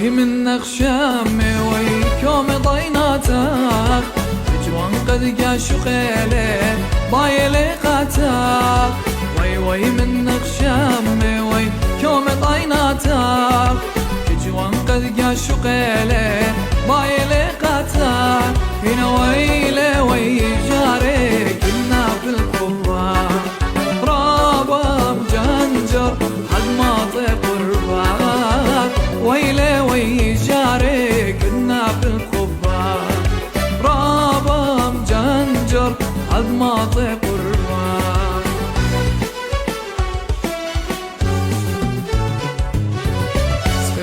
وي منك شامي وي كوم ضيناتك جوان قد قاشو خيلي بايلي قاتك وي منك شامي وي كوم ضيناتك جوان قد قاشو خيلي بايلي قاتك هنا ويلي وي جاري كنا في الكوبا رابا مجنجر حد ما طيب قرباك ويلي وي جاري كنا في الكوبا رابا مجنجر حد ما طيب قرباك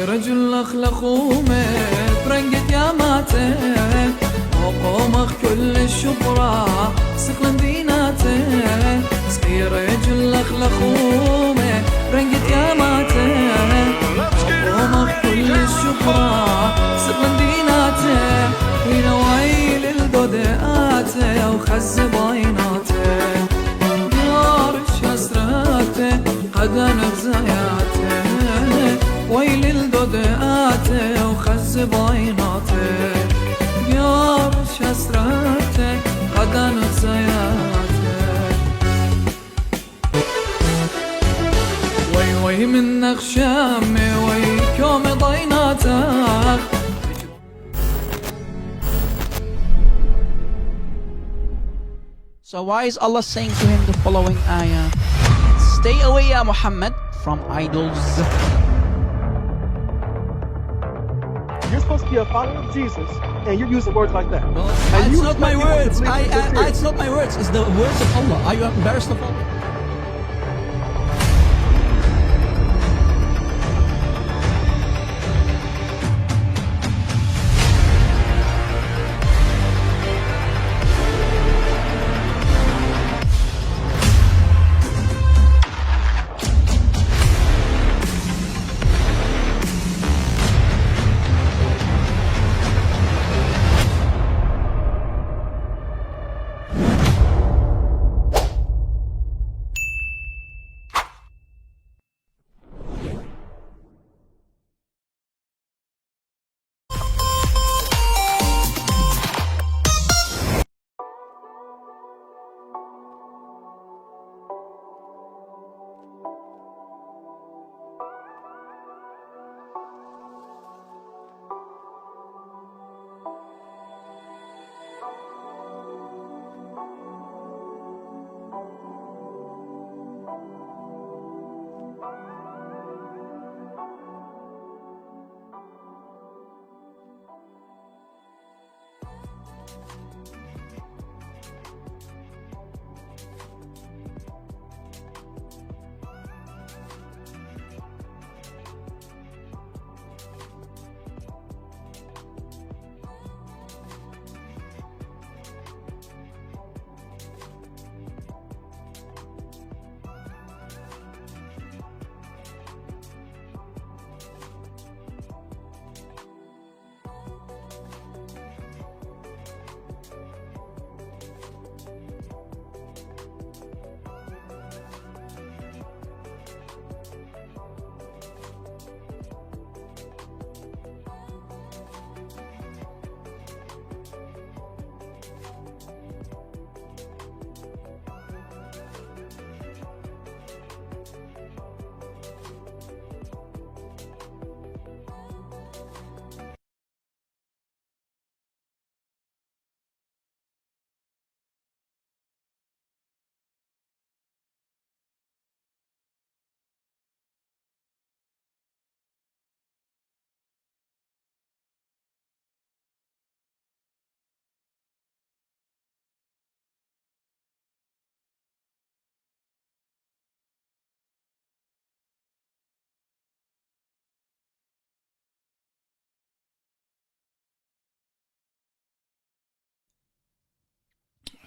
رجل اخلق ومت برنقت يا ماتت وقومك كل الشبرة سقلن ديناتك صغير رجل اخلق ومت برنقت يا ماتت وقومك كل الشبرة سقلن ديناتك هنا ويل الدودئاتي وخز بايناتك نارش حسراتي قدن بزياتي ويل الدودئاتي وخز بايناتي يارش حسراتي قدن بزياتي وي منك شامي وي كوم ضيناتك. So why is Allah saying to him the following ayah? Stay away, Ya Muhammad, from idols. You're supposed to be a follower of Jesus, and you're using words like that. Well, and it's not my words. It's not my words. It's the words of Allah. Are you embarrassed of Allah?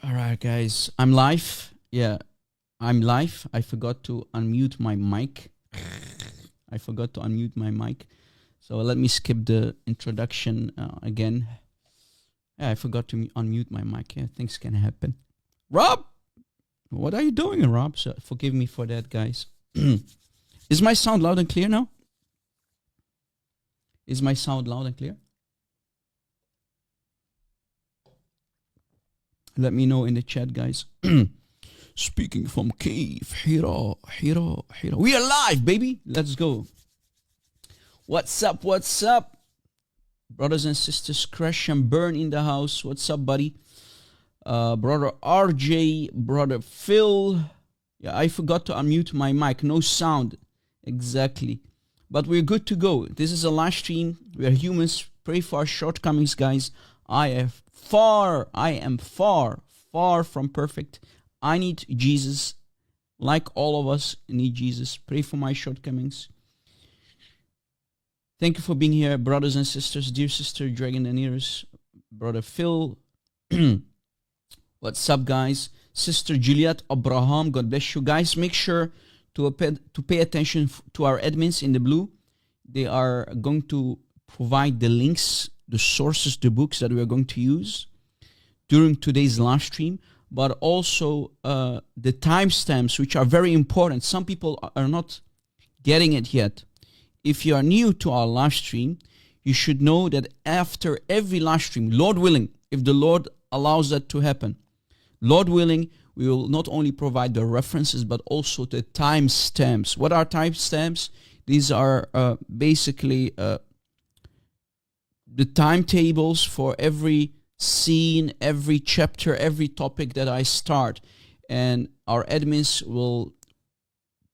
Alright guys, I'm live. Yeah, I'm live. I forgot to unmute my mic. So let me skip the introduction again. Yeah, I forgot to unmute my mic. Yeah, things can happen. Rob! What are you doing, Rob? So forgive me for that, guys. Is my sound loud and clear now? Is my sound loud and clear? Let me know in the chat, guys. Speaking from cave, Hira. We are live, baby. Let's go. What's up? What's up? Brothers and sisters, crash and burn in the house. What's up, buddy? Brother RJ, brother Phil. Yeah, I forgot to unmute my mic. No sound. Exactly. But we're good to go. This is a live stream. We are humans. Pray for our shortcomings, guys. I am far from perfect. I need Jesus. Like all of us need Jesus. Pray for my shortcomings. Thank you for being here, brothers and sisters. Dear sister Dragon Daenerys, brother Phil. What's up, guys? Sister Juliet Abraham, God bless you. Guys, make sure to pay attention to our admins in the blue. They are going to provide the links, the sources, the books that we are going to use during today's live stream, but also the timestamps, which are very important. Some people are not getting it yet. If you are new to our live stream, you should know that after every live stream, Lord willing, if the Lord allows that to happen, Lord willing, we will not only provide the references, but also the timestamps. What are timestamps? These are basically the timetables for every scene, every chapter, every topic that I start. And our admins will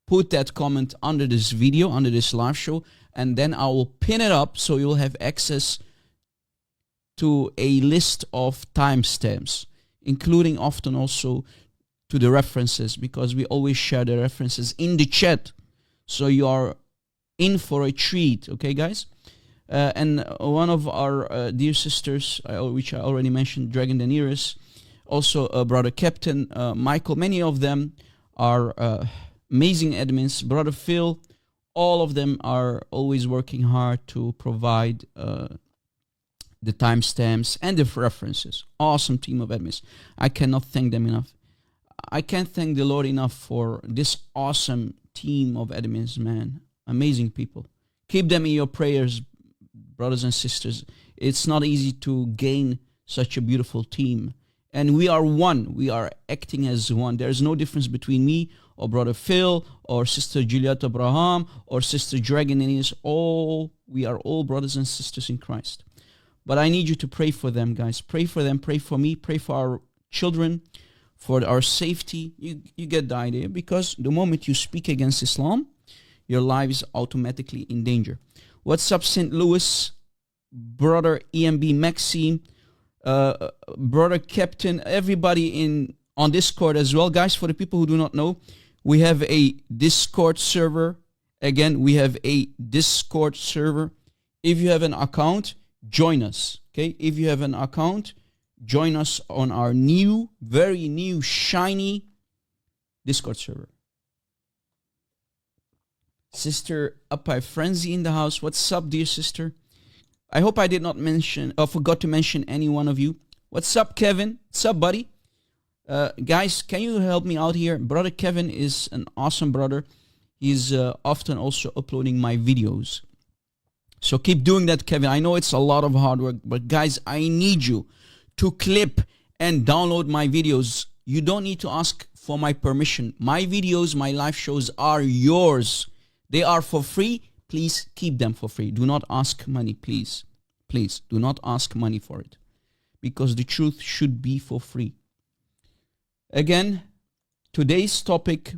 put that comment under this video, under this live show, and then I will pin it up so you'll have access to a list of timestamps, including often also to the references, because we always share the references in the chat. So you are in for a treat, okay, guys? And one of our dear sisters, which I already mentioned, Dragon Daenerys, also Brother Captain, Michael, many of them are amazing admins. Brother Phil, all of them are always working hard to provide the timestamps and the references. Awesome team of admins. I cannot thank them enough. I can't thank the Lord enough for this awesome team of admins, man. Amazing people. Keep them in your prayers, brothers and sisters. It's not easy to gain such a beautiful team. And we are one. We are acting as one. There's no difference between me or Brother Phil or Sister Juliet Abraham or Sister Dragon Daenerys. We are all brothers and sisters in Christ. But I need you to pray for them, guys. Pray for them. Pray for me. Pray for our children, for our safety. You get the idea. Because the moment you speak against Islam, your life is automatically in danger. What's up, St. Louis? Brother EMB Maxime, Brother Captain, everybody on Discord as well. Guys, for the people who do not know, we have a Discord server. Again, we have a Discord server. If you have an account, join us. Okay, if you have an account, join us on our new, very new, shiny Discord server. Sister Apai Frenzy in the house. What's up, dear sister? I hope I did not mention or forgot to mention any one of you. What's up, Kevin? What's up, buddy? Guys, can you help me out here? Brother Kevin is an awesome brother. He's often also uploading my videos. So keep doing that, Kevin. I know it's a lot of hard work, but guys, I need you to clip and download my videos. You don't need to ask for my permission. My videos, my live shows are yours. They are for free. Please keep them for free. Do not ask money, please. Please, do not ask money for it. Because the truth should be for free. Again, today's topic,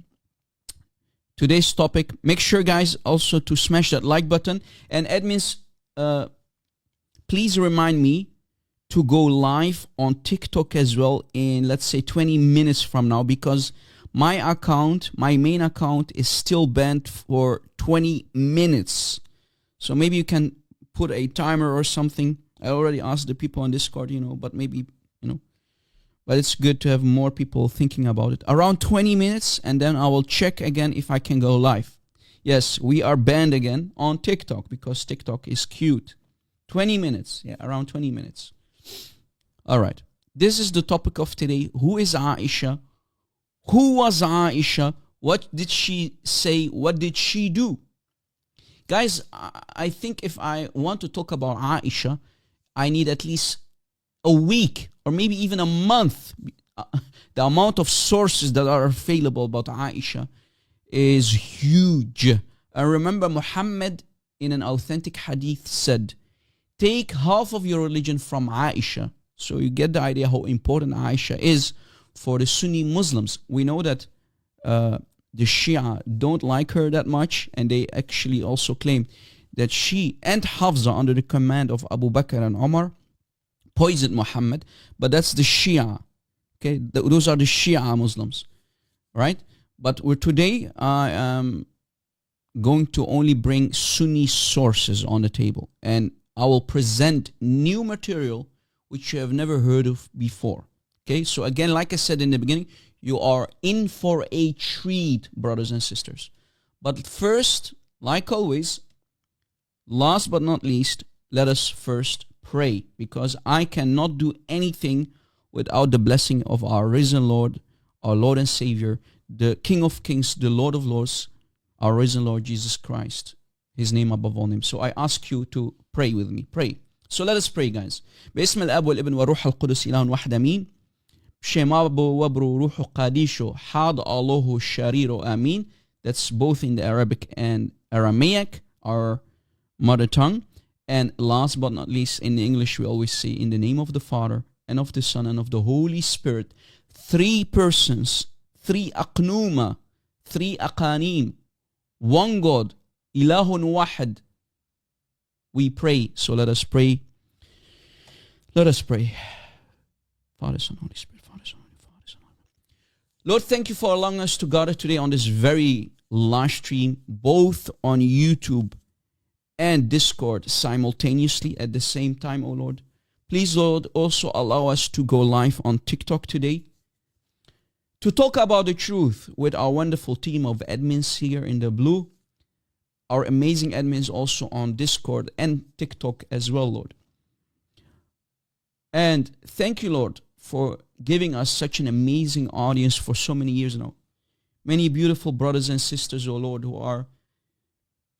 make sure, guys, also to smash that like button. And admins, please remind me to go live on TikTok as well in, let's say, 20 minutes from now, because my account, my main account, is still banned for 20 minutes. So maybe you can put a timer or something. I already asked the people on Discord, but maybe, but it's good to have more people thinking about it. Around 20 minutes, and then I will check again if I can go live. Yes, we are banned again on TikTok because TikTok is cute. 20 minutes. Yeah, around 20 minutes. All right. This is the topic of today. Who is Aisha? Who was Aisha? What did she say? What did she do? Guys, I think if I want to talk about Aisha, I need at least a week or maybe even a month. The amount of sources that are available about Aisha is huge. I remember Muhammad in an authentic hadith said, take half of your religion from Aisha. So you get the idea how important Aisha is for the Sunni Muslims. We know that the Shia don't like her that much, and they actually also claim that she and Hafsa, under the command of Abu Bakr and Umar, poisoned Muhammad. But that's the Shia. Okay, those are the Shia Muslims, right? But today I am going to only bring Sunni sources on the table, and I will present new material which you have never heard of before. Okay, so again, like I said in the beginning, you are in for a treat, brothers and sisters. But first, like always, last but not least, let us first pray, because I cannot do anything without the blessing of our risen Lord, our Lord and Savior, the King of Kings, the Lord of Lords, our risen Lord Jesus Christ, His name above all names. So I ask you to pray with me. Pray. So let us pray, guys. باسم الاب والابن والروح القدس إله واحد آمين. بشمابو وبرو روح قاديشو حاد الله الشرير آمين. That's both in the Arabic and Aramaic, our mother tongue. And last but not least, in the English, we always say, in the name of the Father, and of the Son, and of the Holy Spirit. 3 persons, 3 aqnuma, 3 aqanim, one God, ilahun wahid. We pray. So let us pray. Let us pray. Father, Son, Holy Spirit. Father, Son, Father, Son. Lord, thank you for allowing us to gather today on this very live stream, both on YouTube and Discord simultaneously at the same time, oh Lord. Please, Lord, also allow us to go live on TikTok today to talk about the truth with our wonderful team of admins here in the blue, our amazing admins also on Discord and TikTok as well, Lord. And thank you, Lord, for giving us such an amazing audience for so many years now. Many beautiful brothers and sisters, oh Lord, who are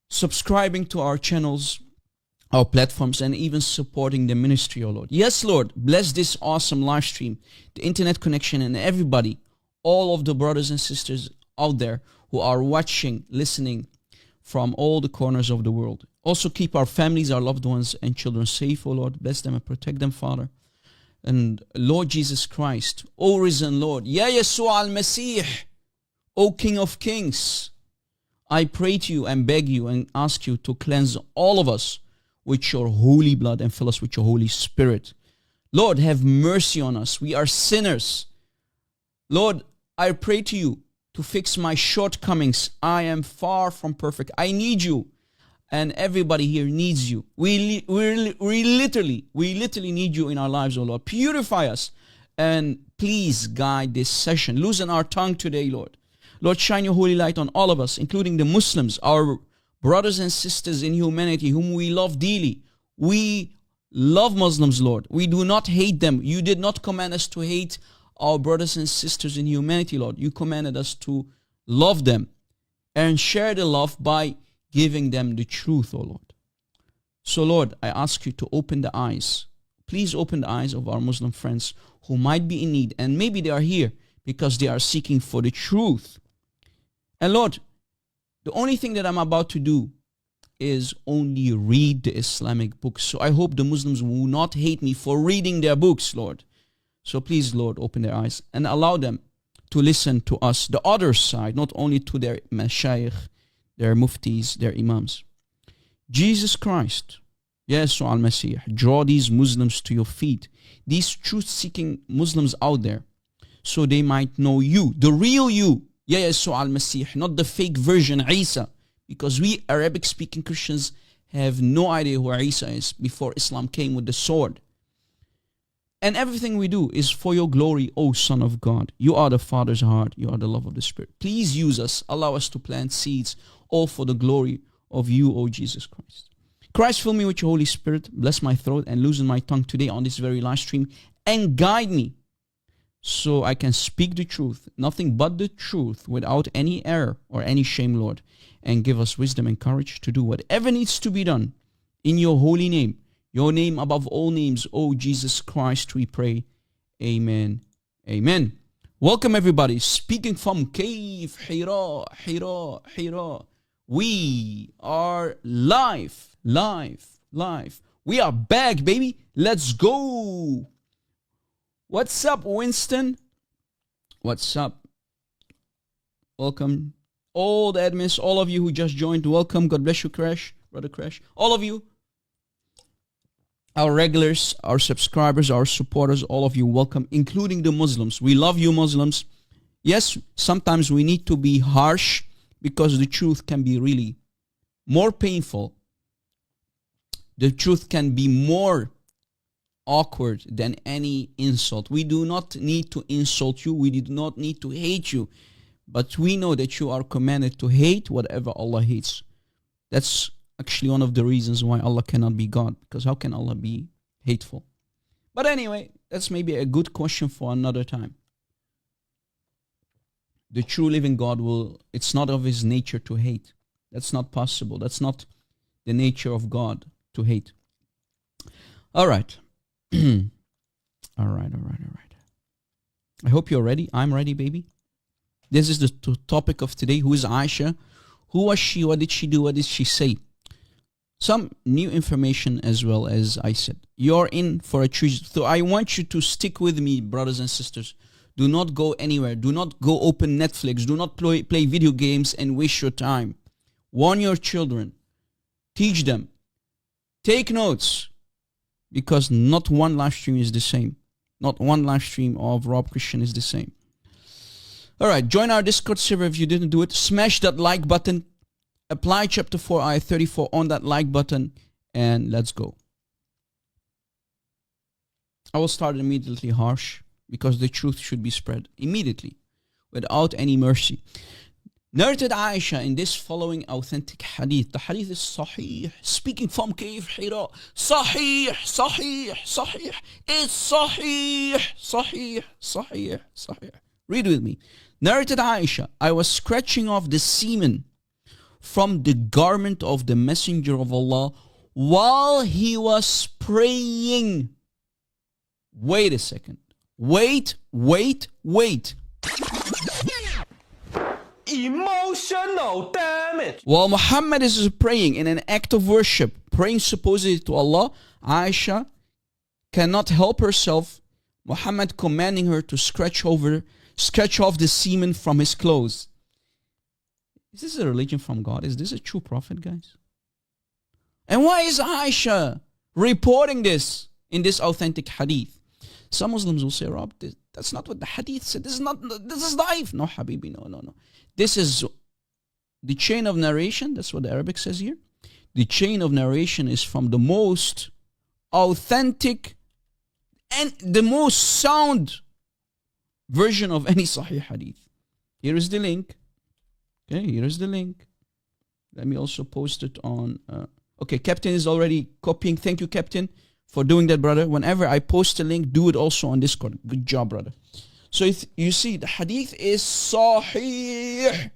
subscribing to our channels, our platforms, and even supporting the ministry, oh Lord. Yes, Lord, bless this awesome live stream, the internet connection, and everybody, all of the brothers and sisters out there who are watching, listening from all the corners of the world. Also keep our families, our loved ones, and children safe, oh Lord. Bless them and protect them, Father. And Lord Jesus Christ, O risen Lord, Ya Yeshua al-Masih, O King of Kings, I pray to you and beg you and ask you to cleanse all of us with your holy blood and fill us with your Holy Spirit. Lord, have mercy on us. We are sinners. Lord, I pray to you to fix my shortcomings. I am far from perfect. I need you. And everybody here needs you. We literally need you in our lives, oh Lord. Purify us. And please guide this session. Loosen our tongue today, Lord. Lord, shine your holy light on all of us, including the Muslims, our brothers and sisters in humanity, whom we love dearly. We love Muslims, Lord. We do not hate them. You did not command us to hate our brothers and sisters in humanity, Lord. You commanded us to love them and share the love by giving them the truth, oh Lord. So, Lord, I ask you to open the eyes. Please open the eyes of our Muslim friends who might be in need, and maybe they are here because they are seeking for the truth. And Lord, the only thing that I'm about to do is only read the Islamic books. So I hope the Muslims will not hate me for reading their books, Lord. So please, Lord, open their eyes and allow them to listen to us, the other side, not only to their mashayikh, their muftis, their imams. Jesus Christ, Yeshua al-Masih, draw these Muslims to your feet, these truth-seeking Muslims out there, so they might know you, the real you, Yeshua al-Masih, not the fake version, Isa, because we Arabic-speaking Christians have no idea who Isa is before Islam came with the sword. And everything we do is for your glory, O Son of God. You are the Father's heart. You are the love of the Spirit. Please use us. Allow us to plant seeds, all for the glory of you, O Jesus Christ. Christ, fill me with your Holy Spirit. Bless my throat and loosen my tongue today on this very live stream. And guide me so I can speak the truth, nothing but the truth, without any error or any shame, Lord. And give us wisdom and courage to do whatever needs to be done in your holy name, your name above all names, O Jesus Christ, we pray. Amen. Amen. Welcome everybody. Speaking from Cave Hira. We are live. We are back, baby. Let's go. What's up, Winston? What's up? Welcome. All the admins, all of you who just joined, welcome. God bless you, Crash, Brother Crash. All of you. Our regulars, our subscribers, our supporters, all of you, welcome, including the Muslims. We love you, Muslims. Yes, sometimes we need to be harsh because the truth can be really more painful. The truth can be more awkward than any insult. We do not need to insult you. We do not need to hate you. But we know that you are commanded to hate whatever Allah hates. That's actually one of the reasons why Allah cannot be God. Because how can Allah be hateful? But anyway, that's maybe a good question for another time. The true living God it's not of his nature to hate. That's not possible. That's not the nature of God to hate. All right. All right. I hope you're ready. I'm ready, baby. This is the topic of today. Who is Aisha? Who was she? What did she do? What did she say? Some new information as well, as I said. You're in for a treat. So I want you to stick with me, brothers and sisters. Do not go anywhere. Do not go open Netflix. Do not play video games and waste your time. Warn your children. Teach them. Take notes. Because not one live stream is the same. Not one live stream of Rob Christian is the same. All right, join our Discord server if you didn't do it. Smash that like button. Apply chapter 4, ayah 34 on that like button. And let's go. I will start immediately harsh because the truth should be spread immediately without any mercy. Narrated Aisha in this following authentic hadith. The hadith is sahih. Speaking from Cave Hira. Sahih. It's sahih. Read with me. Narrated Aisha, I was scratching off the semen from the garment of the Messenger of Allah while he was praying. Wait a second. Wait. Emotional damage. While Muhammad is praying in an act of worship, praying supposedly to Allah, Aisha cannot help herself. Muhammad commanding her to scratch off the semen from his clothes. Is this a religion from God? Is this a true prophet, guys? And why is Aisha reporting this in this authentic hadith? Some Muslims will say, Rob, that's not what the hadith said. This is daif. No, Habibi, no. This is the chain of narration. That's what the Arabic says here. The chain of narration is from the most authentic and the most sound version of any Sahih hadith. Here is the link. Okay, here is the link. Let me also post it on... okay, Captain is already copying. Thank you, Captain, for doing that, brother. Whenever I post a link, do it also on Discord. Good job, brother. So if you see, the hadith is Sahih.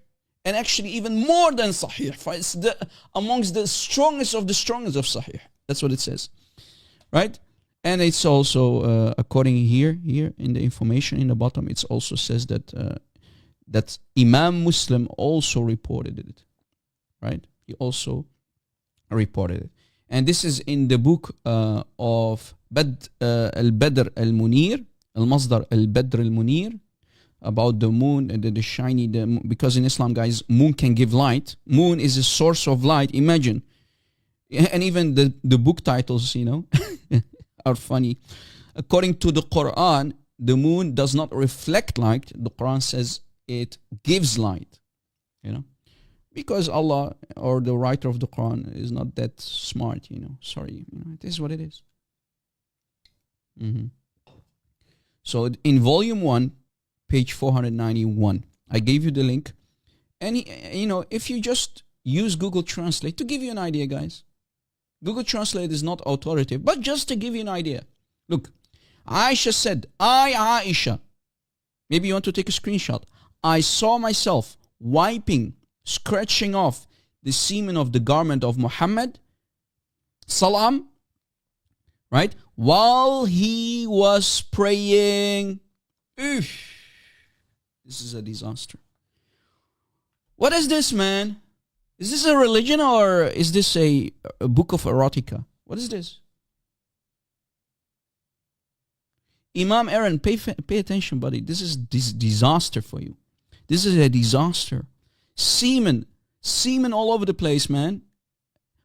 And actually even more than Sahih. It's amongst the strongest of Sahih. That's what it says. Right? And it's also, according here in the information in the bottom, it also says that that Imam Muslim also reported it. Right? He also reported it. And this is in the book of Al-Badr Al-Munir, Al-Masdar Al-Badr Al-Munir, about the moon, the shiny, because in Islam, guys, moon can give light. Moon is a source of light. Imagine. And even the book titles, are funny. According to the Quran, the moon does not reflect light. The Quran says it gives light. Because Allah or the writer of the Quran is not that smart, Sorry, it is what it is. So in volume 1, page 491, I gave you the link. And, if you just use Google Translate, to give you an idea, guys. Google Translate is not authoritative, but just to give you an idea. Look, Aisha said, I, Aisha, Maybe you want to take a screenshot. I saw myself wiping, scratching off the semen of the garment of Muhammad, salam, right? While he was praying. Oof. This is a disaster. What is this, man? Is this a religion or is this a book of erotica? What is this? Imam Aaron, pay attention, buddy. This is disaster for you. This is a disaster. Semen all over the place, man.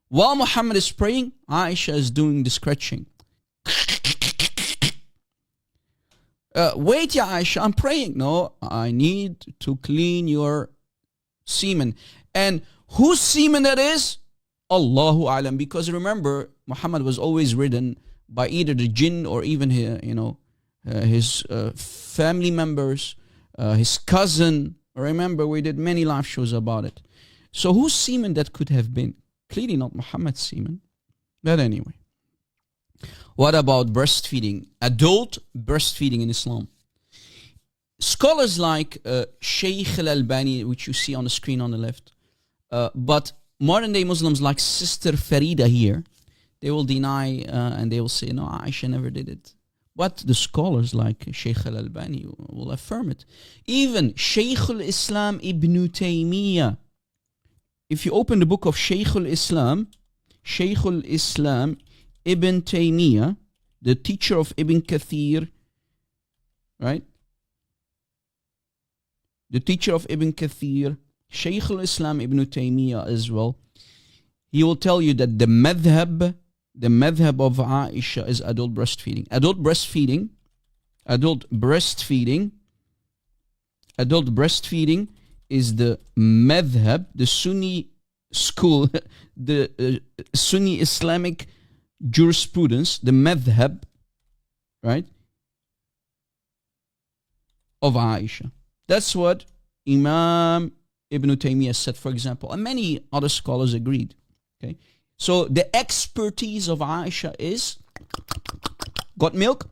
While Muhammad is praying, Aisha is doing the scratching. Wait, ya Aisha, I'm praying. No, I need to clean your semen. And whose semen that is? Allahu Alam. Because remember, Muhammad was always ridden by either the jinn or even his family members, his cousin. Remember, we did many live shows about it. So whose semen that could have been? Clearly not Muhammad's semen. But anyway. What about breastfeeding? Adult breastfeeding in Islam. Scholars like Shaykh al-Albani, which you see on the screen on the left, but modern day Muslims like Sister Farida here, they will deny and they will say, no, Aisha never did it. But the scholars like Shaykh al-Albani will affirm it. Even Shaykh al-Islam Ibn Taymiyyah, if you open the book of Shaykh al-Islam Ibn Taymiyyah, the teacher of Ibn Kathir, right? The teacher of Ibn Kathir, Shaykh al-Islam Ibn Taymiyyah as well, he will tell you that the madhab of Aisha is adult breastfeeding. Adult breastfeeding is the madhab, the Sunni school, the Sunni Islamic jurisprudence, the madhab, right, of Aisha. That's what Imam Ibn Taymiyyah said, for example, and many other scholars agreed. Okay, so the expertise of Aisha is, got milk?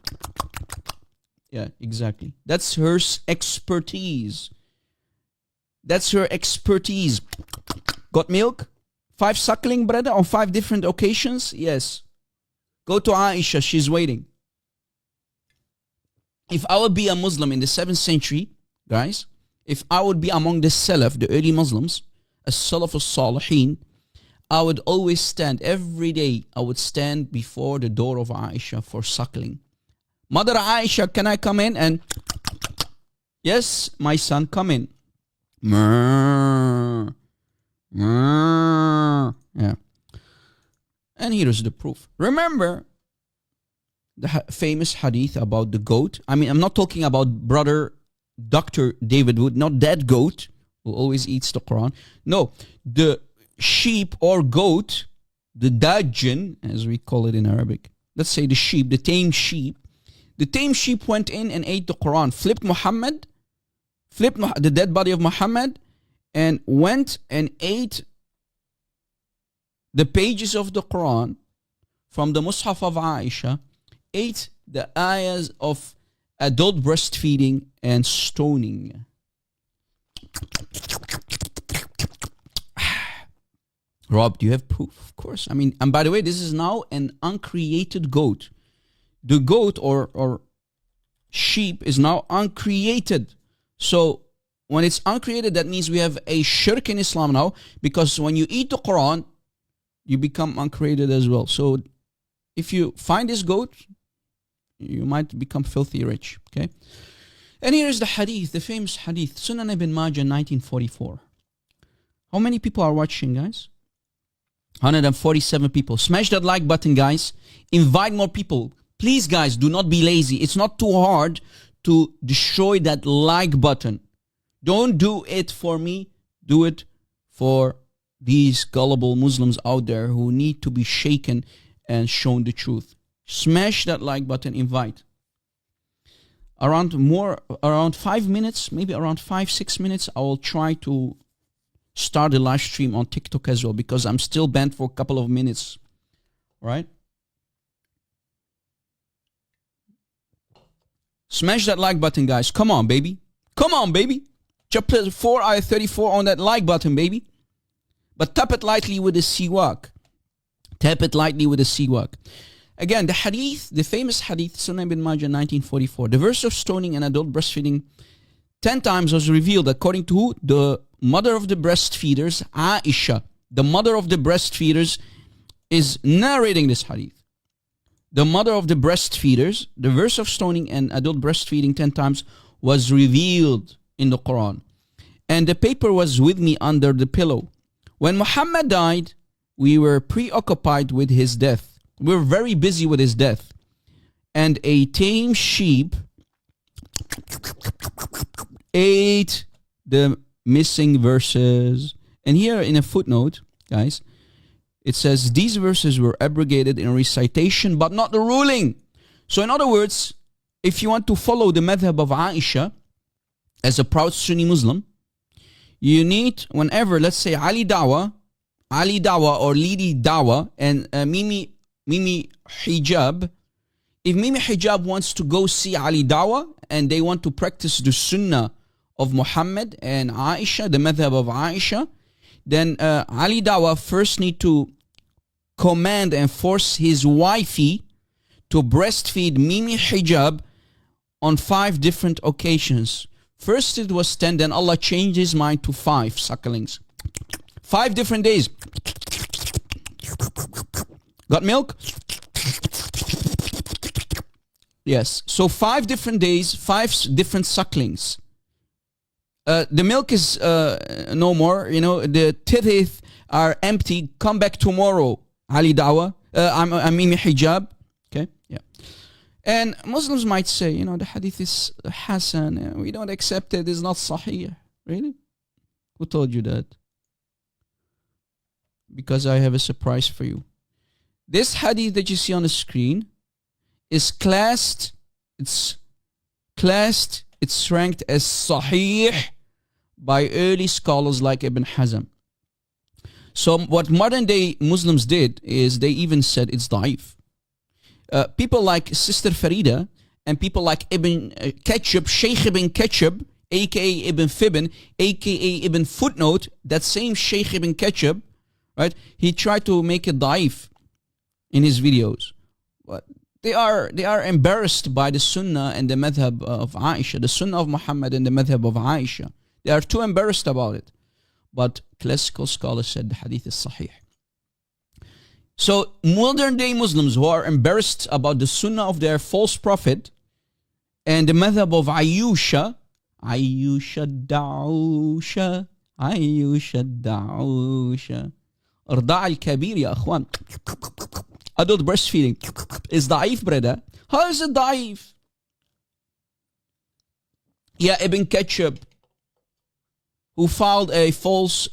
Yeah, exactly. That's her expertise. Got milk? 5 suckling, brother, on 5 different occasions? Yes. Go to Aisha, she's waiting. If I would be a Muslim in the 7th century, guys, if I would be among the Salaf, the early Muslims, a Salaf al-Salihin, I would always stand, every day, I would stand before the door of Aisha for suckling. Mother Aisha, can I come in? And yes, my son, come in. Yeah. And here is the proof. Remember the famous hadith about the goat? I mean, I'm not talking about brother Dr. David Wood, not that goat who always eats the Quran. No, the sheep or goat, the dajjal, as we call it in Arabic. Let's say the sheep, the tame sheep. The tame sheep went in and ate the Quran, flipped the dead body of Muhammad, and went and ate the pages of the Quran from the Mus'haf of Aisha, ate the ayahs of adult breastfeeding and stoning. Rob, do you have proof? Of course. I mean, and by the way, this is now an uncreated goat. The goat or sheep is now uncreated. So when it's uncreated, that means we have a shirk in Islam now, because when you eat the Quran, you become uncreated as well. So if you find this goat, you might become filthy rich. Okay. And here is the hadith, the famous hadith, Sunan ibn Majah 1944. How many people are watching, guys? 147 people. Smash that like button, guys. Invite more people. Please, guys, do not be lazy. It's not too hard to destroy that like button. Don't do it for me. Do it for these gullible Muslims out there who need to be shaken and shown the truth. Smash that like button. Invite. Around 5 minutes, maybe around 5-6 minutes, I will try to start a live stream on TikTok as well, because I'm still banned for a couple of minutes. Right? Smash that like button, guys. Come on, baby. Come on, baby. Chapter 4, ayah 34 on that like button, baby. But tap it lightly with a siwak. Tap it lightly with a siwak. Again, the hadith, the famous hadith, Sunan ibn Majah 1944. The verse of stoning and adult breastfeeding 10 times was revealed according to who? The mother of the breastfeeders, Aisha. The mother of the breastfeeders is narrating this hadith. The mother of the breastfeeders, the verse of stoning and adult breastfeeding 10 times was revealed in the Quran. And the paper was with me under the pillow. When Muhammad died, we were preoccupied with his death. We were very busy with his death. And a tame sheep ate the missing verses. And here in a footnote, guys, it says these verses were abrogated in recitation, but not the ruling. So in other words, if you want to follow the madhab of Aisha as a proud Sunni Muslim, you need, whenever, let's say, Ali Dawa or Lidi Dawa and Mimi Hijab, if Mimi Hijab wants to go see Ali Dawa and they want to practice the Sunnah of Muhammad and Aisha, the madhab of Aisha, then Ali Dawa first need to command and force his wifey to breastfeed Mimi Hijab on 5 different occasions. First it was 10, then Allah changed his mind to 5 sucklings. 5 different days. Got milk? Yes. So 5 different days, 5 different sucklings. The milk is no more. You know, the teeth are empty. Come back tomorrow, Ali Dawa. I'm Mimi Hijab. Okay? Yeah. And Muslims might say, you know, the hadith is Hasan. We don't accept it. It's not Sahih. Really? Who told you that? Because I have a surprise for you. This hadith that you see on the screen is classed, it's ranked as Sahih by early scholars like Ibn Hazm. So what modern day Muslims did is they even said it's da'if. People like Sister Farida and people like Ibn Ketchup, Sheikh Ibn Ketchup, aka Ibn Fibn, aka Ibn Footnote, that same Sheikh Ibn Ketchup, right? He tried to make it da'if in his videos. But they are embarrassed by the Sunnah and the madhab of Aisha, the Sunnah of Muhammad and the madhab of Aisha. They are too embarrassed about it. But classical scholars said the hadith is sahih. So modern day Muslims who are embarrassed about the Sunnah of their false prophet and the madhab of Aisha Da'usha, Irda' al-kabir ya akhwan. Adult breastfeeding is da'if, brother. How is it da'if? Yeah, Ibn Ketchup, who filed a false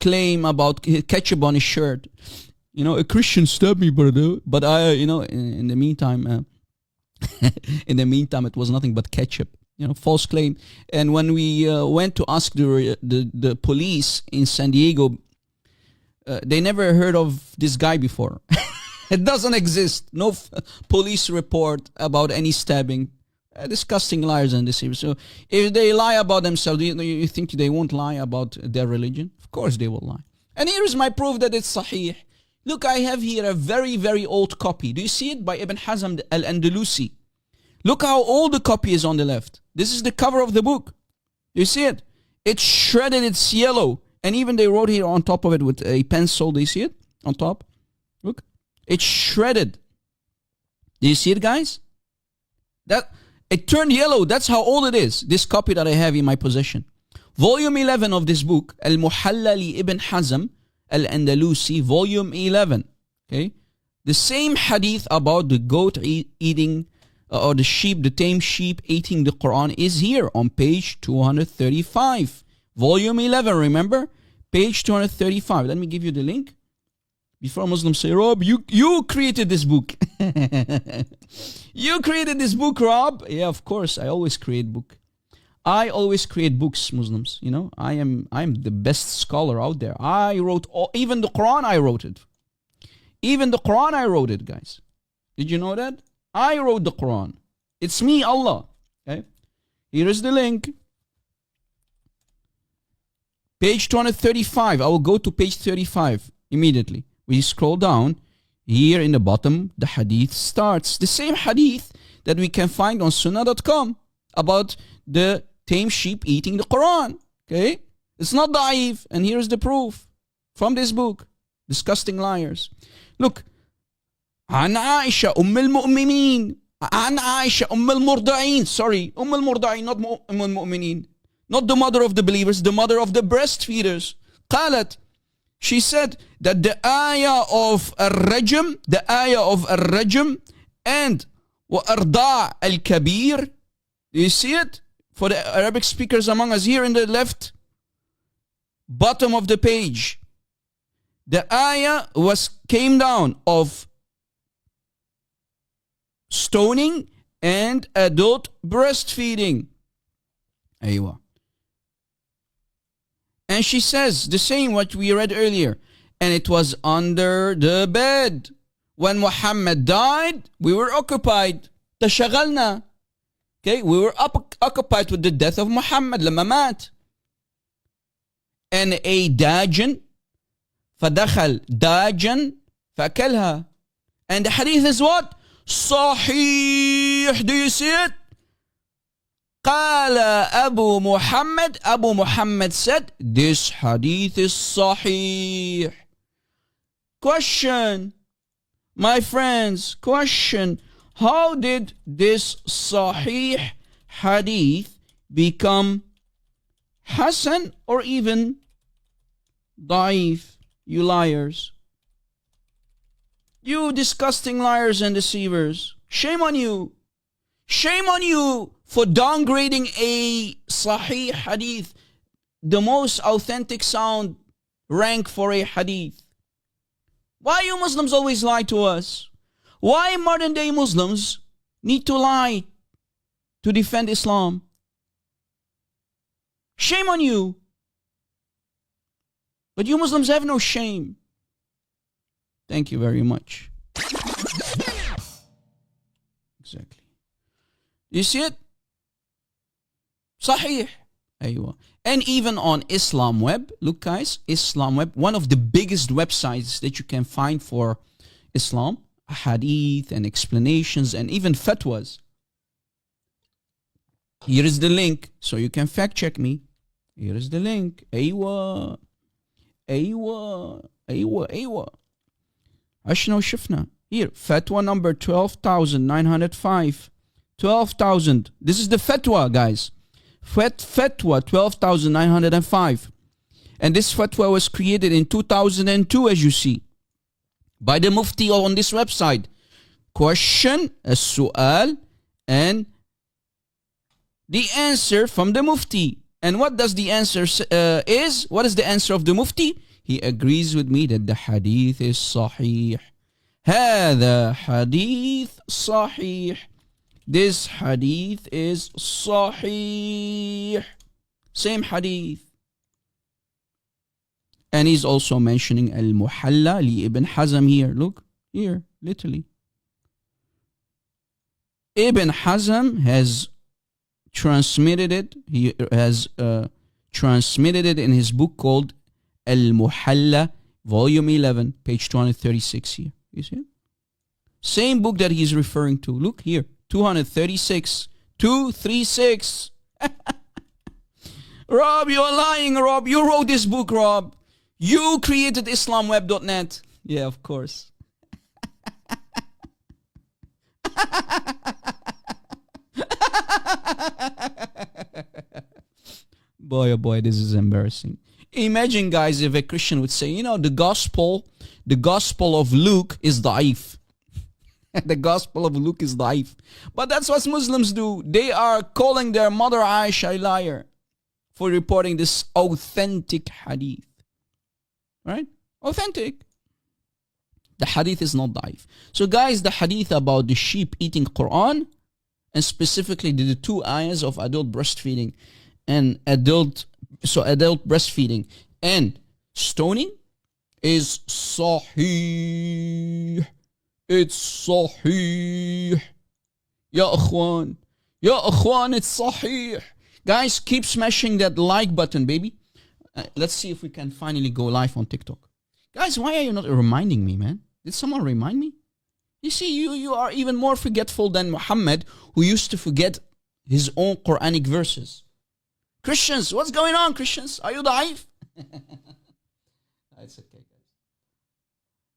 claim about ketchup on his shirt. You know, a Christian stabbed me, brother. But in the meantime, it was nothing but ketchup. You know, false claim. And when we went to ask the police in San Diego, they never heard of this guy before. It doesn't exist. No police report about any stabbing. Disgusting liars and deceivers. So if they lie about themselves, you think they won't lie about their religion? Of course they will lie. And here is my proof that it's sahih. Look, I have here a very, very old copy. Do you see it? By Ibn Hazm al-Andalusi. Look how old the copy is on the left. This is the cover of the book. Do you see it? It's shredded, it's yellow. And even they wrote here on top of it with a pencil. Do you see it? On top. Look. It's shredded. Do you see it, guys? It turned yellow. That's how old it is. This copy that I have in my possession. Volume 11 of this book, Al-Muhalla li Ibn Hazm al-Andalusi, volume 11. Okay? The same hadith about the goat eating, or the sheep, the tame sheep eating the Quran is here on page 235. Volume 11, remember? Page 235. Let me give you the link. Before Muslims say, Rob, you created this book. You created this book, Rob. Yeah, of course. I always create book. I always create books, Muslims. You know, I am the best scholar out there. I wrote even the Quran. I wrote it. Even the Quran, I wrote it, guys. Did you know that? I wrote the Quran. It's me, Allah. Okay? Here is the link. Page 235. I will go to page 35 immediately. We scroll down. Here in the bottom, the hadith starts. The same hadith that we can find on sunnah.com about the tame sheep eating the Quran. Okay? It's not da'if. And here's the proof from this book. Disgusting liars. Look. عن عائشة أم المؤمنين. عن عائشة أم المرضعين. Sorry, أم المرضعين, not أم المؤمنين. Not the mother of the believers, the mother of the breastfeeders. قالت, she said that the ayah of الرجم, the ayah of الرجم and وأرضاع الكبير. Do you see it? For the Arabic speakers among us, here in the left bottom of the page. The ayah came down of stoning and adult breastfeeding. Aywa. And she says the same what we read earlier. And it was under the bed. When Muhammad died, we were occupied. تشغلنا. Okay, we were occupied with the death of Muhammad لما مات. And a dajan فدخل داجا فأكلها. And the hadith is what? صحيح. Do you see it? قال Abu Muhammad said, this hadith is sahih. Question, my friends, question. How did this sahih hadith become Hasan or even Daif? You liars. You disgusting liars and deceivers. Shame on you. Shame on you for downgrading a Sahih Hadith, the most authentic sound rank for a Hadith. Why you Muslims always lie to us? Why modern day Muslims need to lie to defend Islam? Shame on you. But you Muslims have no shame. Thank you very much. Exactly. You see it? Sahih. Aywa. And even on Islam Web, look guys, Islam Web, one of the biggest websites that you can find for Islam, hadith and explanations and even fatwas. Here is the link, so you can fact check me. Here is the link. Aywa. Aywa. Aywa. Aywa. عشنا وشفنا. Here, fatwa number 12,905. 12,000. This is the fatwa, guys. Fatwa 12,905. And this fatwa was created in 2002, as you see, by the Mufti on this website. Question, السؤال, and the answer from the Mufti. And what does the answer is? What is the answer of the Mufti? He agrees with me that the hadith is sahih. هذا hadith sahih. This hadith is sahih. Same hadith. And he's also mentioning Al-Muhalla li Ibn Hazm here. Look, here, literally. Ibn Hazm has transmitted it. He has transmitted it in his book called Al-Muhalla, volume 11, page 236 here. You see it? Same book that he's referring to. Look here, 236. 236. Rob, you're lying, Rob. You wrote this book, Rob. You created islamweb.net. Yeah, of course. Boy, oh boy, this is embarrassing. Imagine, guys, if a Christian would say, you know, the gospel of Luke is da'if. The gospel of Luke is da'if. But that's what Muslims do. They are calling their mother Aisha a liar for reporting this authentic hadith. Right? Authentic. The hadith is not da'if. So guys, the hadith about the sheep eating Quran, and specifically the two ayahs of adult breastfeeding and adult breastfeeding and stoning is sahih. It's sahih. Ya akhwan, Ya akhwan, it's sahih. Guys, keep smashing that like button, baby. Let's see if we can finally go live on TikTok. Guys, why are you not reminding me, man? Did someone remind me? You see, you are even more forgetful than Muhammad, who used to forget his own Quranic verses. Christians, what's going on, Christians? Are you da'if? It's okay, guys.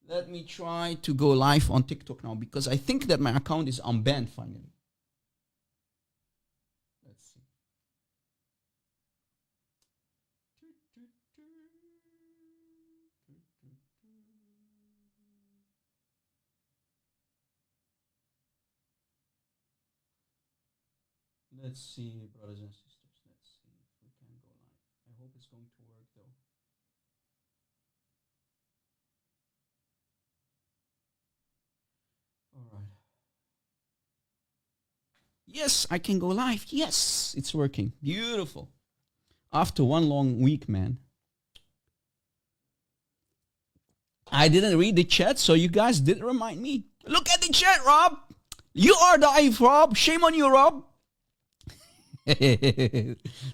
Let me try to go live on TikTok now, because I think that my account is unbanned finally. Let's see. Let's see, brothers and sisters. Let's see if we can go live. I hope it's going to work though. All right. Yes, I can go live. Yes, it's working. Beautiful. After one long week, man. I didn't read the chat, so you guys didn't remind me. Look at the chat, Rob. You are da'if, Rob. Shame on you, Rob.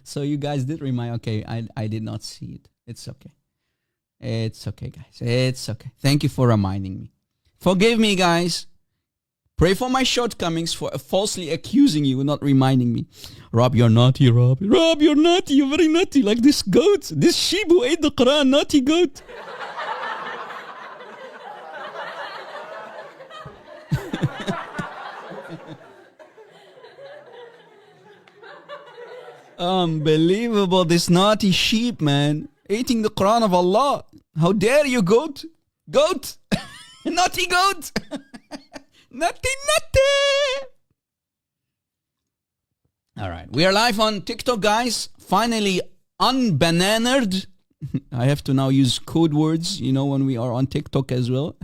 So you guys did remind. Okay, I did not see it. It's okay. It's okay, guys. It's okay. Thank you for reminding me. Forgive me, guys. Pray for my shortcomings for falsely accusing you and not reminding me. Rob, you're naughty, Rob. Rob, you're naughty. You're very naughty. Like this goat. This sheep who ate the Quran. Naughty goat. Unbelievable. This naughty sheep, man. Eating the Quran of Allah. How dare you, goat? Goat. Naughty goat. Naughty, naughty. All right. We are live on TikTok, guys. Finally unbananered. I have to now use code words, when we are on TikTok as well.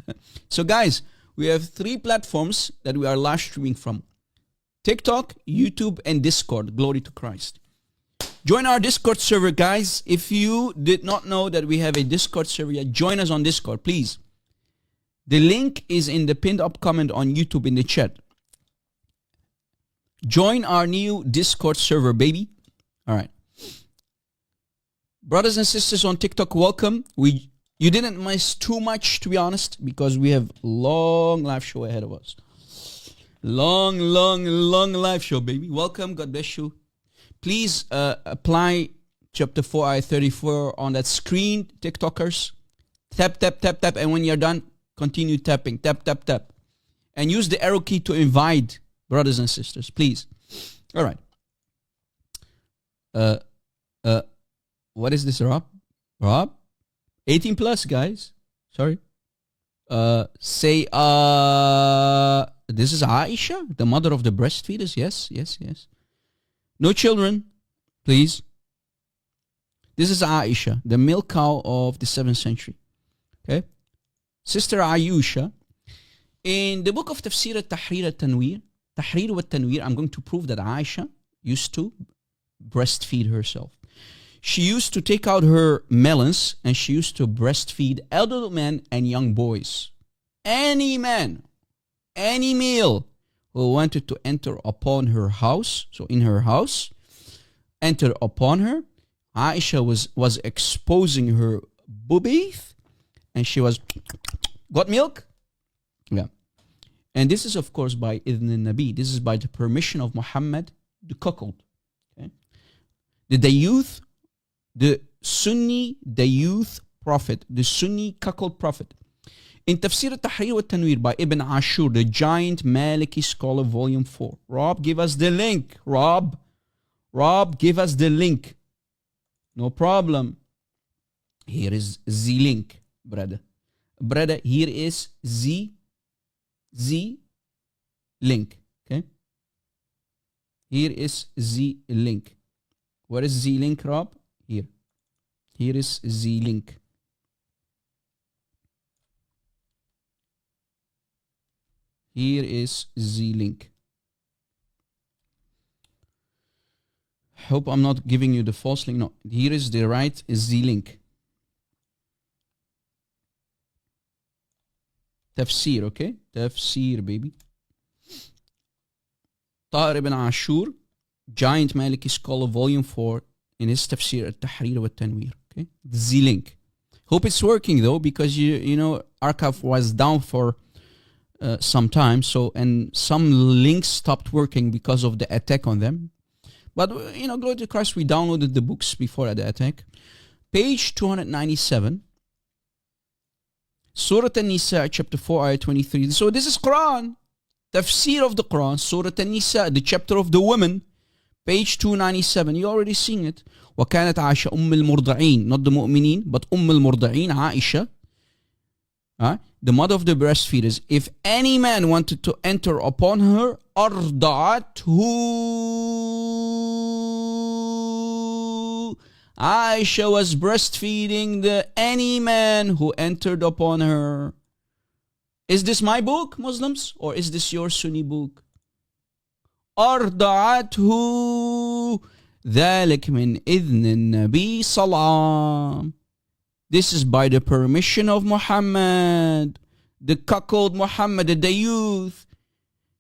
So, guys, we have 3 platforms that we are live streaming from. TikTok, YouTube, and Discord. Glory to Christ. Join our Discord server, guys. If you did not know that we have a Discord server yet, join us on Discord, please. The link is in the pinned up comment on YouTube in the chat. Join our new Discord server, baby. All right. Brothers and sisters on TikTok, welcome. You didn't miss too much, to be honest, because we have long live show ahead of us. Long live show, baby. Welcome. God bless you. Please apply chapter 4, ayah 34 on that screen, TikTokers. Tap, tap, tap, tap. And when you're done, continue tapping. Tap, tap, tap. And use the arrow key to invite brothers and sisters, please. All right. What is this, Rob? Rob? 18 plus, guys. Sorry. Say, this is Aisha, the mother of the breastfeeders. Yes. No children, please. This is Aisha, the milk cow of the 7th century. Okay? Sister Ayusha, in the book of Tafsir al-Tahrir al-Tanwir, Tahrir wa-Tanwir, I'm going to prove that Aisha used to breastfeed herself. She used to take out her melons and she used to breastfeed elderly men and young boys. Any man, any male who wanted to enter upon her house, so in her house, enter upon her, Aisha was exposing her boobies and she was, got milk? Yeah. And this is, of course, by Idn al-Nabi. This is by the permission of Muhammad, the cuckold. Okay? The youth, the Sunni, the youth prophet, the Sunni cuckold prophet. In Tafsir al-Tahrir wa-Tanwir by Ibn Ashur, the giant Maliki scholar, volume 4. Rob, give us the link. Rob, give us the link. No problem. Here is the link, brother. Brother, here is the link. Okay? Here is the link. Where is the link, Rob? Here. Here is the link. Here is the link. Hope I'm not giving you the false link. No, here is the right Z link. Tafsir, okay? Tafsir, baby. Tahir ibn Ashur, giant Maliki scholar, volume 4, in his tafsir al-Tahrir wa al-Tanwir. Okay, the Z-link. Hope it's working though, because you know archive was down for some time, so and some links stopped working because of the attack on them. But you know, glory to Christ, we downloaded the books before the attack. Page 297, Surah An-Nisa, chapter 4, ayah 23. So this is Quran, tafsir of the Quran, Surah An-Nisa, the chapter of the women, page 297. You already seen it. وكانت عائشة أم المرضعين, not the mu'mineen, but أم المرضعين, Aisha, the mother of the breastfeeders. If any man wanted to enter upon her, أرضعته. Aisha was breastfeeding any man who entered upon her. Is this my book, Muslims? Or is this your Sunni book? أرضعته. ذلك من إذن النبي صلى الله عليه وسلم. This is by the permission of Muhammad, the cuckold Muhammad, the youth.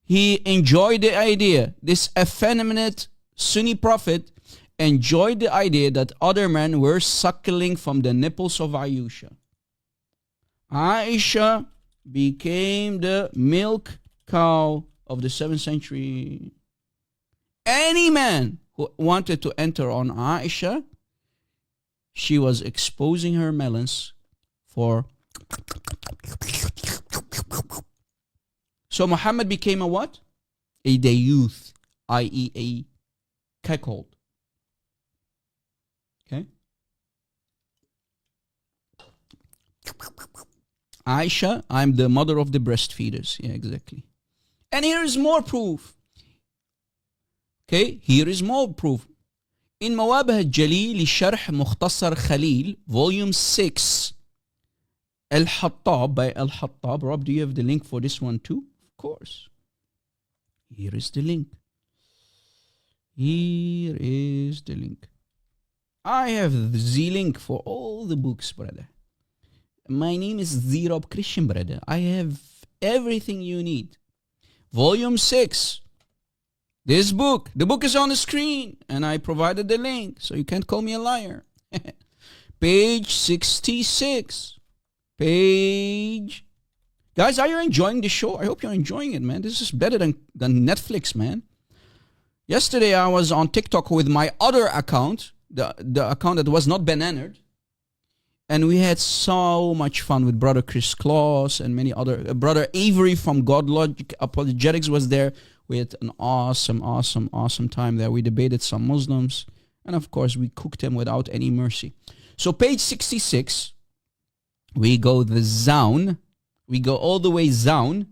He enjoyed the idea. This effeminate Sunni prophet enjoyed the idea that other men were suckling from the nipples of Aisha. Aisha became the milk cow of the 7th century. Any man who wanted to enter on Aisha, she was exposing her melons for. So Muhammad became a what? A youth, i.e. a cuckold. Okay? Aisha, I'm the mother of the breastfeeders. Yeah, exactly. And here is more proof. Okay, here is more proof. In موابه الجليل لشرح مختصر خليل, volume 6, Al-Hattab by Al-Hattab. Rob, do you have the link for this one too? Of course. Here is the link. Here is the link. I have the Z-link for all the books, brother. My name is Z-Rob Christian, brother. I have everything you need. Volume 6. This book. The book is on the screen, and I provided the link, so you can't call me a liar. Page 66. Page. Guys, are you enjoying the show? I hope you're enjoying it, man. This is better than Netflix, man. Yesterday, I was on TikTok with my other account, the account that was not bananaed, and we had so much fun with Brother Chris Claus and many other. Brother Avery from B.Apologetics was there. We had an awesome time there. We debated some Muslims, and of course, we cooked them without any mercy. So page 66, we go the Zaun. We go all the way Zaun.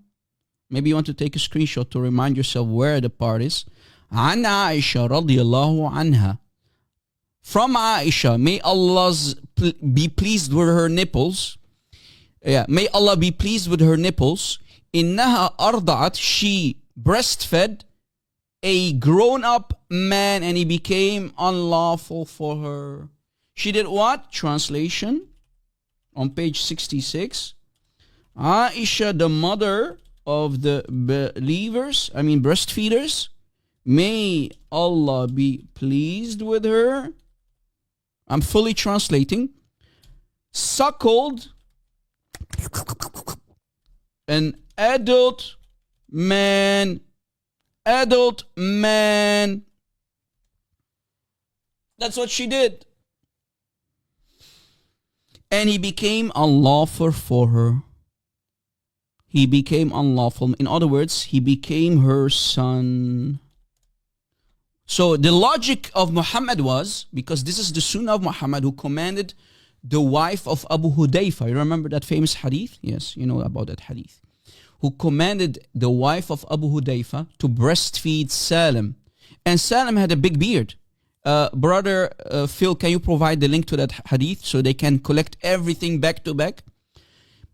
Maybe you want to take a screenshot to remind yourself where the part is. عن عائشة رضي الله عنها. From Aisha, may Allah be pleased with her nipples. Yeah, may Allah be pleased with her nipples. إنها أرضعت, she breastfed a grown-up man, and he became unlawful for her. She did what? Translation on page 66. Aisha, the mother of the believers, breastfeeders, may Allah be pleased with her. I'm fully translating. Suckled an adult man. That's what she did. And he became unlawful for her. He became unlawful. In other words, he became her son. So the logic of Muhammad was, because this is the sunnah of Muhammad, who commanded the wife of Abu Hudayfa. You remember that famous hadith? Yes, you know about that hadith. Who commanded the wife of Abu Hudayfa to breastfeed Salim. And Salim had a big beard. Brother Phil, can you provide the link to that hadith so they can collect everything back to back?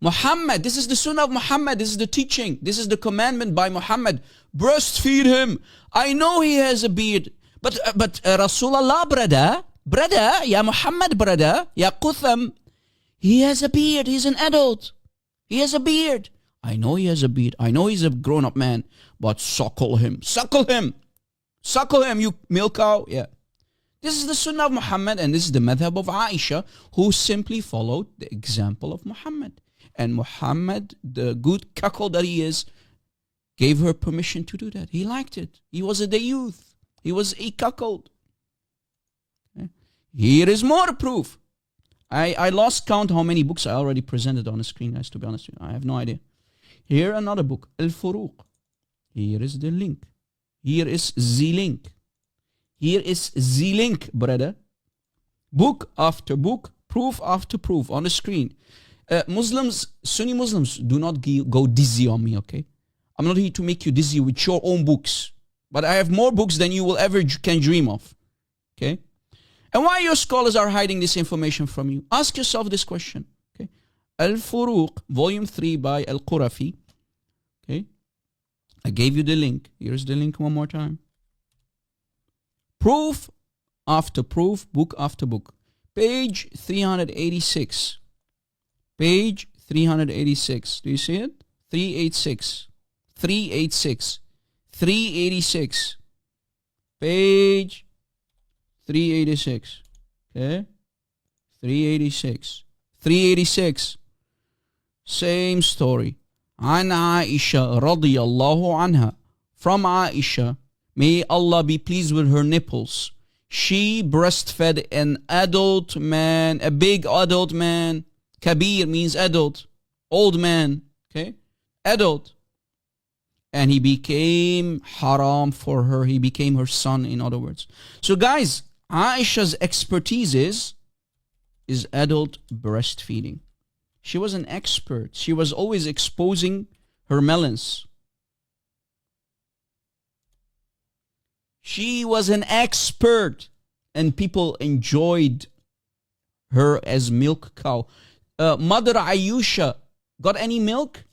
Muhammad, this is the sunnah of Muhammad. This is the teaching. This is the commandment by Muhammad. Breastfeed him. I know he has a beard. But Rasulullah, brother, ya Muhammad, brother, ya Qutham, he has a beard. He's an adult. He has a beard. I know he has a beard. I know he's a grown-up man, but suckle him. Suckle him. Suckle him, you milk cow. Yeah. This is the sunnah of Muhammad, and this is the madhab of Aisha, who simply followed the example of Muhammad. And Muhammad, the good cuckold that he is, gave her permission to do that. He liked it. He was a youth. He was a cuckold. Okay. Here is more proof. I lost count how many books I already presented on the screen, guys, to be honest with you. I have no idea. Here another book, Al-Furuq. Here is the link. Here is the link. Here is the link, brother. Book after book, proof after proof on the screen. Muslims, Sunni Muslims, do not go dizzy on me, okay? I'm not here to make you dizzy with your own books. But I have more books than you will ever can dream of, okay? And why your scholars are hiding this information from you? Ask yourself this question, okay? Al-Furuq, volume 3 by Al-Qurafi, okay? I gave you the link. Here's the link one more time. Proof after proof, book after book. Page 386. Page 386. Do you see it? 386. 386. 386. Page 386. Okay? 386. 386. Same story. عن عائشة رضي الله عنها. From Aisha, may Allah be pleased with her nipples. She breastfed an adult man, a big adult man. Kabir means adult, old man, okay? Adult. And he became haram for her. He became her son, in other words. So guys, Aisha's expertise is adult breastfeeding. She was an expert. She was always exposing her melons. She was an expert, and people enjoyed her as milk cow. Mother Aisha, got any milk?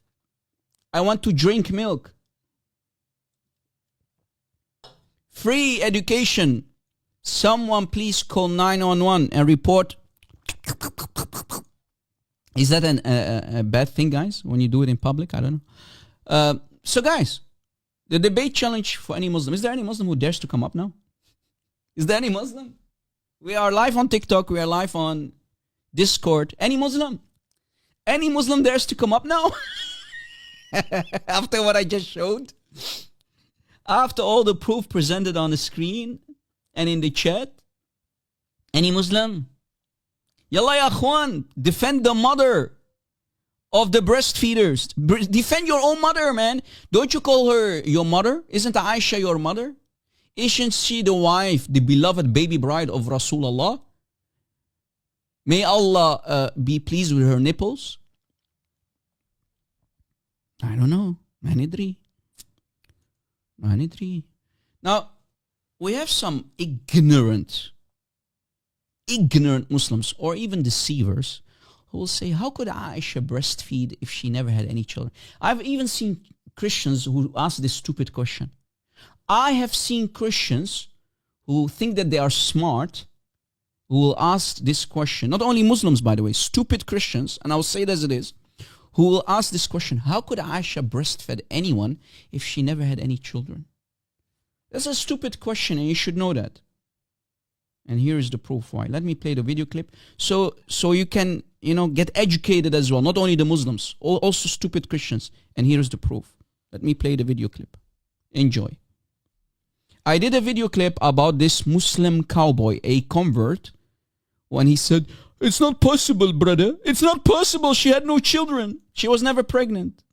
I want to drink milk. Free education. Someone please call 911 and report. Is that a bad thing, guys, when you do it in public? I don't know. So guys, the debate challenge for any Muslim. Is there any Muslim who dares to come up now? Is there any Muslim? We are live on TikTok. We are live on Discord. Any Muslim? Any Muslim dares to come up now? After what I just showed? After all the proof presented on the screen and in the chat? Any Muslim? Yalla ya akhwan, defend the mother of the breastfeeders. Defend your own mother, man. Don't you call her your mother? Isn't Aisha your mother? Isn't she the wife, the beloved baby bride of Rasulullah? May Allah be pleased with her nipples. I don't know. Manidri. Now, we have some ignorant Muslims or even deceivers who will say, how could Aisha breastfeed if she never had any children? I've even seen Christians who ask this stupid question. I have seen Christians who think that they are smart, who will ask this question. Not only Muslims, by the way, stupid Christians, and I'll say it as it is, who will ask this question, how could Aisha breastfeed anyone if she never had any children? That's a stupid question, and you should know that. And here is the proof why. Let me play the video clip so you can, get educated as well. Not only the Muslims, also stupid Christians. And here is the proof. Let me play the video clip. Enjoy. I did a video clip about this Muslim cowboy, a convert, when he said, it's not possible, brother. It's not possible. She had no children. She was never pregnant.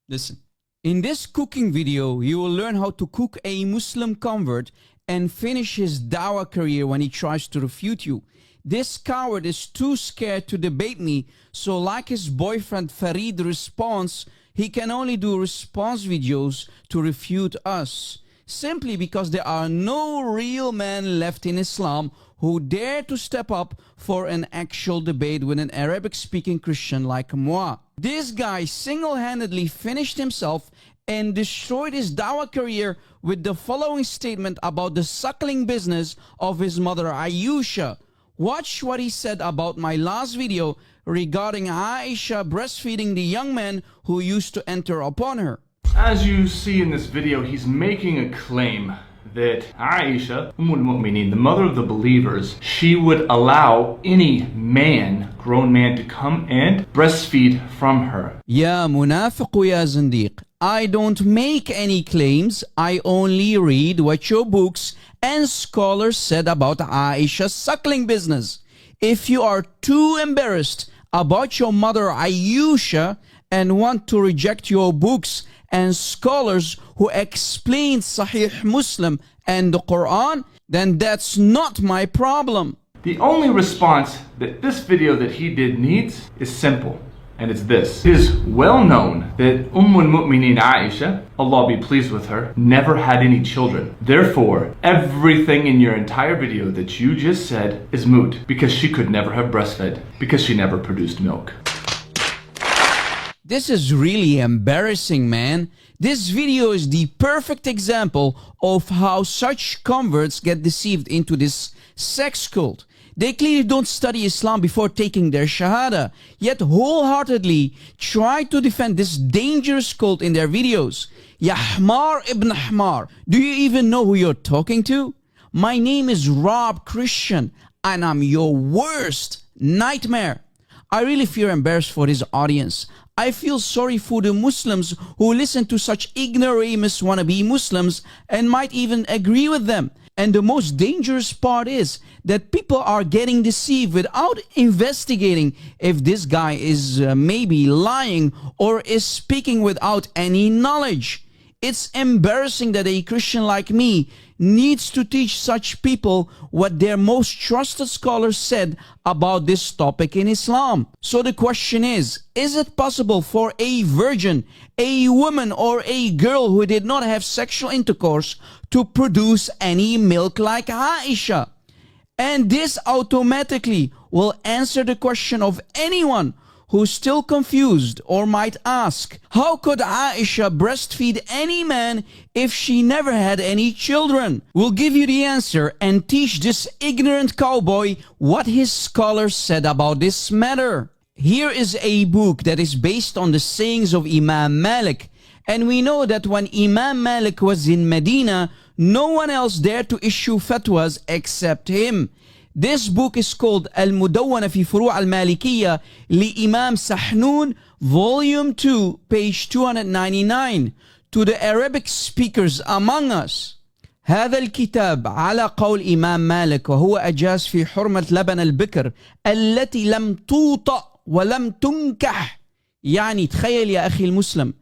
Listen. In this cooking video, you will learn how to cook a Muslim convert and finish his dawah career when he tries to refute you. This coward is too scared to debate me, so like his boyfriend Farid response, he can only do response videos to refute us. Simply because there are no real men left in Islam who dare to step up for an actual debate with an Arabic-speaking Christian like moi. This guy single-handedly finished himself and destroyed his dawah career with the following statement about the suckling business of his mother Aisha. Watch what he said about my last video regarding Aisha breastfeeding the young men who used to enter upon her. As you see in this video, he's making a claim that Aisha, al-Mu'mineen, the mother of the believers, she would allow any man, grown man, to come and breastfeed from her. Ya munafiq ya zindiq. I don't make any claims. I only read what your books and scholars said about Aisha's suckling business. If you are too embarrassed about your mother Aisha and want to reject your books and scholars who explain Sahih Muslim and the Quran, then that's not my problem. The only response that this video that he did needs is simple, and it's this. It is well known that al-Mu'mineen Aisha, Allah be pleased with her, never had any children. Therefore, everything in your entire video that you just said is moot, because she could never have breastfed, because she never produced milk. This is really embarrassing, man. This video is the perfect example of how such converts get deceived into this sex cult. They clearly don't study Islam before taking their Shahada, yet wholeheartedly try to defend this dangerous cult in their videos. Ya Hmar ibn Hmar, do you even know who you're talking to? My name is Rob Christian, and I'm your worst nightmare. I really feel embarrassed for his audience. I feel sorry for the Muslims who listen to such ignoramus wannabe Muslims and might even agree with them. And the most dangerous part is that people are getting deceived without investigating if this guy is maybe lying or is speaking without any knowledge. It's embarrassing that a Christian like me needs to teach such people what their most trusted scholars said about this topic in Islam. So the question is it possible for a virgin, a woman, or a girl who did not have sexual intercourse to produce any milk like Aisha? And this automatically will answer the question of anyone who's still confused or might ask, how could Aisha breastfeed any man if she never had any children? We'll give you the answer and teach this ignorant cowboy what his scholars said about this matter. Here is a book that is based on the sayings of Imam Malik. And we know that when Imam Malik was in Medina, no one else dared to issue fatwas except him. This book is called Al-Mudawwana fi Furu' al-Malikiyya li Imam Sahnun, Volume 2, page 299. To the Arabic speakers among us, هذا الكتاب على قول إمام مالك وهو أجاز في حرمة لبن البكر التي لم توطأ ولم تنكح. يعني تخيل يا أخي المسلم،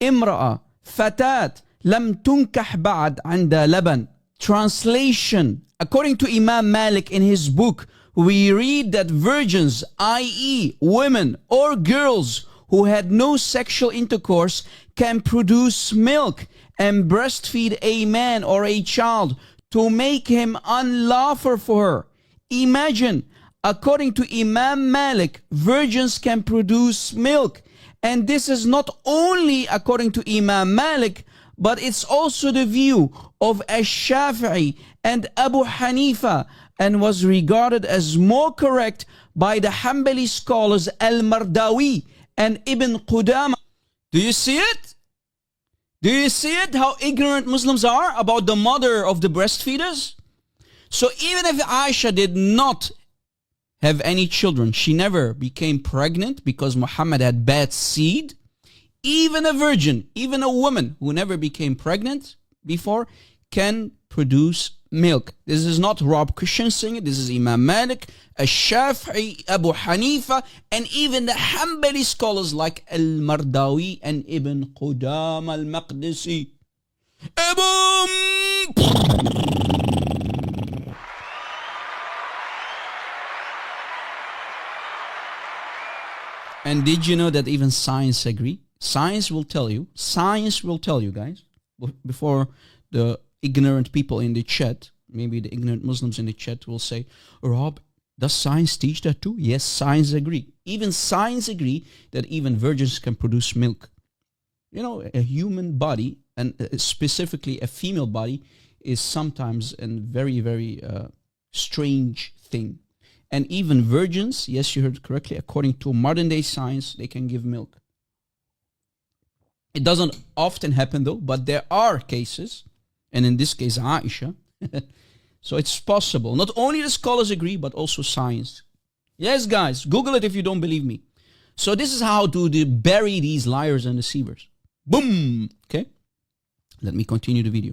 امرأة فتاة لم تنكح بعد عند لبن. Translation: according to Imam Malik in his book, we read that virgins, i.e. women or girls who had no sexual intercourse, can produce milk and breastfeed a man or a child to make him unlawful for her. Imagine, according to Imam Malik, virgins can produce milk. And this is not only according to Imam Malik, but it's also the view of Ash-Shafi'i and Abu Hanifa, and was regarded as more correct by the Hanbali scholars Al-Mardawi and Ibn Qudama. Do you see it? Do you see it? How ignorant Muslims are about the mother of the breastfeeders? So even if Aisha did not have any children, she never became pregnant because Muhammad had bad seed. Even a virgin, even a woman who never became pregnant before can produce milk. This is not Rob Christian saying it. This is Imam Malik, Ash-Shafi'i, Abu Hanifa, and even the Hanbali scholars like Al-Mardawi and Ibn Qudama al-Maqdisi. And did you know that even science agree? Science will tell you, guys, before the ignorant people in the chat, maybe the ignorant Muslims in the chat will say, Rob, does science teach that too? Yes, science agree. Even science agree that even virgins can produce milk. You know, a human body, and specifically a female body, is sometimes a very, very strange thing. And even virgins, yes, you heard correctly, according to modern day science, they can give milk. It doesn't often happen though, but there are cases, and in this case, Aisha. So it's possible. Not only the scholars agree, but also science. Yes, guys, Google it if you don't believe me. So this is how to bury these liars and deceivers. Boom! Okay? Let me continue the video.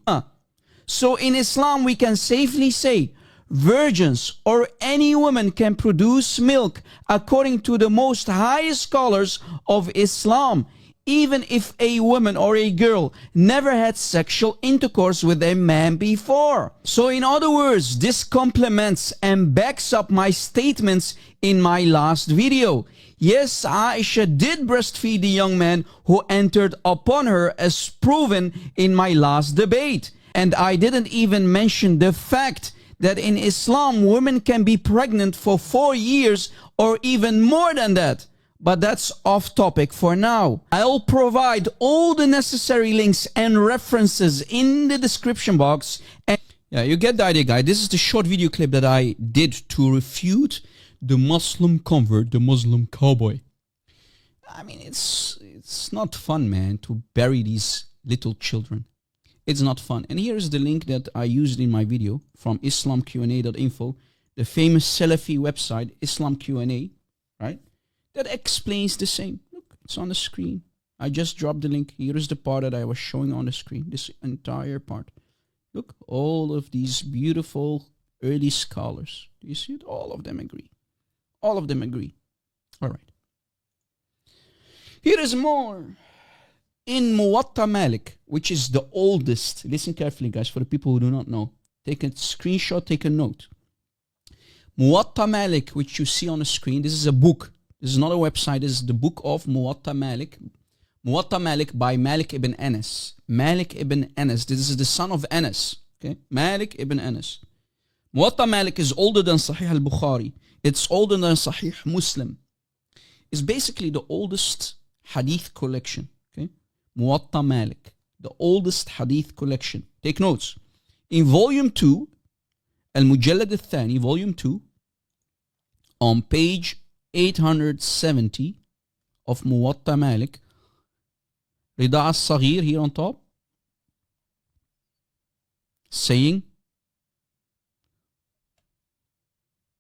So in Islam, we can safely say virgins or any woman can produce milk according to the most highest scholars of Islam, even if a woman or a girl never had sexual intercourse with a man before. So in other words, this complements and backs up my statements in my last video. Yes, Aisha did breastfeed the young man who entered upon her, as proven in my last debate. And I didn't even mention the fact that in Islam, women can be pregnant for 4 years or even more than that. But that's off topic for now. I'll provide all the necessary links and references in the description box. And yeah, you get the idea, guys. This is the short video clip that I did to refute the Muslim convert, the Muslim cowboy. I mean, it's not fun, man, to bury these little children. It's not fun. And here's the link that I used in my video from islamqa.info, the famous Salafi website, Islam Q&A, right? That explains the same. Look, it's on the screen. I just dropped the link. Here is the part that I was showing on the screen, this entire part. Look, all of these beautiful early scholars. Do you see it? All of them agree. All of them agree. All right. Here is more. In Muwatta Malik, which is the oldest, listen carefully, guys, for the people who do not know. Take a screenshot, take a note. Muwatta Malik, which you see on the screen, this is a book. This is not a website. This is the book of Muwatta Malik. Muwatta Malik by Malik ibn Anas. Malik ibn Anas. This is the son of Anas. Okay? Malik ibn Anas. Muwatta Malik is older than Sahih al-Bukhari. It's older than Sahih Muslim. It's basically the oldest hadith collection. Okay? Muwatta Malik. The oldest hadith collection. Take notes. In volume 2, Al-Mujallad al-Thani, volume 2, on page 870 of Muwatta Malik, Rida al-Saghir here on top, saying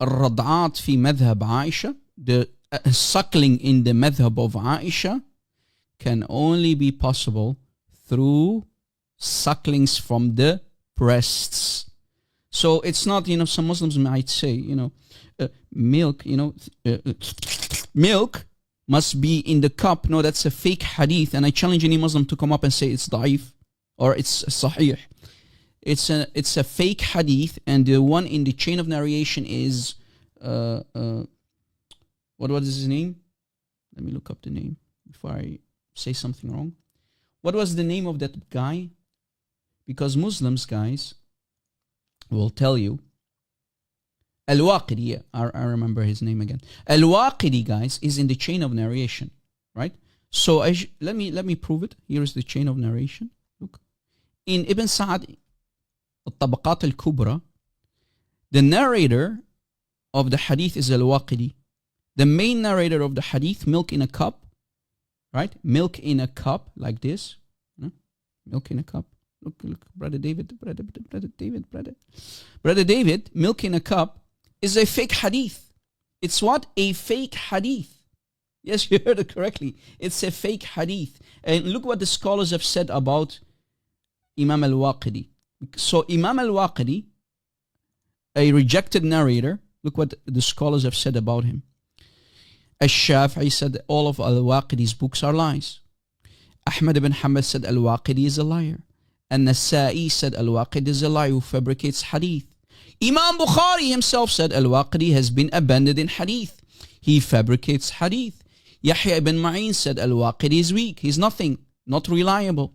الرضعات في مذهب عائشة, the suckling in the madhab of Aisha can only be possible through sucklings from the breasts. So it's not, some Muslims might say, milk, milk must be in the cup. No, that's a fake hadith. And I challenge any Muslim to come up and say it's da'if or it's sahih. It's a fake hadith, and the one in the chain of narration is what was his name? Let me look up the name before I say something wrong. What was the name of that guy? Because Muslims, guys, will tell you. Al-Waqidi, yeah, I remember his name again. Al-Waqidi, guys, is in the chain of narration, right? So let me prove it. Here is the chain of narration. Look, in Ibn Sa'ad, Al-Tabaqat al-Kubra, the narrator of the hadith is Al-Waqidi. The main narrator of the hadith, milk in a cup, right? Milk in a cup like this. Milk in a cup. Look, Brother David, Brother David, milk in a cup is a fake hadith. It's what? A fake hadith. Yes, you heard it correctly. It's a fake hadith. And look what the scholars have said about Imam al-Waqidi. So Imam al-Waqidi, a rejected narrator, look what the scholars have said about him. Al-Shafi'i said all of al-Waqidi's books are lies. Ahmad ibn Hanbal said al-Waqidi is a liar. An-Nasa'i said al-Waqidi is a liar who fabricates hadith. Imam Bukhari himself said al-Waqidi has been abandoned in hadith. He fabricates hadith. Yahya ibn Ma'in said al-Waqidi is weak. He's nothing, not reliable.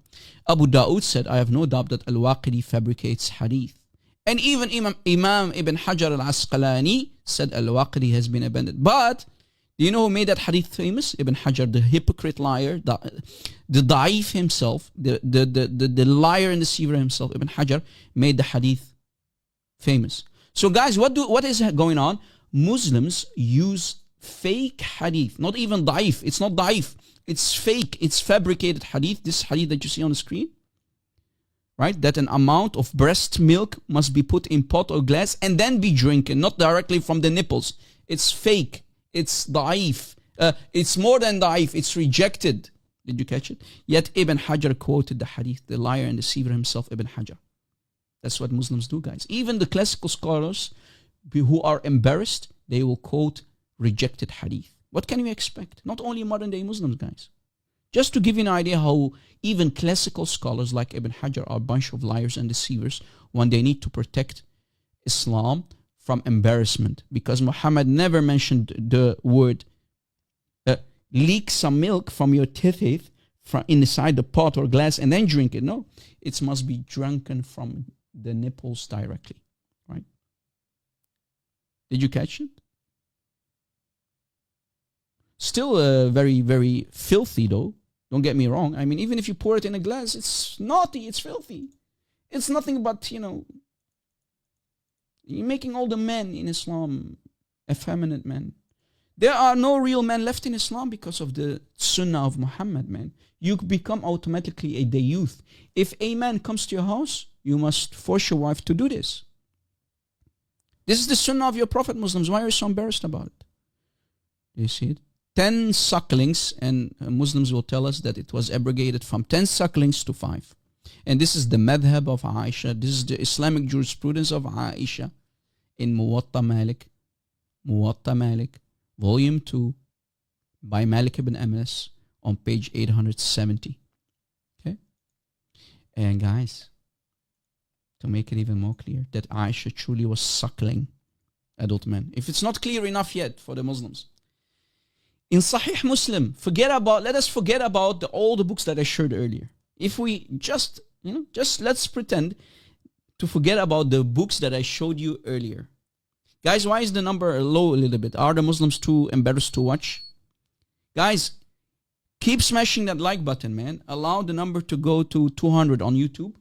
Abu Dawood said, I have no doubt that al-Waqidi fabricates hadith. And even Imam Ibn Hajar al-Asqalani said al-Waqidi has been abandoned. But do you know who made that hadith famous? Ibn Hajar, the hypocrite liar, the da'if himself, the liar and deceiver himself, Ibn Hajar, made the hadith famous. So guys, what is going on? Muslims use fake hadith, not even daif. It's not daif. It's fake. It's fabricated hadith. This hadith that you see on the screen, right? That an amount of breast milk must be put in pot or glass and then be drinking, not directly from the nipples. It's fake. It's daif. It's more than daif. It's rejected. Did you catch it? Yet Ibn Hajar quoted the hadith, the liar and deceiver himself, Ibn Hajar. That's what Muslims do, guys. Even the classical scholars who are embarrassed, they will quote rejected hadith. What can you expect? Not only modern day Muslims, guys. Just to give you an idea how even classical scholars like Ibn Hajar are a bunch of liars and deceivers when they need to protect Islam from embarrassment. Because Muhammad never mentioned the word leak some milk from your teeth from inside the pot or glass and then drink it. No, it must be drunken from the nipples directly, right? Did you catch it? Still very, very filthy though. Don't get me wrong. I mean, even if you pour it in a glass, it's naughty, it's filthy. It's nothing but, you're making all the men in Islam effeminate men. There are no real men left in Islam because of the sunnah of Muhammad, man. You become automatically a dayuth. If a man comes to your house, you must force your wife to do this. This is the sunnah of your Prophet, Muslims. Why are you so embarrassed about it? Do you see it? 10 sucklings, and Muslims will tell us that it was abrogated from 10 sucklings to 5. And this is the madhab of Aisha. This is the Islamic jurisprudence of Aisha in Muwatta Malik, Volume 2, by Malik ibn Anas on page 870. Okay? And guys, to make it even more clear, that Aisha truly was suckling adult men. If it's not clear enough yet for the Muslims, in Sahih Muslim, let us forget about all the books that I showed earlier. If we just let's pretend to forget about the books that I showed you earlier. Guys, why is the number low a little bit? Are the Muslims too embarrassed to watch? Guys, keep smashing that like button, man. Allow the number to go to 200 on YouTube.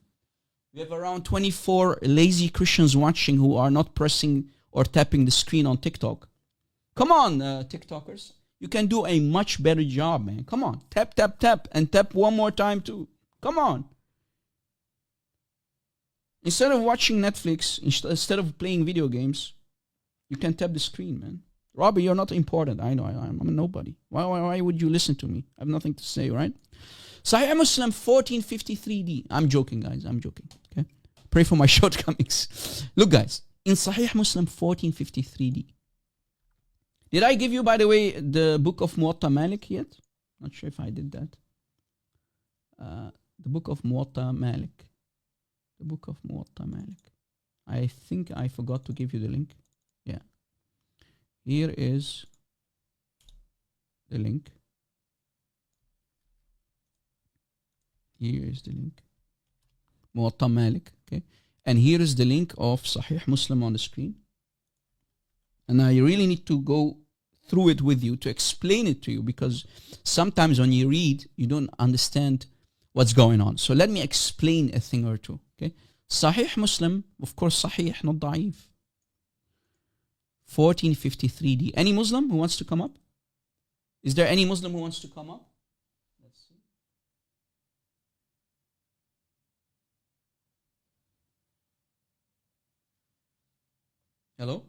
We have around 24 lazy Christians watching who are not pressing or tapping the screen on TikTok. Come on, TikTokers. You can do a much better job, man. Come on. Tap, tap, tap. And tap one more time too. Come on. Instead of watching Netflix, instead of playing video games, you can tap the screen, man. Robbie, you're not important. I know. I'm a nobody. Why would you listen to me? I have nothing to say, right? Sahih Muslim 1453D. I'm joking, guys. I'm joking. Okay? Pray for my shortcomings. Look, guys. In Sahih Muslim 1453D. Did I give you, by the way, the book of Muwatta Malik yet? Not sure if I did that. The book of Muwatta Malik. The book of Muwatta Malik. I think I forgot to give you the link. Yeah. Here is the link. Here is the link. Muwatta Malik. Okay. And here is the link of Sahih Muslim on the screen. And I really need to go through it with you to explain it to you, because sometimes when you read, you don't understand what's going on. So let me explain a thing or two. Okay. Sahih Muslim, of course, Sahih, not Da'if. 1453D. Any Muslim who wants to come up? Is there any Muslim who wants to come up? Let's see. Hello?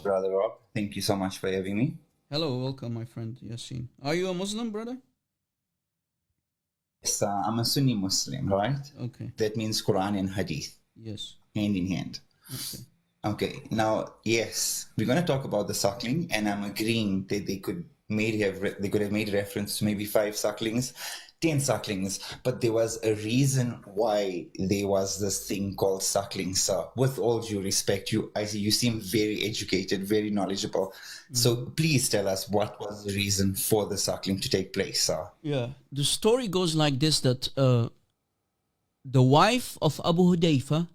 Brother Rob, thank you so much for having me. Hello, welcome, my friend Yasin. Are you a Muslim, brother? Yes, I'm a Sunni Muslim, right? Okay. That means Quran and Hadith. Yes. Hand in hand. Okay. Okay, now, yes, we're going to talk about the suckling, and I'm agreeing that they could have made reference to maybe 5 sucklings, 10 sucklings, but there was a reason why there was this thing called suckling, sir. With all due respect, I see you seem very educated, very knowledgeable. So please tell us, what was the reason for the suckling to take place, sir? Yeah, the story goes like this, that the wife of Abu Hudayfa,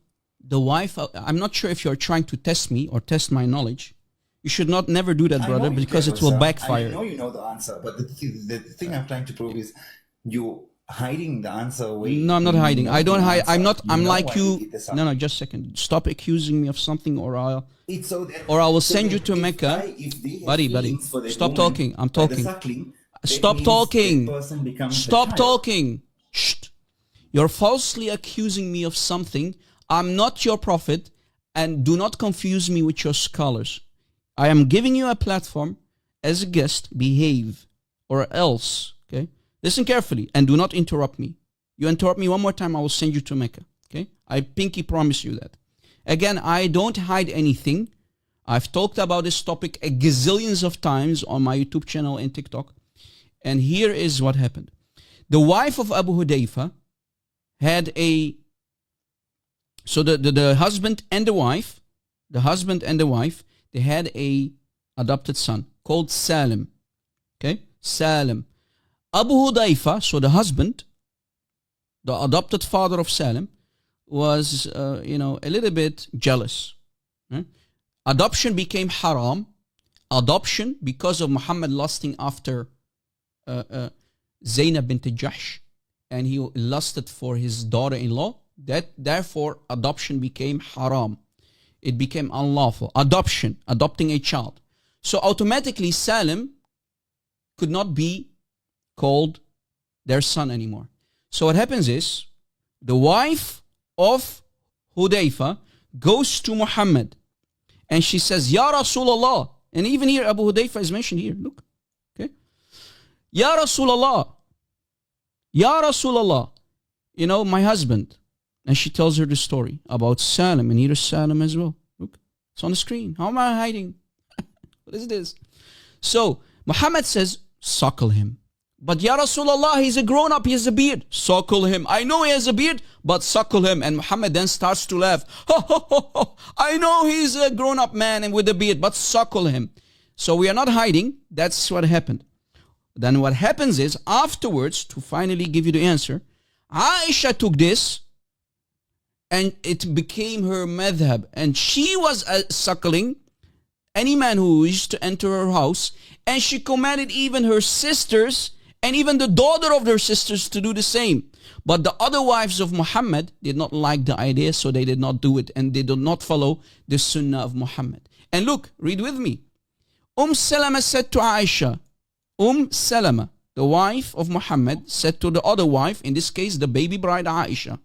I'm not sure if you're trying to test me or test my knowledge. You should never do that, brother, because it will backfire. I know you know the answer, but the thing I'm trying to prove is you hiding the answer away. No, I'm not hiding. I don't hide. I'm not. I'm like why you. did this No, no, just a second. Stop accusing me of something, or It's so that, I will so send you that to if Mecca. if they have Buddy. feelings for that Stop woman talking. I'm by the talking. suckling, that Stop means talking. that person becomes the Stop child. talking. Shh. You're falsely accusing me of something. I'm not your prophet, and do not confuse me with your scholars. I am giving you a platform as a guest. Behave, or else. Okay. Listen carefully and do not interrupt me. You interrupt me one more time, I will send you to Mecca. Okay? I pinky promise you that. Again, I don't hide anything. I've talked about this topic a gazillions of times on my YouTube channel and TikTok. And here is what happened. The wife of Abu Hudayfa had a... So the husband and the wife, they had a adopted son called Salim. Okay? Salim. Abu Hudayfa, so the husband, the adopted father of Salim, was, a little bit jealous. Adoption became haram. Adoption, because of Muhammad lusting after Zainab bint Jahsh, and he lusted for his daughter-in-law, therefore adoption became haram. It became unlawful. Adopting a child. So automatically Salim could not be called their son anymore. So what happens is, the wife of Hudayfa goes to Muhammad and she says, Ya Rasulullah. And even here Abu Hudayfa is mentioned here. Look. Okay. Ya Rasulullah. Ya Rasulullah. My husband. And she tells her the story about Salim. And here is Salim as well. Look. It's on the screen. How am I hiding? What is this? So Muhammad says, suckle him. But Ya Rasulullah, he's a grown-up, he has a beard. Suckle him. I know he has a beard, but suckle him. And Muhammad then starts to laugh. I know he's a grown-up man and with a beard, but suckle him. So we are not hiding. That's what happened. Then what happens is, afterwards, to finally give you the answer, Aisha took this and it became her madhab. And she was suckling any man who used to enter her house. And she commanded even her sisters and even the daughter of their sisters to do the same. But the other wives of Muhammad did not like the idea, so they did not do it, and they did not follow the sunnah of Muhammad. And look, read with me. Salama said to Aisha, Salama, the wife of Muhammad, said to the other wife, in this case the baby bride Aisha,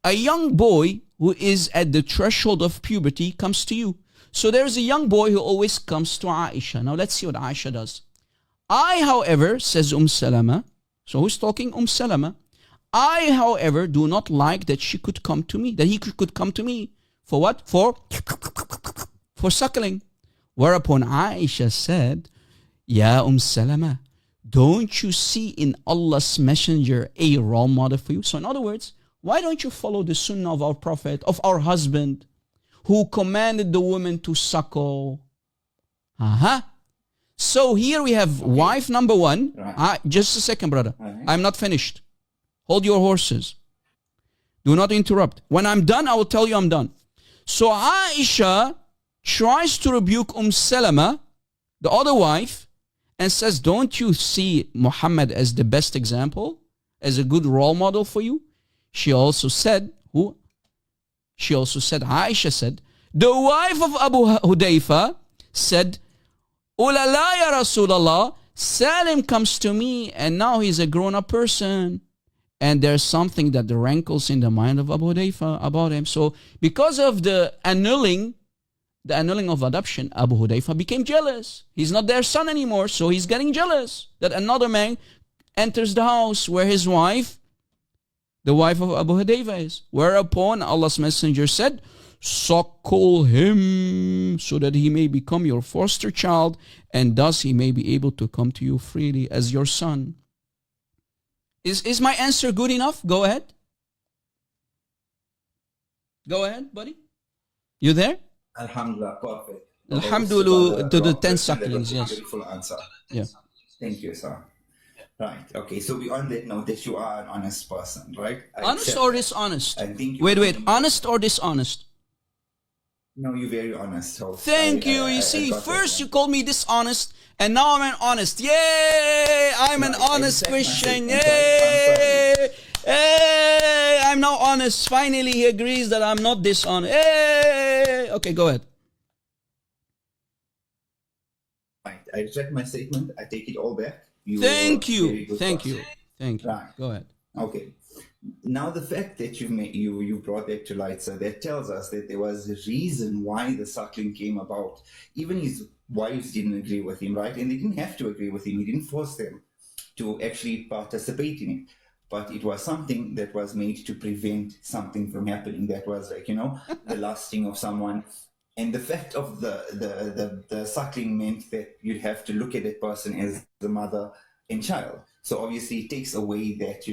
a young boy who is at the threshold of puberty comes to you. So there's a young boy who always comes to Aisha. Now let's see what Aisha does. I, however, says Salama, so who's talking? Salama. I, however, do not like that she could come to me, that he could come to me. For what? For suckling. Whereupon Aisha said, Ya Salama, don't you see in Allah's messenger a role model for you? So in other words, why don't you follow the sunnah of our prophet, of our husband, who commanded the woman to suckle? So here we have wife number one. Right. Just a second, brother. Right. I'm not finished. Hold your horses. Do not interrupt. When I'm done, I will tell you I'm done. So Aisha tries to rebuke Salama, the other wife, and says, don't you see Muhammad as the best example, as a good role model for you? She also said, Aisha said, the wife of Abu Hudayfa said, Ulala ya Rasulallah, Salim comes to me and now he's a grown-up person. And there's something that rankles in the mind of Abu Hudayfa about him. So because of the annulling of adoption, Abu Hudayfa became jealous. He's not their son anymore, so he's getting jealous that another man enters the house where his wife, the wife of Abu Hudayfa, is. Whereupon Allah's messenger said, suckle him so that he may become your foster child, and thus he may be able to come to you freely as your son. Is my answer good enough? Go ahead. Go ahead, buddy. You there? Alhamdulillah, perfect. Alhamdulillah, to the 10 sucklings, yes. Beautiful answer. Yeah. Thank you, sir. Right. Okay. So we on that note that you are an honest person, right? Honest or dishonest? I think. Wait. Honest or dishonest? No, you're very honest. So Thank you. You see, first you called me dishonest, and now I'm an honest. Yay! I'm an honest Christian. Yay! Hey, I'm now honest. Finally, he agrees that I'm not dishonest. Hey, okay, go ahead. Right. I retract my statement. I take it all back. Thank were very you. good Thank person. you. Thank you. Right. Go ahead. Okay. Now the fact that you brought that to light, sir, that tells us that there was a reason why the suckling came about. Even his wives didn't agree with him, right? And they didn't have to agree with him. He didn't force them to actually participate in it. But it was something that was made to prevent something from happening. That was like, the lusting of someone. And the fact of the suckling meant that you'd have to look at that person as the mother and child. So obviously it takes away that,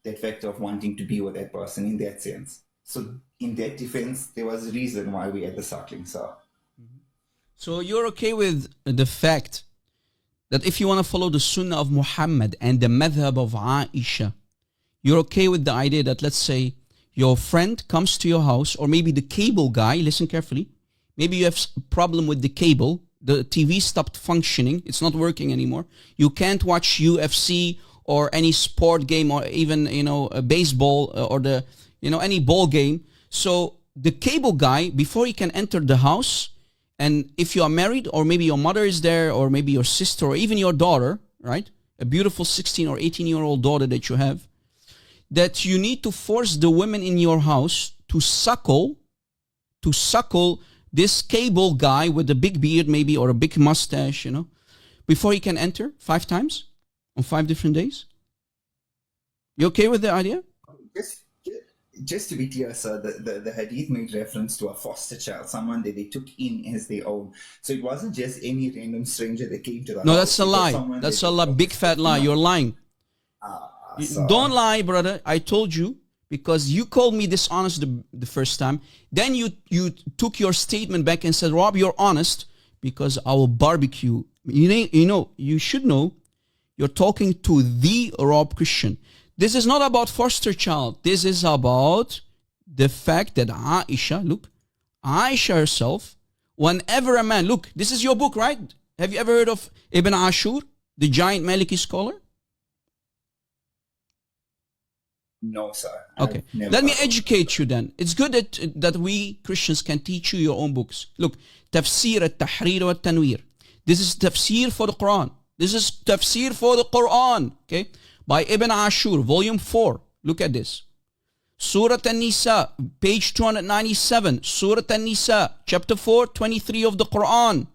that fact of wanting to be with that person in that sense. So in that defense, there was a reason why we had the suckling, so. So you're okay with the fact that if you want to follow the sunnah of Muhammad and the madhab of Aisha, you're okay with the idea that, let's say, your friend comes to your house, or maybe the cable guy, listen carefully, maybe you have a problem with the cable, the TV stopped functioning, it's not working anymore, you can't watch UFC or any sport game, or even, a baseball or any ball game. So the cable guy, before he can enter the house, and if you are married, or maybe your mother is there, or maybe your sister, or even your daughter, right? A beautiful 16 or 18-year-old daughter that you have, that you need to force the women in your house to suckle this cable guy with a big beard maybe, or a big mustache, before he can enter 5 times on 5 different days. You okay with the idea? Just to be clear, sir, the hadith made reference to a foster child, someone that they took in as their own. So it wasn't just any random stranger that came to the house. No, that's a lie. That's a lie. Big fat lie. You're lying. Don't lie, brother. I told you, because you called me dishonest the first time. Then you took your statement back and said, Rob, you're honest, because I will barbecue. You should know you're talking to the Rob Christian. This is not about foster child. This is about the fact that Aisha herself, whenever a man, look, this is your book, right? Have you ever heard of Ibn Ashur, the giant Maliki scholar? No, sir. Okay. Let me educate you then. It's good that we Christians can teach you your own books. Look, Tafsir al-Tahrir wa al-Tanwir. This is tafsir for the Quran. This is tafsir for the Quran. Okay? By Ibn Ashur, volume 4. Look at this. Surah An-Nisa, page 297. Surah An-Nisa, chapter 4, 23 of the Quran.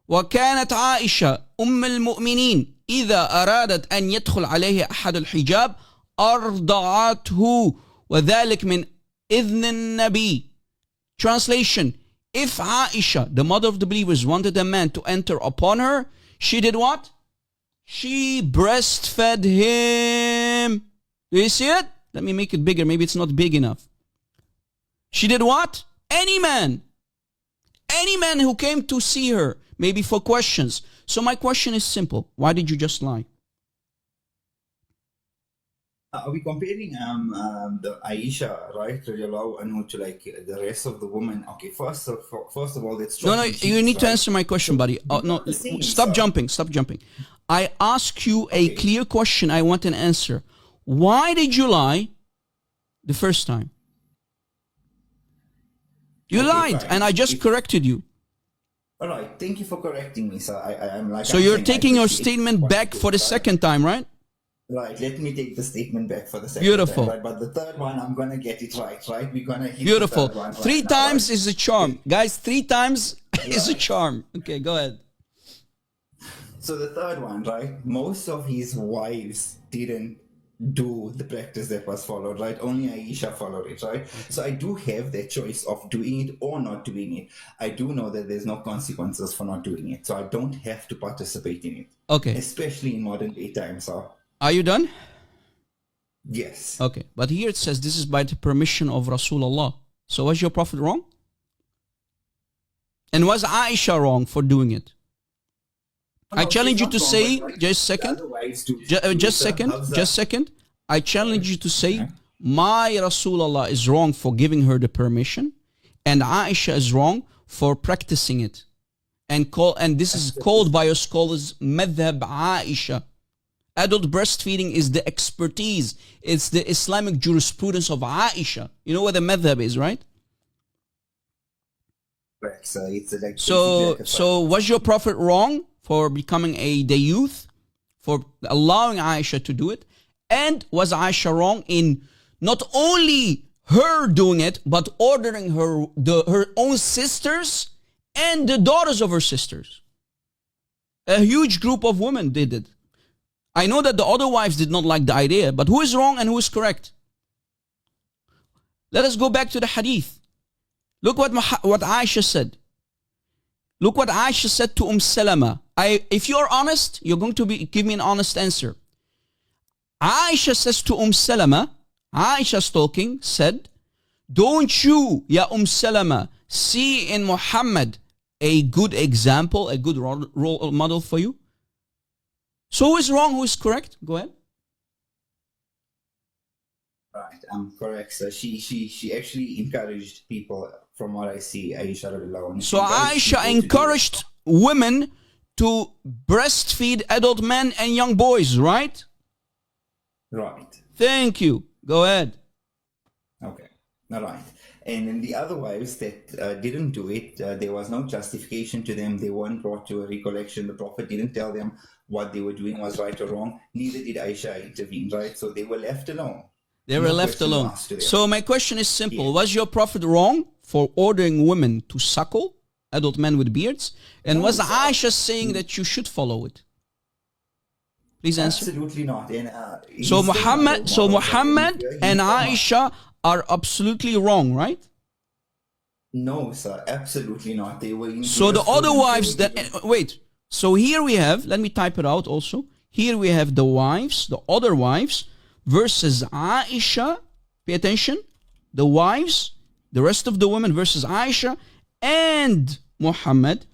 وكانت عائشة أم المؤمنين إذا أرادت أن يدخل عليه أحد الحجاب أرضعته وذلك من إذن النبي. Translation: if Aisha, the mother of the believers, wanted a man to enter upon her, she did what? She breastfed him. Do you see it? Let me make it bigger. Maybe it's not big enough. She did what? Any man who came to see her, maybe for questions. So my question is simple. Why did you just lie? Are we comparing the Aisha, right, radiallahu anhu, to like the rest of the women? Okay, first of all, let's No, you need to answer my question, buddy. No, stop jumping. I ask you a clear question. I want an answer. Why did you lie the first time? You lied, fine. and I just corrected you. All right, thank you for correcting me, sir. I'm like. So you're taking your statement back for the second time, right? Right, let me take the statement back for the second Beautiful. time. Right? But the third one, I'm going to get it right? We're going to hit Beautiful. the third one. 3 times is a charm. Guys, 3 times is a charm. Okay, go ahead. So the third one, right? Most of his wives didn't do the practice that was followed, right? Only Aisha followed it, right? So I do have that choice of doing it or not doing it. I do know that there's no consequences for not doing it. So I don't have to participate in it. Okay. Especially in modern day times, sir. Are you done? Yes. Okay. But here it says this is by the permission of Rasulullah. So was your prophet wrong? And was Aisha wrong for doing it? I challenge you to say, just second. I challenge you to say, my Rasulullah is wrong for giving her the permission, and Aisha is wrong for practicing it. And this is called by your scholars, Madhab Aisha. Adult breastfeeding is the expertise. It's the Islamic jurisprudence of Aisha. You know what the madhab is, right? Correct. So it's like So was your prophet wrong for becoming a youth, for allowing Aisha to do it? And was Aisha wrong in not only her doing it, but ordering her own sisters and the daughters of her sisters? A huge group of women did it. I know that the other wives did not like the idea, but who is wrong and who is correct? Let us go back to the hadith. Look what Aisha said. Look what Aisha said to Salama. If you're honest, you're going to give me an honest answer. Aisha says to Salama, Aisha's talking, said, don't you, ya Salama, see in Muhammad a good example, a good role model for you? So who is wrong, who is correct? Go ahead. Right, I'm correct. So she actually encouraged people, from what I see, Aisha radiallahu anha. So Aisha encouraged women to breastfeed adult men and young boys, right? Right. Thank you. Go ahead. Okay. All right. And in the other wives that didn't do it, there was no justification to them. They weren't brought to a recollection. The Prophet didn't tell them what they were doing was right or wrong. Neither did Aisha intervene, right? So they were left alone. They were left alone. So my question is simple. Yeah. Was your Prophet wrong for ordering women to suckle adult men with beards? And was Aisha saying that you should follow it? Please answer. Absolutely not. And, so Muhammad and Aisha are absolutely wrong, right? No, sir. Absolutely not. They were. So the other wives that wait. So here we have. Let me type it out. Also, here we have the wives, the other wives, versus Aisha. Pay attention. The wives, the rest of the women versus Aisha and Muhammad.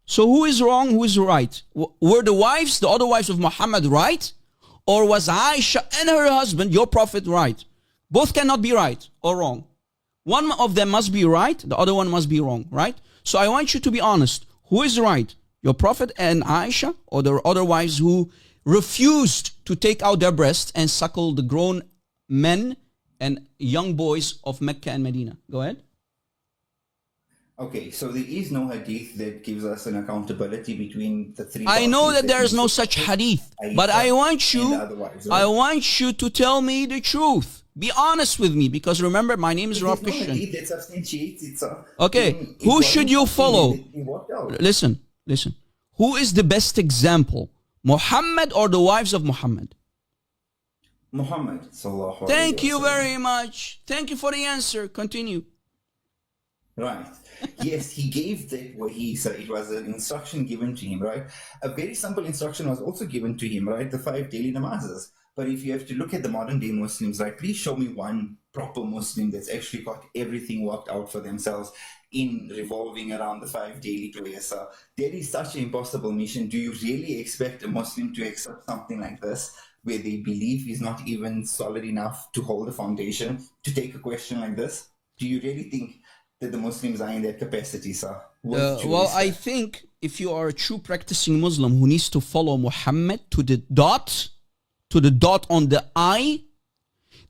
So who is wrong? Who is right? Were the wives, the other wives of Muhammad, right? Or was Aisha and her husband, your prophet, right? Both cannot be right or wrong. One of them must be right. The other one must be wrong, right? So I want you to be honest. Who is right? Your prophet and Aisha, or the other wives who refused to take out their breasts and suckle the grown men and young boys of Mecca and Medina? Go ahead. Okay, so there is no hadith that gives us an accountability between the three. I know that there is no such hadith, but I want you to tell me the truth. Be honest with me, because remember, my name is Rob Christian. Okay, who should you follow? Listen. Who is the best example? Muhammad or the wives of Muhammad? Muhammad. Thank you very much. Thank you for the answer. Continue. Right. Yes, he gave that what he said. It was an instruction given to him, right? A very simple instruction was also given to him, right? The 5 daily namazes. But if you have to look at the modern day Muslims, right, please show me one proper Muslim that's actually got everything worked out for themselves in revolving around the 5 daily prayers. So that is such an impossible mission. Do you really expect a Muslim to accept something like this, where they believe is not even solid enough to hold a foundation, to take a question like this? Do you really think that the Muslims are in that capacity, sir? Well, I think if you are a true practicing Muslim who needs to follow Muhammad to the dot on the I,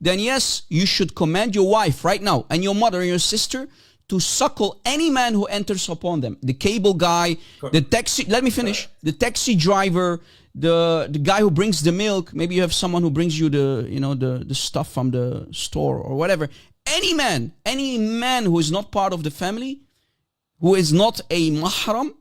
then yes, you should command your wife right now and your mother and your sister to suckle any man who enters upon them. The cable guy, the taxi, let me finish. The taxi driver, the guy who brings the milk. Maybe you have someone who brings you the stuff from the store or whatever. Any man who is not part of the family, who is not a mahram,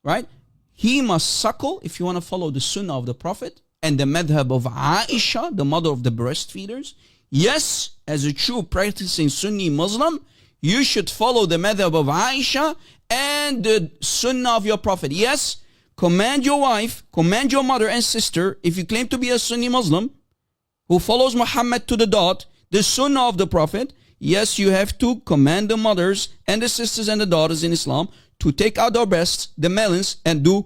right? He must suckle, if you want to follow the sunnah of the Prophet and the madhab of Aisha, the mother of the breastfeeders. Yes, as a true practicing Sunni Muslim, you should follow the madhab of Aisha and the sunnah of your Prophet. Yes, command your wife, command your mother and sister, if you claim to be a Sunni Muslim who follows Muhammad to the dot, the sunnah of the Prophet, yes, you have to command the mothers and the sisters and the daughters in Islam to take out their breasts, the melons, and do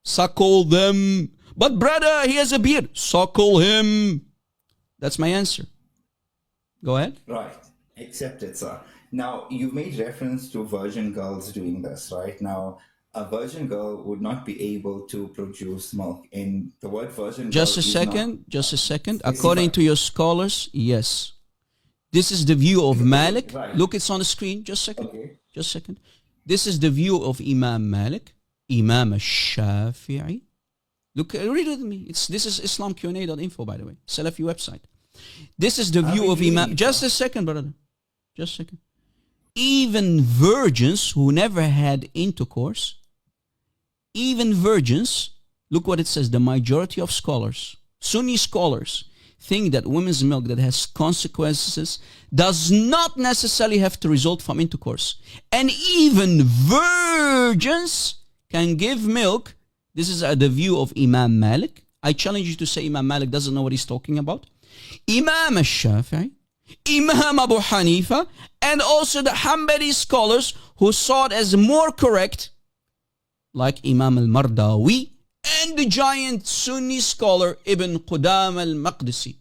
suckle them. But brother, he has a beard. Suckle him. That's my answer. Go ahead. Right. Accepted, sir. Now, you've made reference to virgin girls doing this, right? Now, a virgin girl would not be able to produce milk. And the word virgin Just girl a is second, just a second. specified. According to your scholars, yes. This is the view of Malik. Right. Look, it's on the screen. Just a second. Okay. Just a second. This is the view of Imam Malik, Imam al-Shafi'i. Look, read it with me. This is islamqa.info, by the way. Salafi website. This is the view of Imam. Just a second, brother. Just a second. Even virgins who never had intercourse, even virgins, look what it says, the majority of scholars, Sunni scholars, think that women's milk that has consequences does not necessarily have to result from intercourse. And even virgins can give milk. This is the view of Imam Malik. I challenge you to say Imam Malik doesn't know what he's talking about. Imam al-Shafi'i, Imam Abu Hanifa, and also the Hanbali scholars who saw it as more correct, like Imam al-Mardawi and the giant Sunni scholar Ibn Qudam al-Maqdisi.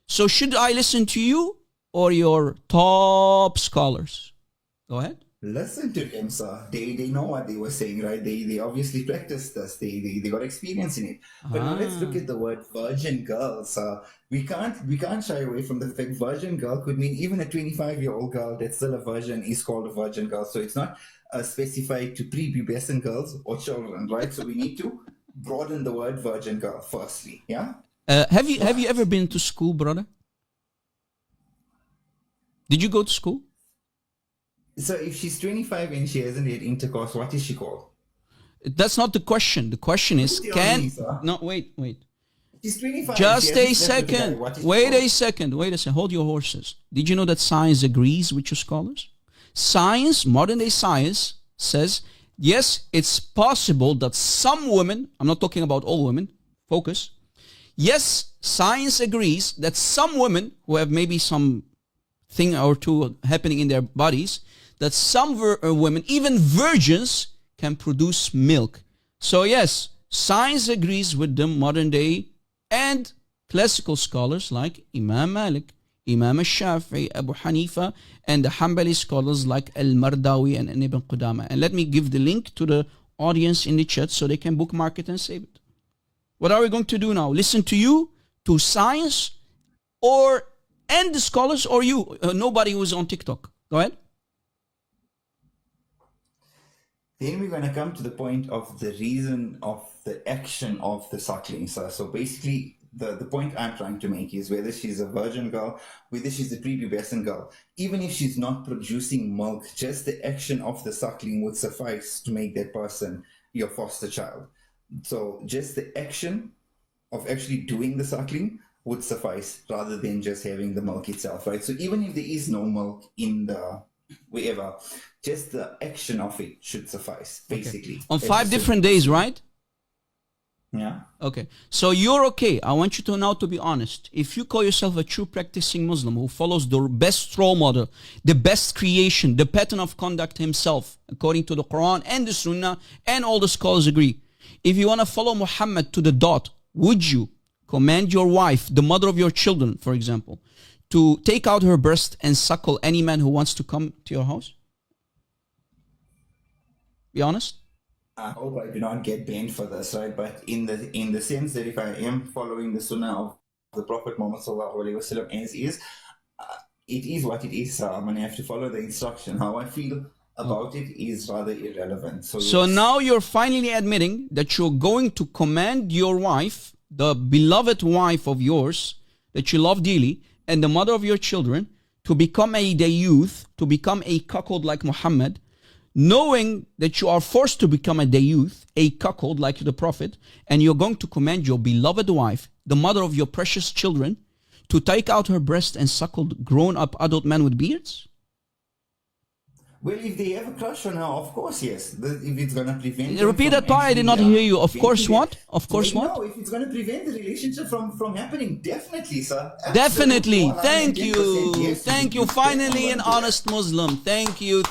So should I listen to you or your top scholars? Go ahead. Listen to them, sir. They know what they were saying, right? They obviously practiced this. They got experience in it. But now let's look at the word virgin girl, sir. We can't shy away from the fact virgin girl could mean even a 25-year-old girl that's still a virgin is called a virgin girl. So it's not specified to prepubescent girls or children, right? So we need to broaden the word virgin girl firstly, yeah? Have you ever been to school, brother? Did you go to school? So if she's 25 and she hasn't had intercourse, what is she called? That's not the question. The question is, wait. She's 25. Just a second. Wait a second. Hold your horses. Did you know that science agrees with your scholars? Science, modern day science, says, yes, it's possible that some women, I'm not talking about all women, focus. Yes, science agrees that some women who have maybe some thing or two happening in their bodies, that some women, even virgins, can produce milk. So yes, science agrees with the modern day and classical scholars like Imam Malik, Imam al-Shafi'i, Abu Hanifa, and the Hanbali scholars like al-Mardawi and Ibn Qudama. And let me give the link to the audience in the chat so they can bookmark it and save it. What are we going to do now? Listen to you, to science, and the scholars, or you? Nobody who's on TikTok. Go ahead. Then we're going to come to the point of the reason of the action of the suckling. So basically, the point I'm trying to make is whether she's a virgin girl, whether she's a prepubescent girl, even if she's not producing milk, just the action of the suckling would suffice to make that person your foster child. So just the action of actually doing the suckling would suffice rather than just having the milk itself, right? So even if there is no milk in the wherever, just the action of it should suffice, basically. Okay. On 5 different days, right? Yeah. Okay. So you're okay. I want you to now to be honest. If you call yourself a true practicing Muslim who follows the best role model, the best creation, the pattern of conduct himself, according to the Quran and the Sunnah, and all the scholars agree. If you want to follow Muhammad to the dot, would you command your wife, the mother of your children, for example, to take out her breast and suckle any man who wants to come to your house? Be honest. I hope I do not get banned for this, right? But in the sense that if I am following the Sunnah of the Prophet Muhammad sallallahu alaihi wasallam as is, it is what it is. So I'm gonna have to follow the instruction. How I feel about it is rather irrelevant. So now you're finally admitting that you're going to command your wife, the beloved wife of yours that you love dearly, and the mother of your children, to become a dayuth, to become a cuckold like Muhammad, knowing that you are forced to become a dayuth, a cuckold like the Prophet, and you're going to command your beloved wife, the mother of your precious children, to take out her breast and suckle grown-up adult men with beards? Well, if they have a crush on her, of course, yes. If it's going to prevent... Repeat that part, I did not hear you. Of course what? Of course what? No, if it's going to prevent the relationship from happening, definitely, sir. Definitely. Thank you. Yes, thank you. Finally an honest Muslim. Thank you.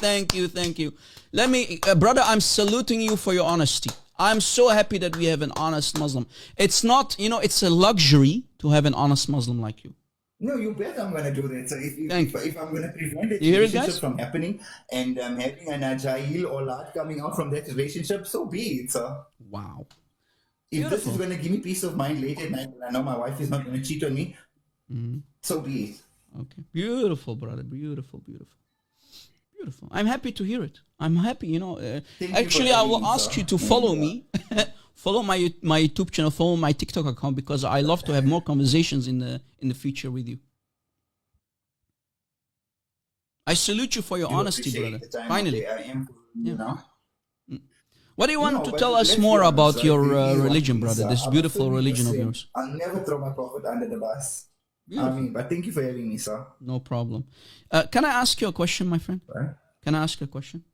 Let me, brother, I'm saluting you for your honesty. I'm so happy that we have an honest Muslim. It's not, it's a luxury to have an honest Muslim like you. No, you bet I'm going to do that. So if I'm going to prevent that You hear it, relationship guys? from happening and having an agile or lot coming out from that relationship, so be it, sir. Wow. If this is Beautiful. going to give me peace of mind late at night, and I know my wife is not going to cheat on me, so be it. Okay. Beautiful, brother. Beautiful, beautiful. Beautiful. I'm happy to hear it. I'm happy, you know. Thank you Actually, for I having will me, ask sir. you to follow me. Follow my YouTube channel, follow my TikTok account, because I love to have more conversations in the future with you. I salute you for your Do honesty, appreciate brother. the time Finally. I am, you know. What do you want No, to but tell us let's be more honest, about right? your There is one religion, thing, brother? sir. This I will beautiful still be religion of Muslim. yours. I'll never throw my prophet under the bus. Beautiful. I mean, but thank you for having me, sir. No problem. Can I ask you a question, my friend? Right? Can I ask you a question,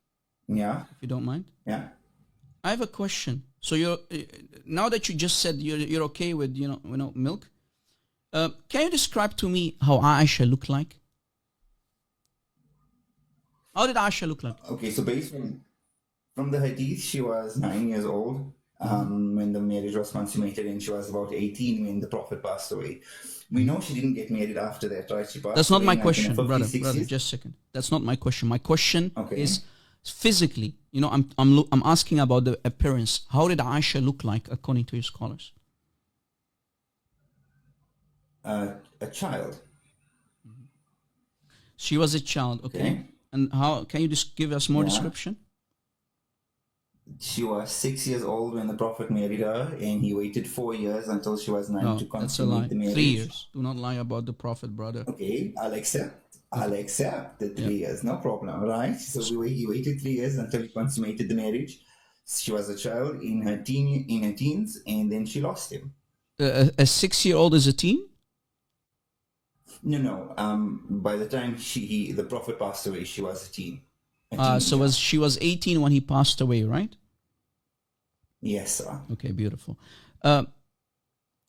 Yeah, if you don't mind? yeah. I have a question. So you're now that you just said you're okay with you know milk. Can you describe to me how Aisha looked like? How did Aisha look like? Okay, so based from the hadith, she was 9 years old when the marriage was consummated, and she was about 18 when the Prophet passed away. We know she didn't get married after that, right? She passed That's not away my in, like, in her question, brother. 50s, Brother, 60s. just a second. That's not my question. My question Okay. is physically. You know, I'm asking about the appearance. How did Aisha look like according to your scholars? A child. She was a child, okay. Okay. And how can you just give us more Yeah. description? She was 6 years old when the Prophet married her, and he waited 4 years until she was 9 No, to that's a lie. consummate the marriage. 3 years. Do not lie about the Prophet, brother. Okay, I'll accept. I'll accept the 3 years, no problem, right? So he waited 3 years until he consummated the marriage. She was a child in her teens, and then she lost him. A 6-year-old is a teen? No. By the time the Prophet passed away, she was a teen. So she was 18 when he passed away, right? Yes, sir. Okay, beautiful.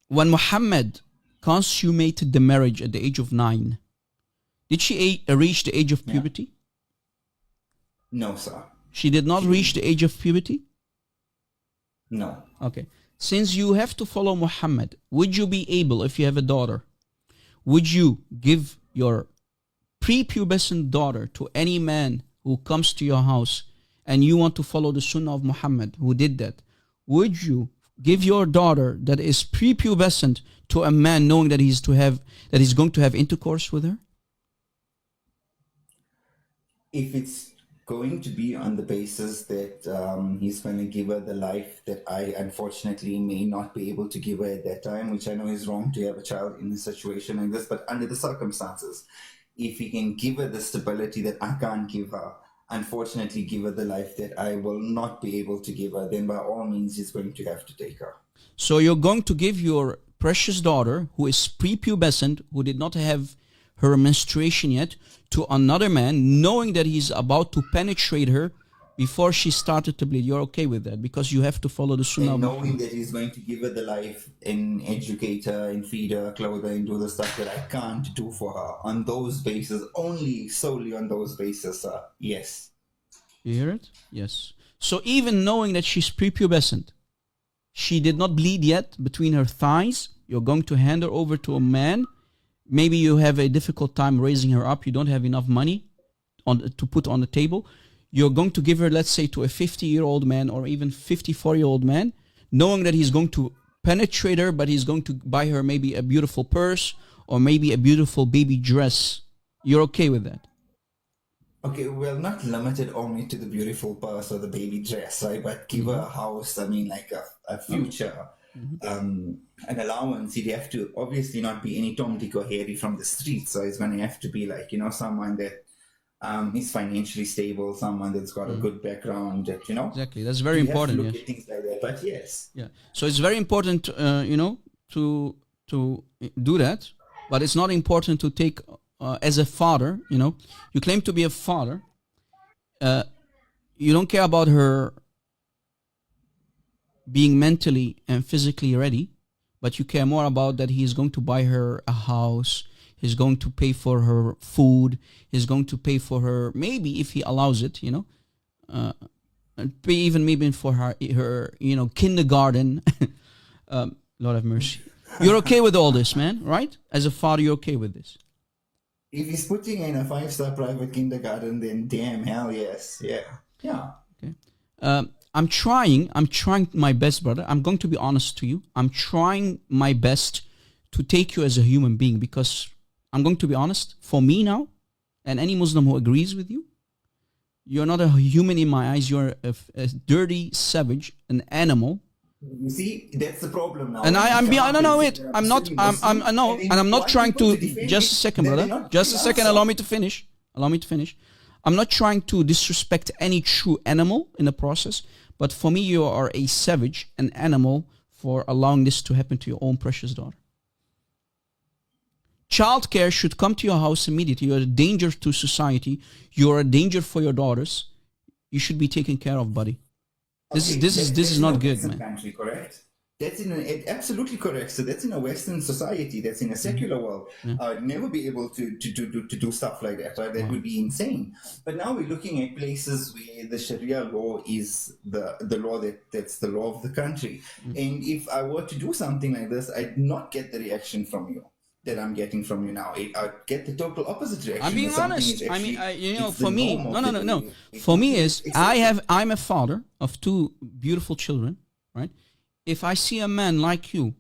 When Muhammad consummated the marriage at the age of 9, did she reach the age of puberty? No, sir. She did not reach the age of puberty? No. Okay. Since you have to follow Muhammad, would you be able, if you have a daughter, would you give your prepubescent daughter to any man who comes to your house and you want to follow the sunnah of Muhammad who did that? Would you give your daughter that is prepubescent to a man knowing that he's going to have intercourse with her? If it's going to be on the basis that he's going to give her the life that I unfortunately may not be able to give her at that time, which I know is wrong to have a child in a situation like this, but under the circumstances, if he can give her the stability that I can't give her, unfortunately give her the life that I will not be able to give her, then by all means he's going to have to take her. So you're going to give your precious daughter, who is prepubescent, who did not have her menstruation yet, to another man, knowing that he's about to penetrate her before she started to bleed. You're okay with that because you have to follow the sunnah. And knowing that he's going to give her the life and educate her and feed her, clothe her, and do the stuff that I can't do for her on those bases, solely on those bases, yes. You hear it? Yes. So even knowing that she's prepubescent, she did not bleed yet between her thighs, you're going to hand her over to a man. Maybe you have a difficult time raising her up. You don't have enough money to put on the table. You're going to give her, let's say, to a 50-year-old man or even 54-year-old man, knowing that he's going to penetrate her, but he's going to buy her maybe a beautiful purse or maybe a beautiful baby dress. You're okay with that? Okay, well, not limited only to the beautiful purse or the baby dress, right? But give her a house, I mean, like a future. An allowance. He'd have to obviously not be any Tom, Dick, or Harry from the streets. So he's going to have to be like, someone that is financially stable, someone that's got a good background, that, Exactly. That's very you have to important. look Yes. at things like that. But yes. Yeah. So it's very important, to do that. But it's not important to take, as a father, you claim to be a father. You don't care about her being mentally and physically ready, but you care more about that he's going to buy her a house, he's going to pay for her food, he's going to pay for her, maybe if he allows it, and pay even maybe for her kindergarten. Lord have mercy. You're okay with all this, man, right? As a father, you're okay with this. If he's putting in a 5-star private kindergarten, then damn, hell yes. Yeah. Yeah. Okay. I'm trying my best, brother. I'm going to be honest to you. I'm trying my best to take you as a human being, because I'm going to be honest, for me now, and any Muslim who agrees with you, you're not a human in my eyes. You're a dirty savage, an animal. You see, that's the problem now. And I'm not trying to, just a second, brother. Just a second, allow me to finish. I'm not trying to disrespect any true animal in the process, but for me, you are a savage, an animal, for allowing this to happen to your own precious daughter. Childcare should come to your house immediately. You're a danger to society. You're a danger for your daughters. You should be taken care of, buddy. This is not good, man. Country, correct? That's absolutely correct. So that's in a Western society. That's in a secular world. I'd never be able to do stuff like that. Right? That would be insane. But now we're looking at places where the Sharia law is the law that's the law of the country. And if I were to do something like this, I'd not get the reaction from you that I'm getting from you now. I'd get the total opposite reaction. I'm being honest. For me, no. For me is, I'm a father of 2 beautiful children, right? If I see a man like you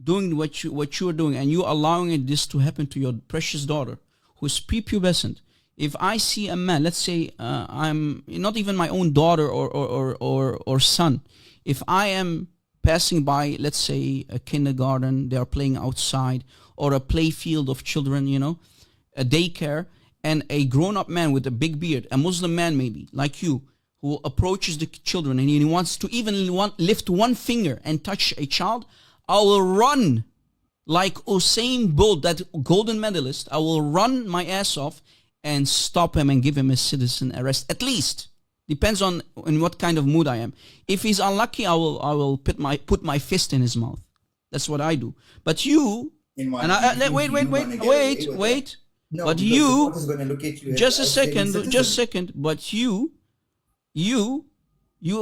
doing what you're doing, and you allowing this to happen to your precious daughter who's prepubescent, if I see a man, let's say I'm not even my own daughter or son, if I am passing by, let's say, a kindergarten, they are playing outside, or a play field of children, a daycare, and a grown-up man with a big beard, a Muslim man maybe, like you, who approaches the children and he wants to even lift one finger and touch a child, I will run like Usain Bolt, that golden medalist. I will run my ass off and stop him and give him a citizen arrest, at least. Depends on in what kind of mood I am. If he's unlucky, I will put my fist in his mouth. That's what I do. But you, wait. No, but you, just a second. But you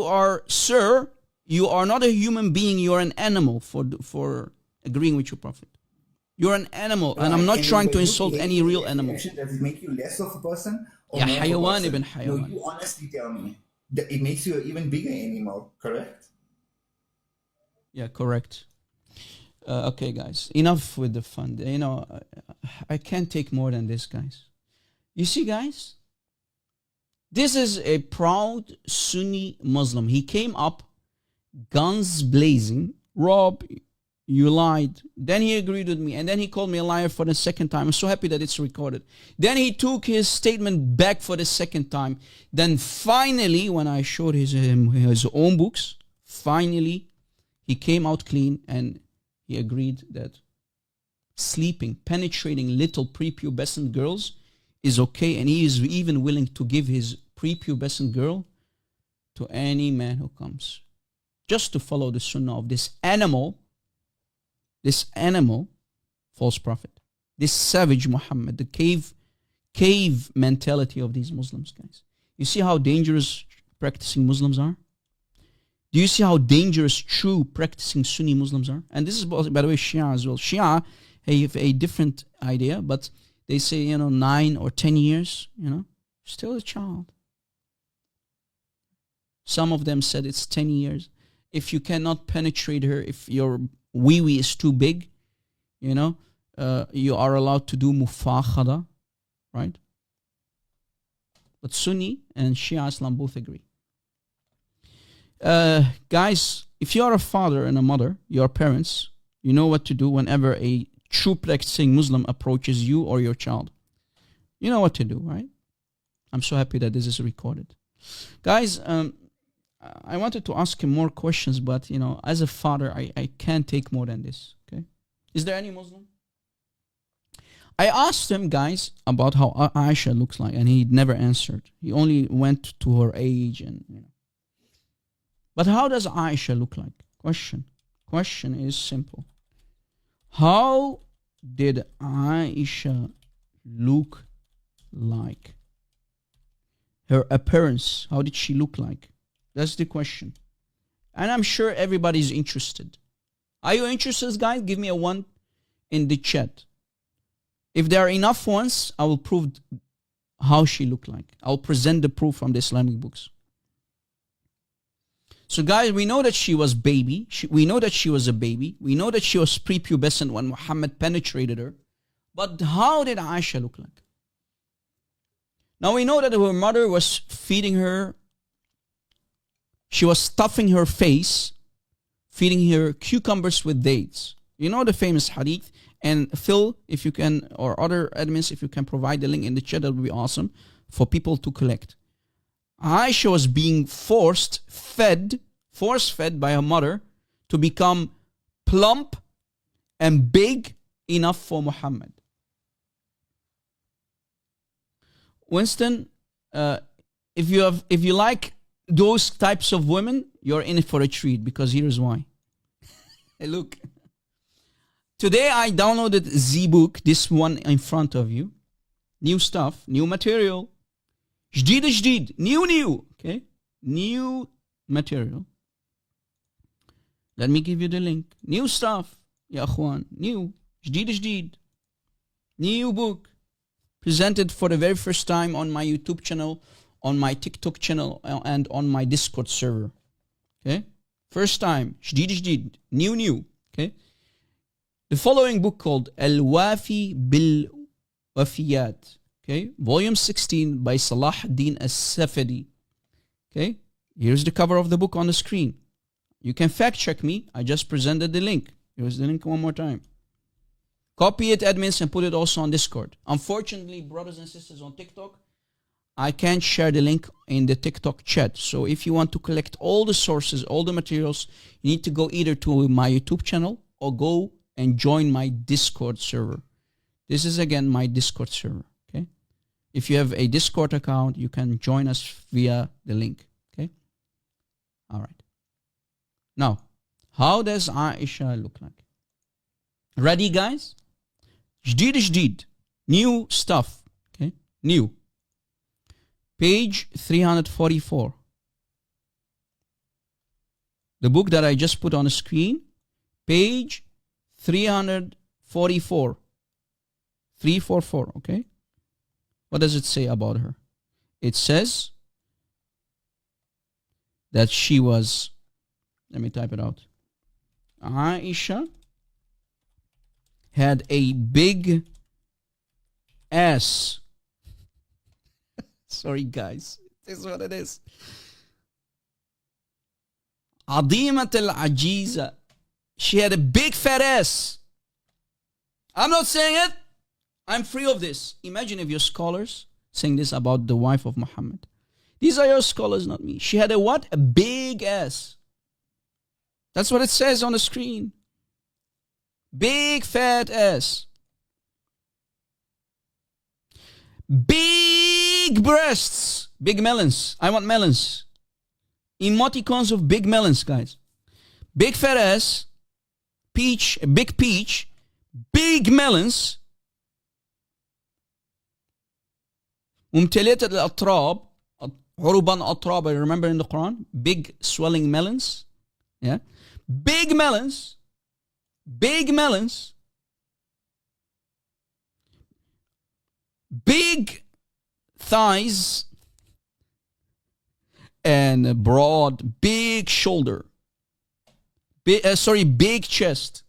are, sir, you are not a human being. You are an animal for agreeing with your prophet. You're an animal, and I'm not trying to insult any real animal. Does it make you less of a person? Ya hayawan ibn hayawan. No, you honestly tell me that it makes you an even bigger animal, correct? Yeah, correct. Okay, guys, enough with the fun. I can't take more than this, guys. You see, guys, this is a proud Sunni Muslim. He came up, guns blazing. Rob, you lied. Then he agreed with me, and then he called me a liar for the second time. I'm so happy that it's recorded. Then he took his statement back for the second time. Then finally, when I showed his own books, finally, he came out clean, and he agreed that penetrating little prepubescent girls is okay, and he is even willing to give his prepubescent girl to any man who comes, just to follow the sunnah of this animal, false prophet, this savage Muhammad, the cave mentality of these Muslims, guys. You see how dangerous practicing Muslims are? Do you see how dangerous true practicing Sunni Muslims are? And this is, by the way, Shia as well. Shia have a different idea, but they say, 9 or 10 years, still a child. Some of them said it's 10 years. If you cannot penetrate her, if your wee-wee is too big, you are allowed to do mufakhada, right? But Sunni and Shia Islam both agree. Guys, if you are a father and a mother, your parents, you know what to do whenever a true practicing Muslim approaches you or your child. You know what to do, right? I'm so happy that this is recorded. Guys, I wanted to ask him more questions, but, as a father, I can't take more than this, okay? Is there any Muslim? I asked him, guys, about how Aisha looks like, and he never answered. He only went to her age and, But how does Aisha look like? Question is simple. How did Aisha look like? Her appearance, how did she look like? That's the question. And I'm sure everybody's interested. Are you interested, guys? Give me a 1 in the chat. If there are enough ones, I will prove how she looked like. I'll present the proof from the Islamic books. So guys, we know that she was baby. We know that she was a baby. We know that she was prepubescent when Muhammad penetrated her. But how did Aisha look like? Now we know that her mother was feeding her. She was stuffing her face, feeding her cucumbers with dates. You know the famous hadith. And Phil, if you can, or other admins, if you can provide the link in the chat, that would be awesome for people to collect. Aisha was being force-fed by her mother to become plump and big enough for Muhammad. Winston, if you like those types of women, you're in it for a treat, because here's why. Hey, look. Today I downloaded Z-Book, this one in front of you. New stuff, new material. جديد, new, okay? New material. Let me give you the link. New stuff, ya akhwan, new, جديد. New book, presented for the very first time on my YouTube channel, on my TikTok channel, and on my Discord server. Okay? First time, جديد, new, okay? The following book called Al-Wafi Bil-Wafiyat, okay, volume 16 by Salah Din As-Safadi. Okay, here's the cover of the book on the screen. You can fact check me. I just presented the link. Here's the link one more time. Copy it, admins, and put it also on Discord. Unfortunately, brothers and sisters on TikTok, I can't share the link in the TikTok chat. So if you want to collect all the sources, all the materials, you need to go either to my YouTube channel or go and join my Discord server. This is again my Discord server, okay? If you have a Discord account, you can join us via the link, okay? All right. Now, how does Aisha look like? Ready, guys? جديد. New stuff, okay? New. Page 344. The book that I just put on the screen, page 344. 344, okay? What does it say about her? It says that she was, let me type it out. Aisha had a big ass. Sorry, guys. This is what it is. عظيمة العجيزة. She had a big fat ass. I'm not saying it. I'm free of this. Imagine if your scholars saying this about the wife of Muhammad. These are your scholars, not me. She had a what? A big ass. That's what it says on the screen. Big fat ass. Big breasts. Big melons. I want melons. Emoticons of big melons, guys. Big fat ass. Peach, a big peach, big melons, ممتلئة الأطراب, عربان أطراب, I remember in the Quran, big swelling melons, yeah, big melons, big thighs, and broad, big shoulder. Big chest.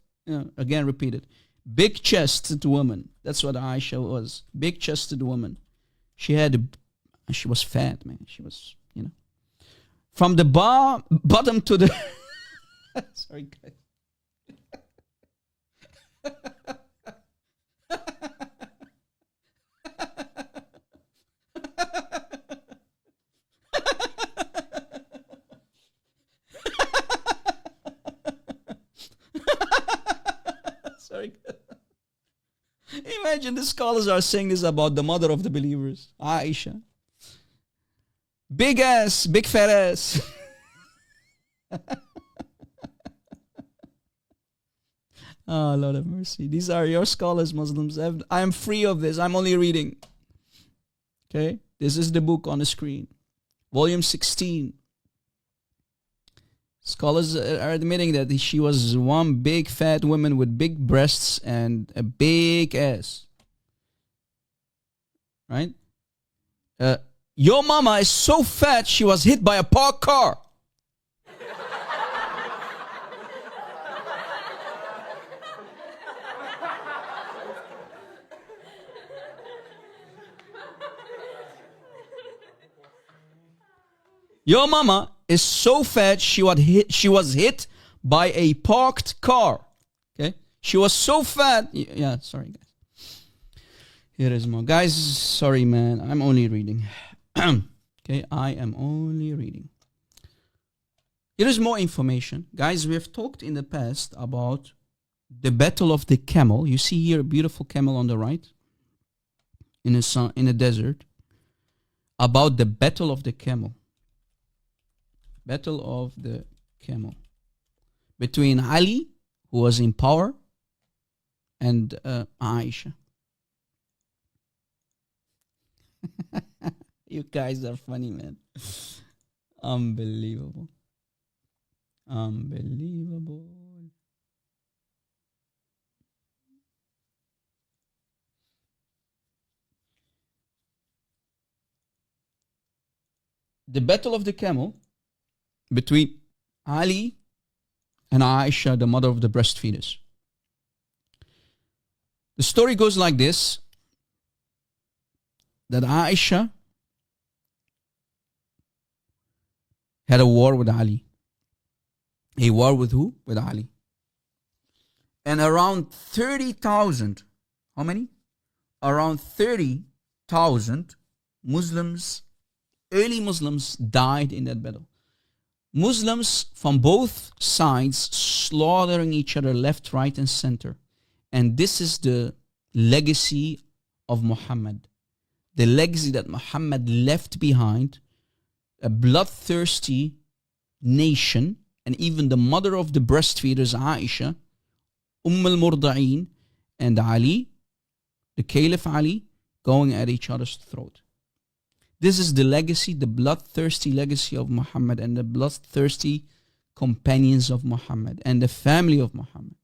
Again, repeat it. Big chested woman. That's what Aisha was. Big chested woman. She was fat, man. She was, from the bottom to the. Sorry, guys. Sorry. Imagine the scholars are saying this about the mother of the believers, Aisha. Big ass, big fat ass. Oh, Lord have mercy. These are your scholars, Muslims. I am free of this. I'm only reading. Okay? This is the book on the screen. Volume 16. Scholars are admitting that she was one big fat woman with big breasts and a big ass. Right? Your mama is so fat she was hit by a parked car. Your mama is so fat she was hit by a parked car. Okay? She was so fat. Yeah, sorry guys. Here is more. Guys, sorry man. I'm only reading. Okay, I am only reading. Here is more information. Guys, we have talked in the past about the battle of the camel. You see here a beautiful camel on the right in a desert. About the battle of the camel. Battle of the camel. Between Ali, who was in power, and Aisha. You guys are funny, man. Unbelievable. Unbelievable. The battle of the camel between Ali and Aisha, the mother of the breastfeeders. The story goes like this, that Aisha had a war with Ali. A war with who? With Ali. And around 30,000, how many? Around 30,000 Muslims, early Muslims died in that battle. Muslims from both sides slaughtering each other left, right, and center. And this is the legacy of Muhammad. The legacy that Muhammad left behind, a bloodthirsty nation, and even the mother of the breastfeeders, Aisha, al-Murda'in, and Ali, the Caliph Ali, going at each other's throat. This is the legacy, the bloodthirsty legacy of Muhammad and the bloodthirsty companions of Muhammad and the family of Muhammad.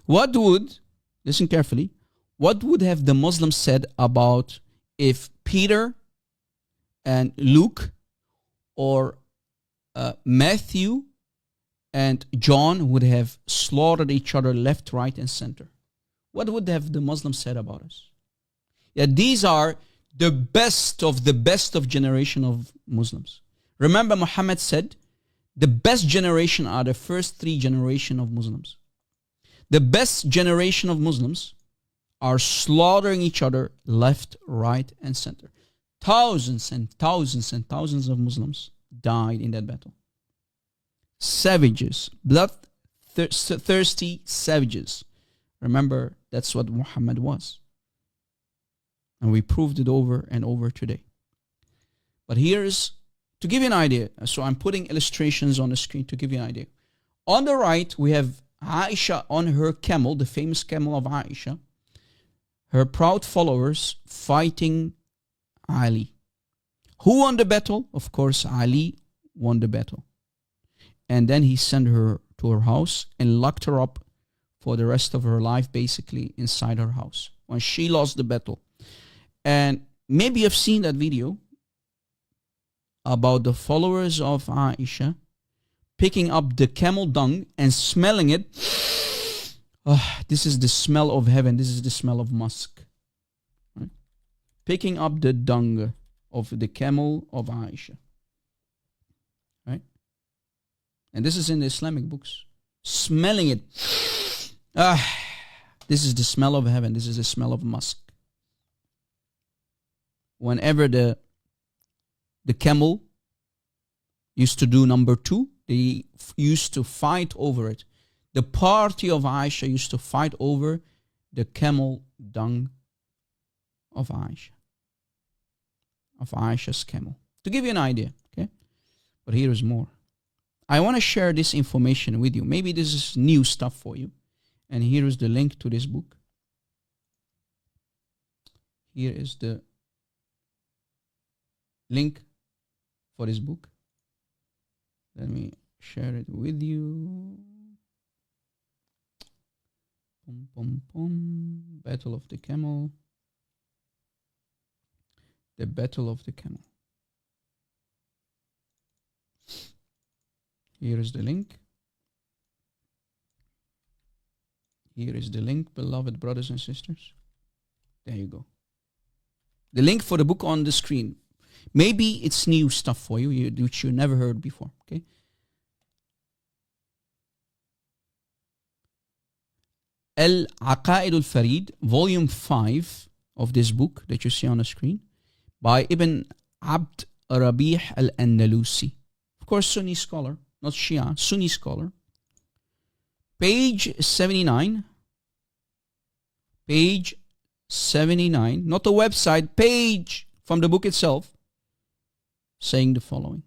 What would, listen carefully, what would have the Muslims said about if Peter and Luke or Matthew and John would have slaughtered each other left, right, and center? What would have the Muslims said about us? Yeah, these are the best of generation of Muslims. Remember, Muhammad said, the best generation are the first 3 generations of Muslims. The best generation of Muslims are slaughtering each other left, right, and center. Thousands and thousands and thousands of Muslims died in that battle. Savages, bloodthirsty savages. Remember, that's what Muhammad was. And we proved it over and over today. But here's, to give you an idea, so I'm putting illustrations on the screen to give you an idea. On the right, we have Aisha on her camel, the famous camel of Aisha, her proud followers fighting Ali. Who won the battle? Of course, Ali won the battle. And then he sent her to her house and locked her up for the rest of her life, basically inside her house, when she lost the battle. And maybe you've seen that video about the followers of Aisha picking up the camel dung and smelling it. Oh, this is the smell of heaven. This is the smell of musk. Right? Picking up the dung of the camel of Aisha. Right? And this is in the Islamic books. Smelling it. This is the smell of heaven. This is the smell of musk. Whenever the camel used to do number 2, they used to fight over it. The party of Aisha used to fight over the camel dung of Aisha. Of Aisha's camel. To give you an idea, okay? But here is more. I want to share this information with you. Maybe this is new stuff for you. And here is the link to this book. Here is the link for this book. Let me share it with you. Pum, pum, pum. Battle of the Camel. The Battle of the Camel. Here is the link. Here is the link, beloved brothers and sisters. There you go. The link for the book on the screen. Maybe it's new stuff for you, which you never heard before. Okay. Al-Aqaid al-Farid, volume 5 of this book that you see on the screen, by Ibn Abd Rabih al-Andalusi. Of course, Sunni scholar, not Shia, Sunni scholar. Page 79. Page 79. Not the website, page from the book itself, saying the following.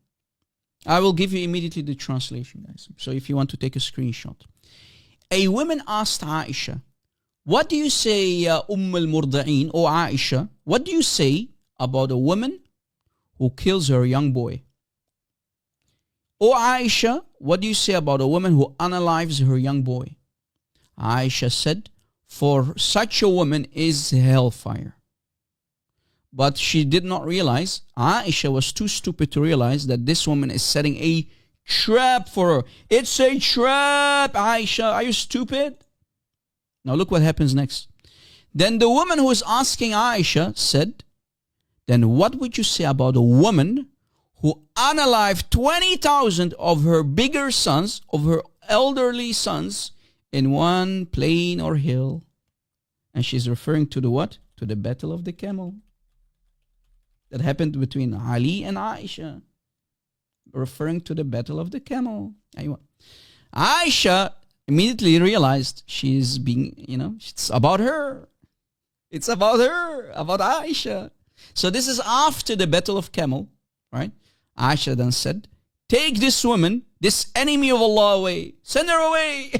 I will give you immediately the translation, guys. So if you want to take a screenshot. A woman asked Aisha, what do you say, al-Murda'in, or Aisha, what do you say about a woman who kills her young boy? O Aisha, what do you say about a woman who unalives her young boy? Aisha said, for such a woman is hellfire. But she did not realize, Aisha was too stupid to realize that this woman is setting a trap for her. It's a trap, Aisha. Are you stupid? Now look what happens next. Then the woman who is asking Aisha said, then what would you say about a woman who unalived 20,000 of her bigger sons, of her elderly sons, in one plain or hill? And she's referring to the what? To the Battle of the Camel that happened between Ali and Aisha. Referring to the Battle of the Camel. Aisha immediately realized she's being, it's about her. It's about her, about Aisha. So this is after the Battle of Camel, right? Aisha then said, take this woman, this enemy of Allah, away. Send her away.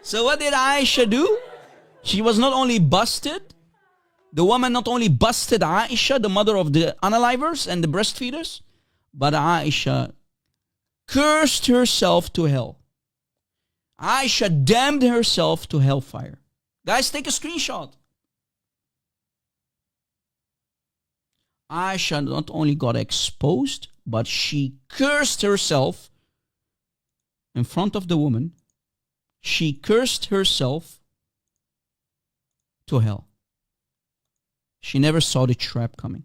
So what did Aisha do? She was not only busted, the woman not only busted Aisha, the mother of the unalivers and the breastfeeders, but Aisha cursed herself to hell. Aisha damned herself to hellfire. Guys, take a screenshot. Aisha not only got exposed, but she cursed herself in front of the woman. She cursed herself to hell. She never saw the trap coming.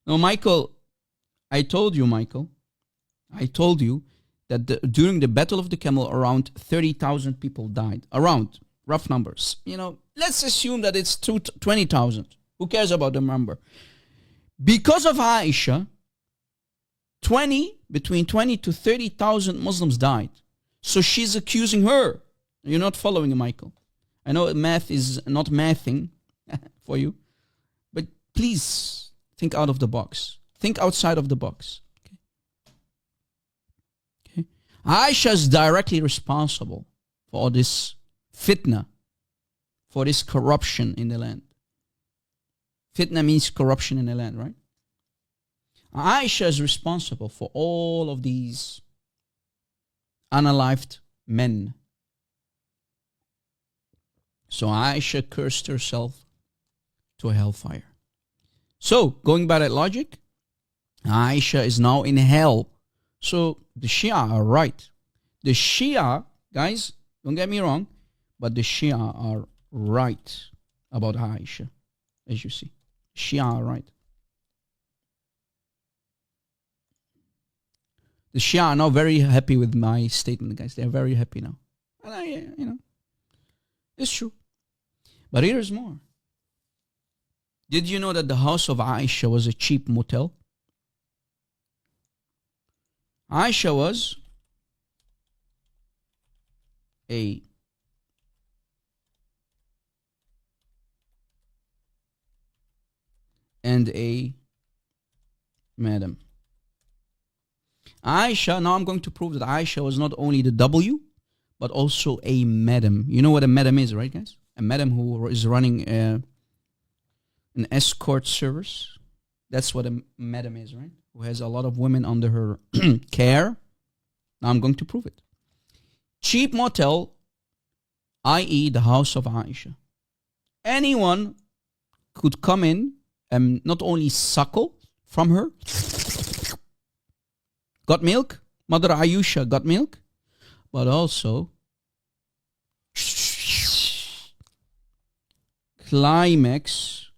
Now, Michael, I told you that during the Battle of the Camel, around 30,000 people died. Around, rough numbers. Let's assume that it's 20,000. Who cares about the number? Because of Aisha, between 20 to 30,000 Muslims died. So she's accusing her. You're not following, Michael. I know math is not mathing for you, but please think out of the box. Think outside of the box. Okay. Aisha is directly responsible for all this fitna, for this corruption in the land. Fitna means corruption in the land, right? Aisha is responsible for all of these unalived men. So Aisha cursed herself to hellfire. So, going by that logic, Aisha is now in hell. So, the Shia are right. The Shia, guys, don't get me wrong, but the Shia are right about Aisha, as you see. Shia are right. The Shia are now very happy with my statement, guys. They're very happy now. And it's true. But here's more. Did you know that the house of Aisha was a cheap motel? Aisha was a madam. Aisha, now I'm going to prove that Aisha was not only the W, but also a madam. You know what a madam is, right, guys? A madam who is running an escort service. That's what a madam is, right? Who has a lot of women under her care. Now I'm going to prove it. Cheap motel, i.e. the house of Aisha. Anyone could come in and not only suckle from her. Got milk? Mother Aisha got milk? But also climax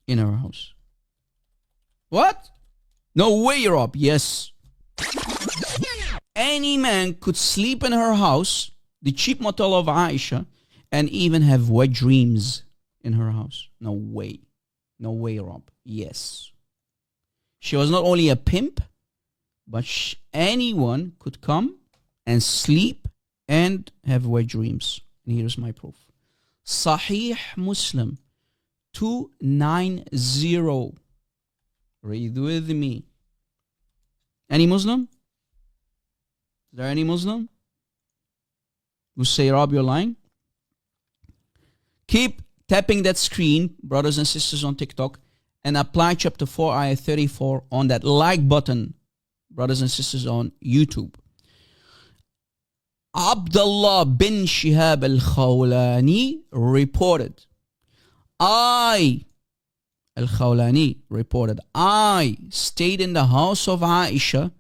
in her house. What? No way, Rob. Yes. Any man could sleep in her house, the cheap motel of Aisha, and even have wet dreams in her house. No way. No way, Rob. Yes. She was not only a pimp, but anyone could come and sleep and have wet dreams. And here's my proof. Sahih Muslim 290. Read with me. Any Muslim? Is there any Muslim who say, Rob, you're lying? Keep tapping that screen, brothers and sisters on TikTok, and apply chapter 4, ayah 34 on that like button, brothers and sisters on YouTube. Abdullah bin Shihab al-Khawlani reported, I stayed in the house of Aisha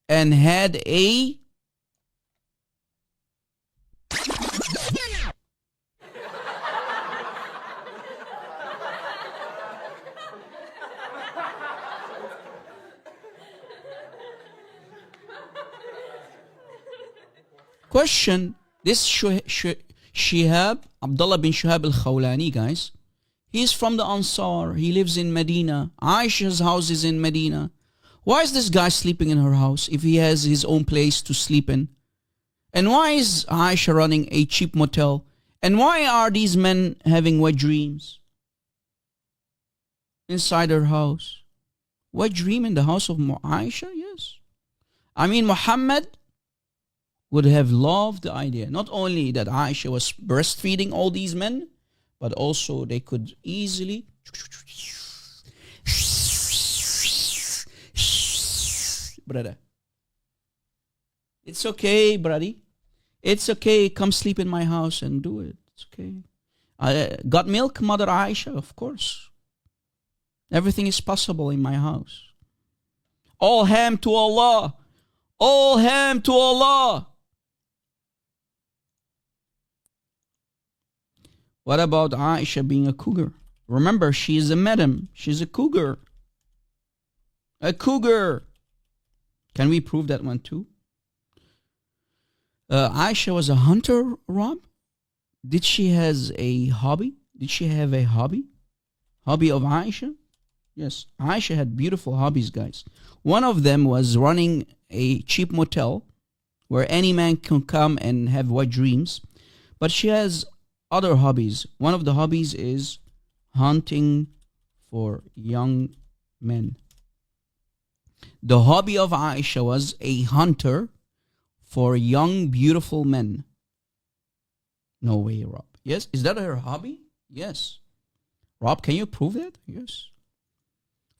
and had a question. This Shihab, Abdullah bin Shihab al-Khawlani, guys, he's from the Ansar. He lives in Medina. Aisha's house is in Medina. Why is this guy sleeping in her house if he has his own place to sleep in? And why is Aisha running a cheap motel? And why are these men having wet dreams inside her house? Wet dream in the house of Aisha? Yes. I mean, Muhammad would have loved the idea. Not only that Aisha was breastfeeding all these men, but also they could easily brother. It's okay, buddy. It's okay. Come sleep in my house and do it. It's okay. Got milk, Mother Aisha? Of course. Everything is possible in my house. All ham to Allah. All ham to Allah. What about Aisha being a cougar? Remember, she is a madam. She's a cougar. A cougar. Can we prove that one too? Aisha was a hunter, Rob. Did she has a hobby? Did she have a hobby? Hobby of Aisha? Yes, Aisha had beautiful hobbies, guys. One of them was running a cheap motel where any man can come and have wet dreams. But she has other hobbies. One of the hobbies is hunting for young men. The hobby of Aisha was a hunter for young, beautiful men. No way, Rob. Yes? Is that her hobby? Yes. Rob, can you prove that? Yes.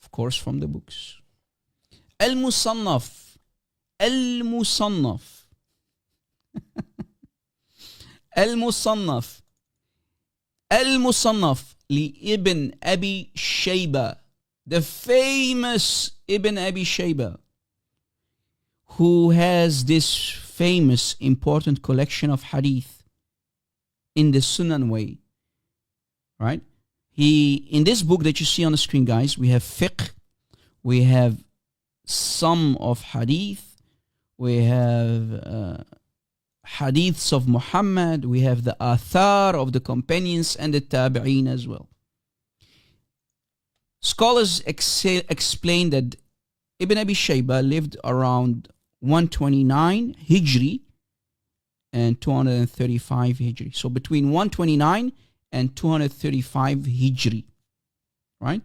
Of course, from the books. Al-Musannaf. Al-Musannaf. Al-Musannaf. Al-Musannaf li Ibn Abi Shayba. The famous Ibn Abi Shayba, who has this famous important collection of hadith in the Sunan way, right? In this book that you see on the screen, guys, we have fiqh, we have some of hadith, we have hadiths of Muhammad, we have the athar of the companions and the tabi'een as well. Scholars explain that Ibn Abi Shayba lived around 129 Hijri and 235 Hijri. So between 129 and 235 Hijri, right?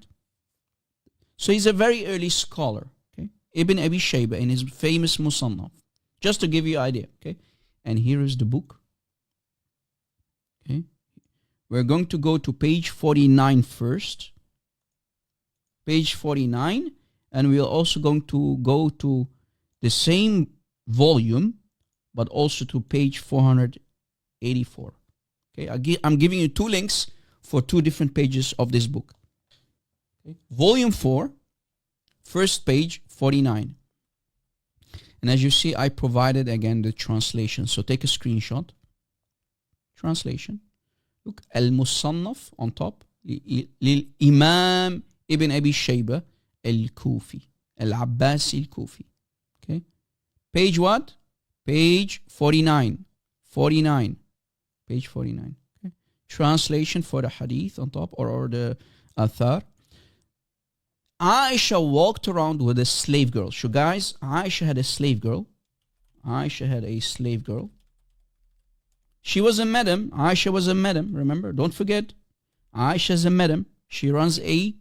So he's a very early scholar, okay? Ibn Abi Shayba in his famous Musannaf. Just to give you an idea, okay? And here is the book. Okay? We're going to go to page 49 first. Page 49. And we're also going to go to the same volume, but also to page 484. Okay, I'm giving you two links for two different pages of this book. Okay. Volume 4, first page, 49. And as you see, I provided again the translation. So take a screenshot. Translation. Look, Al-Musannaf on top. Imam Ibn Abi Shayba Al-Kufi. Al-Abbasi Al-Kufi. Okay. Page what? Page 49. 49. Page 49. Okay. Translation for the hadith on top or the athar. Aisha walked around with a slave girl. So guys, Aisha had a slave girl. Aisha had a slave girl. She was a madam. Aisha was a madam. Remember, don't forget. Aisha is a madam. She runs a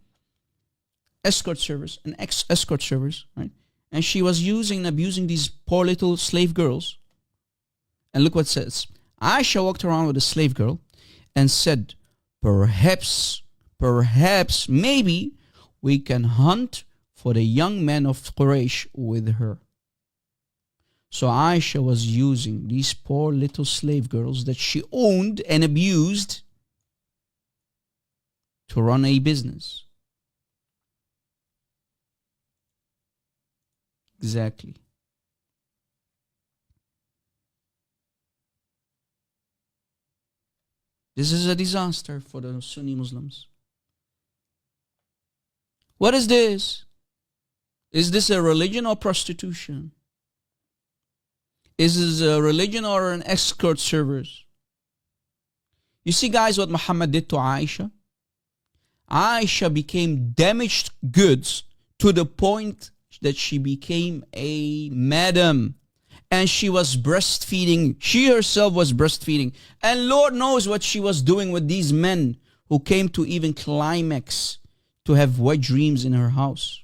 escort service, an escort service, right? And she was using and abusing these poor little slave girls. And look what it says. Aisha walked around with a slave girl and said, perhaps, maybe we can hunt for the young men of Quraysh with her. So Aisha was using these poor little slave girls that she owned and abused to run a business. Exactly. This is a disaster for the Sunni Muslims. What is this? Is this a religion or prostitution? Is this a religion or an escort service? You see, guys, what Muhammad did to Aisha? Aisha became damaged goods to the point that she became a madam. And she was breastfeeding. She herself was breastfeeding. And Lord knows what she was doing with these men who came to even climax to have wet dreams in her house.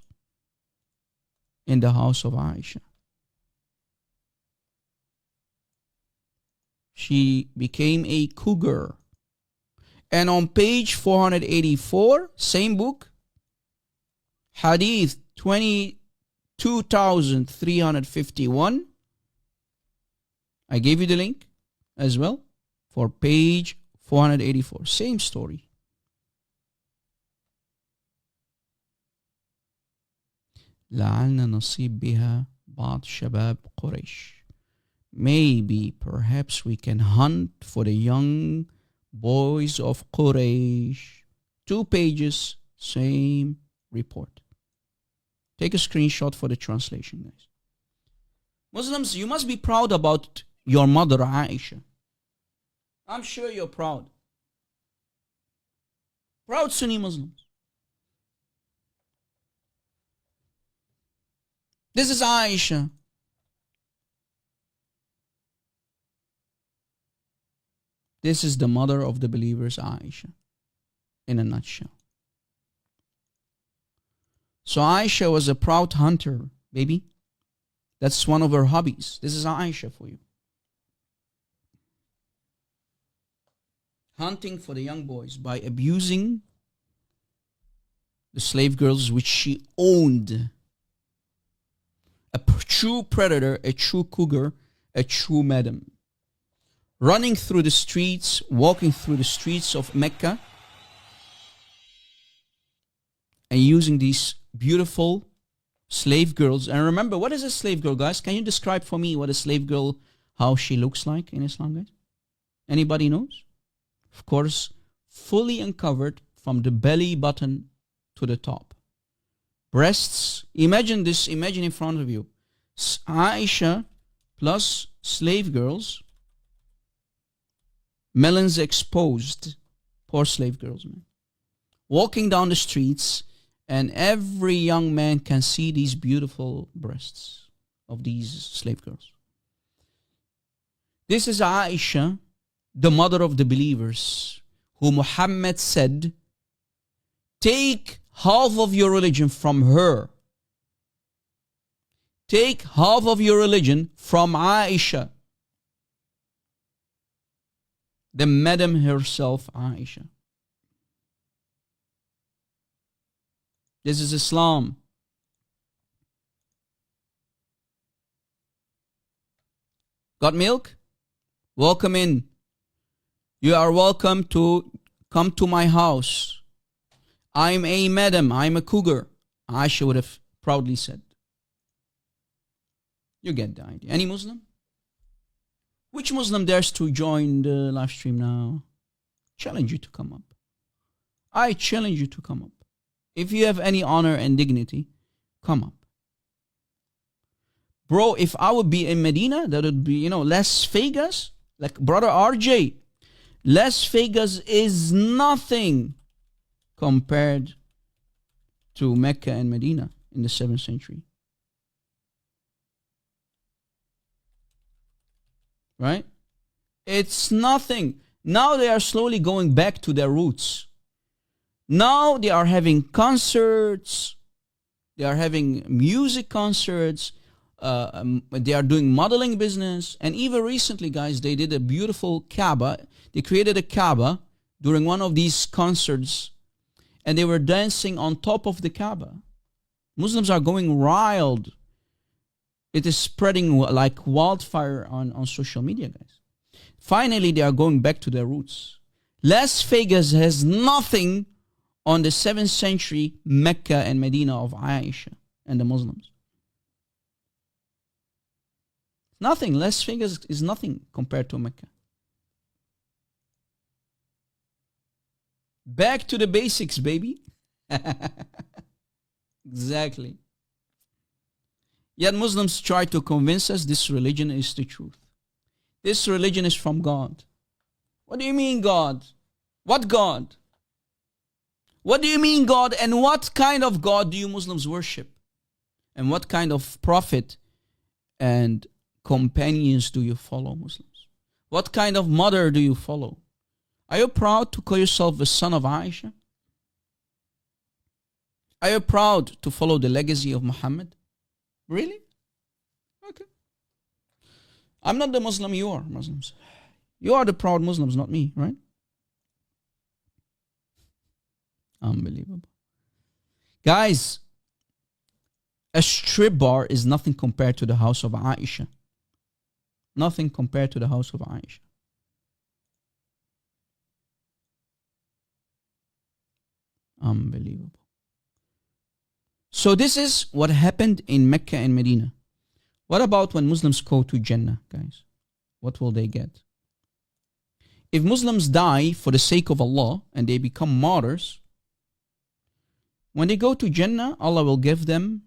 In the house of Aisha. She became a cougar. And on page 484, same book, Hadith 22,351, I gave you the link as well for page 484. Same story. لعلنا نصيب بها بعض شباب قريش. Maybe, perhaps we can hunt for the young boys of Quraysh. 2 pages, same report. Take a screenshot for the translation, guys. Muslims, you must be proud about your mother, Aisha. I'm sure you're proud. Proud Sunni Muslims. This is Aisha. This is the mother of the believers, Aisha, in a nutshell. So Aisha was a proud hunter, baby. That's one of her hobbies. This is Aisha for you. Hunting for the young boys by abusing the slave girls which she owned. A true predator, a true cougar, a true madam. Running through the streets, walking through the streets of Mecca, and using these beautiful slave girls. And remember, what is a slave girl, guys? Can you describe for me what a slave girl, how she looks like in Islam, guys? Anybody knows? Of course, fully uncovered from the belly button to the top. Breasts, imagine this, imagine in front of you. Aisha plus slave girls, melons exposed, poor slave girls, man. Walking down the streets, and every young man can see these beautiful breasts of these slave girls. This is Aisha, the mother of the believers, who Muhammad said, take half of your religion from her. take half of your religion from Aisha, the madam herself, Aisha. This is Islam. Got milk? Welcome in. You are welcome to come to my house. I'm a madam. I'm a cougar. Aisha would have proudly said. You get the idea. Any Muslim? Which Muslim dares to join the live stream now? Challenge you to come up. I challenge you to come up. If you have any honor and dignity, come up. Bro, if I would be in Medina, that would be, Las Vegas. Like brother RJ, Las Vegas is nothing compared to Mecca and Medina in the 7th century. Right? It's nothing. Now they are slowly going back to their roots. Now they are having concerts. They are having music concerts. They are doing modeling business. And even recently, guys, they did a beautiful Kaaba. They created a Kaaba during one of these concerts. And they were dancing on top of the Kaaba. Muslims are going wild. It is spreading like wildfire on social media, guys. Finally, they are going back to their roots. Las Vegas has nothing on the 7th century Mecca and Medina of Aisha and the Muslims. Nothing. Las Vegas is nothing compared to Mecca. Back to the basics, baby. Exactly. Yet Muslims try to convince us this religion is the truth. This religion is from God. What do you mean God? What God? What do you mean God? And what kind of God do you Muslims worship? And what kind of prophet and companions do you follow, Muslims? What kind of mother do you follow? Are you proud to call yourself the son of Aisha? Are you proud to follow the legacy of Muhammad? Really? Okay. I'm not the Muslim, you are Muslims. You are the proud Muslims, not me, right? Unbelievable. Guys, a strip bar is nothing compared to the house of Aisha. Nothing compared to the house of Aisha. Unbelievable. So this is what happened in Mecca and Medina. What about when Muslims go to Jannah, guys? What will they get? If Muslims die for the sake of Allah and they become martyrs, when they go to Jannah, Allah will give them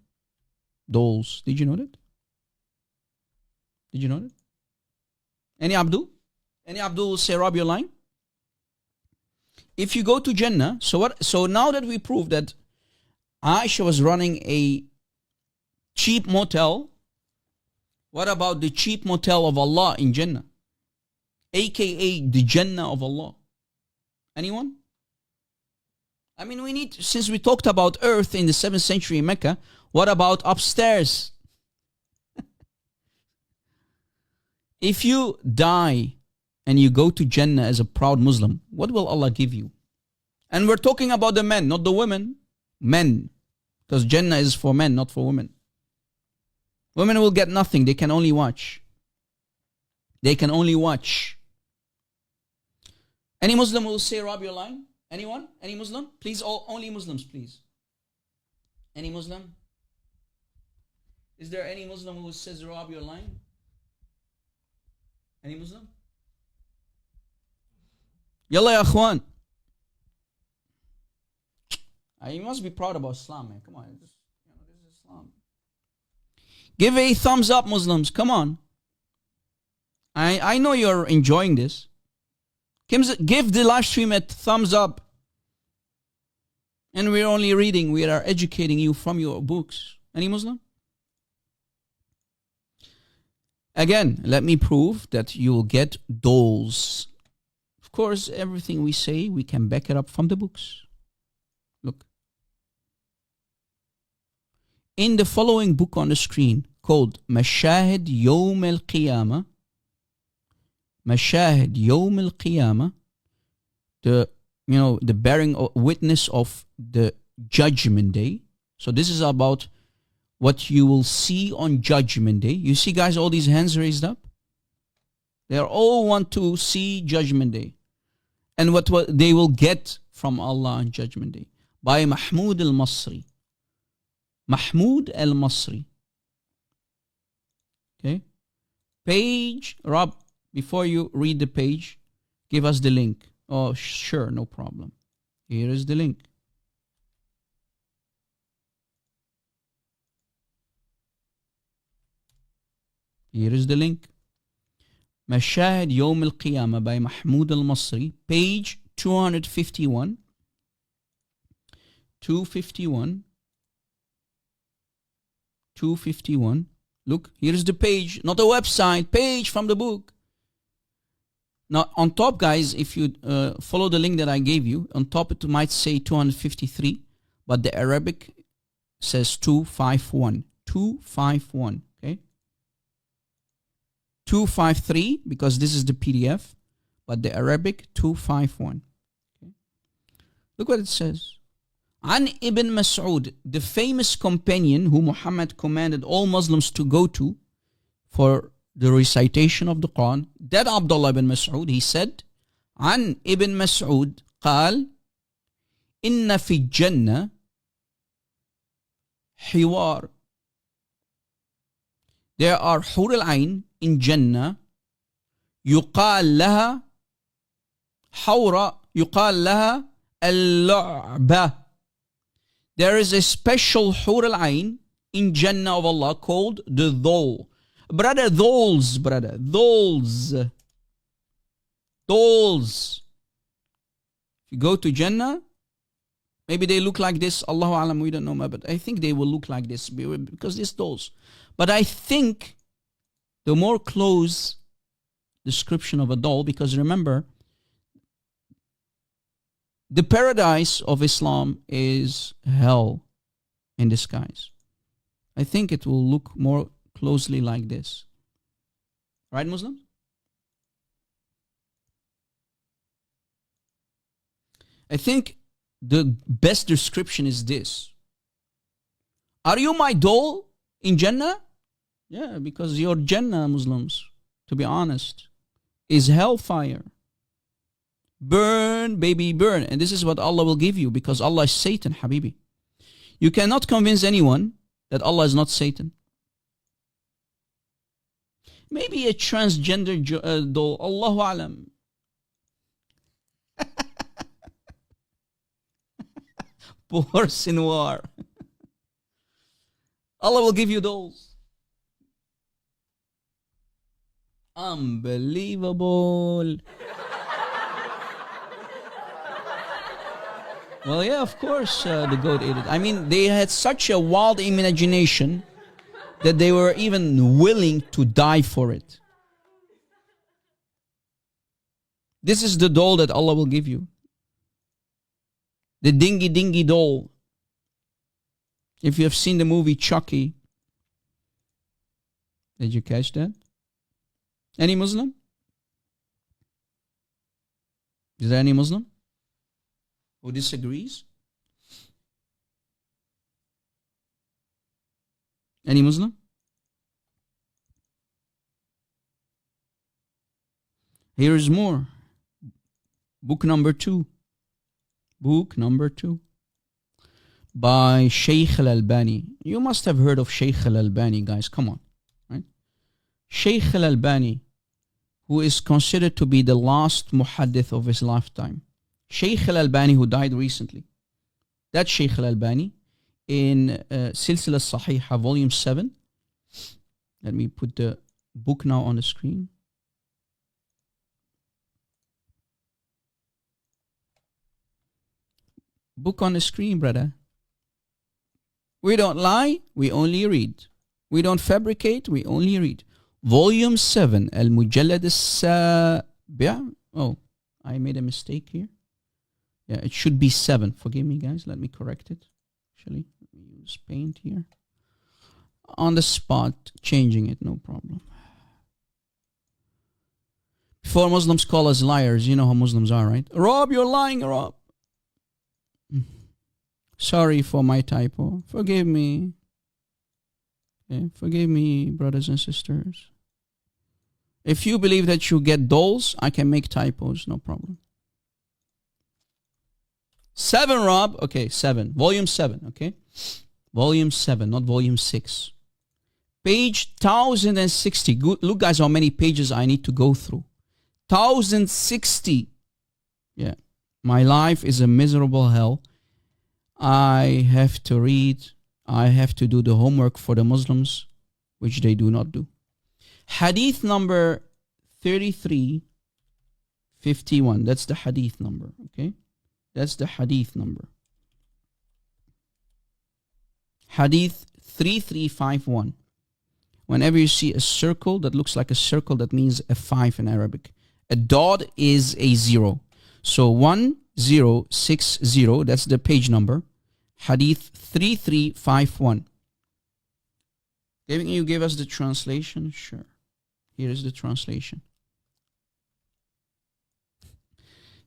dolls. Did you know that? Did you know that? Any Abdul? Any Abdul will say, Rob, you're lying? If you go to Jannah, so now that we prove that Aisha was running a cheap motel, what about the cheap motel of Allah in Jannah? AKA the Jannah of Allah. Anyone? I mean, we need, since we talked about earth in the 7th century in Mecca, what about upstairs? If you die and you go to Jannah as a proud Muslim, what will Allah give you? And we're talking about the men, not the women. Men. Because Jannah is for men, not for women. Women will get nothing. They can only watch. They can only watch. Any Muslim will say, Rob, you're lying? Anyone? Any Muslim? Please, only Muslims, please. Any Muslim? Is there any Muslim who says, Rob, you're lying? Any Muslim? Yalla ya akhwan. You must be proud about Islam, man. Come on. This is Islam. Give a thumbs up, Muslims. Come on. I know you're enjoying this. Give the live stream a thumbs up. And we're only reading. We are educating you from your books. Any Muslim? Again, let me prove that you will get dolls. Of course, everything we say, we can back it up from the books. Look. In the following book on the screen, called مشاهد يوم القيامة. مشاهد يوم القيامة, the the bearing witness of the judgment day. So this is about what you will see on judgment day. You see, guys, all these hands raised up? They all want to see judgment day and what they will get from Allah on judgment day. By Mahmoud al-Masri. Mahmoud al-Masri. Okay? Page, Rob, before you read the page, give us the link. Oh, sure, no problem. Here is the link. Here is the link. مشاهد يوم القيامة by Mahmoud al-Masri, page 251. 251. Look, here is the page, not a website, page from the book. Now, on top, guys, if you follow the link that I gave you, on top it might say 253, but the Arabic says 251. 251, okay? 253, because this is the PDF, but the Arabic 251. Okay? Look what it says. An Ibn Mas'ud, the famous companion who Muhammad commanded all Muslims to go to for the recitation of the Quran, that Abdullah ibn Mas'ud, he said, An Ibn Mas'ud قال إن في الجنة حوار. There are حور العين in Jannah, يقال لها حورة, يقال لها اللعبة. There is a special حور العين in Jannah of Allah called the dhul. Brother, dolls, brother, dolls. Dolls. If you go to Jannah, maybe they look like this. Allahu Alam, we don't know, but I think they will look like this because these dolls. But I think the more close description of a doll, because remember, the paradise of Islam is hell in disguise. I think it will look more closely like this. Right, Muslims? I think the best description is this. Are you my doll in Jannah? Yeah, because your Jannah, Muslims, to be honest, is hellfire. Burn, baby, burn. And this is what Allah will give you, because Allah is Satan, Habibi. You cannot convince anyone that Allah is not Satan. Maybe a transgender doll, Allahu Alam. Poor Sinwar. Allah will give you dolls. Unbelievable. Well, yeah, of course, the goat ate it. I mean, they had such a wild imagination that they were even willing to die for it. This is the doll that Allah will give you. The dingy dingy doll. If you have seen the movie Chucky. Did you catch that? Any Muslim? Is there any Muslim who disagrees? Any Muslim? Here is more. Book number 2. Book number 2. By Shaykh al-Albani. You must have heard of Shaykh al-Albani, guys. Come on. Right? Shaykh al-Albani, who is considered to be the last muhaddith of his lifetime. Shaykh al-Albani, who died recently. That Shaykh al-Albani, in Silsila Sahiha, volume 7. Let me put the book now on the screen. Book on the screen, brother. We don't lie, we only read. We don't fabricate, we only read. Volume 7, Al-Mujallad al-Sabi'. Oh, I made a mistake here. Yeah, it should be 7. Forgive me, guys. Let me correct it. Actually, let me use paint here. on the spot changing it, no problem. Before Muslims call us liars, you know how Muslims are, right? Rob, you're lying, Rob. Sorry for my typo. Forgive me. Okay, forgive me, brothers and sisters. If you believe that you get dolls, I can make typos, no problem. 7, Rob. Okay, 7. Volume 7, okay? Volume 7, not volume 6. Page 1060. Good. Look, guys, how many pages I need to go through. 1060. Yeah. My life is a miserable hell. I have to read. I have to do the homework for the Muslims, which they do not do. Hadith number 3351. That's the hadith number, okay? That's the hadith number. Hadith 3351. Whenever you see a circle that looks like a circle, that means a 5 in Arabic. A dot is a 0. So 1060, that's the page number. Hadith 3351. Can you give us the translation? Sure. Here is the translation.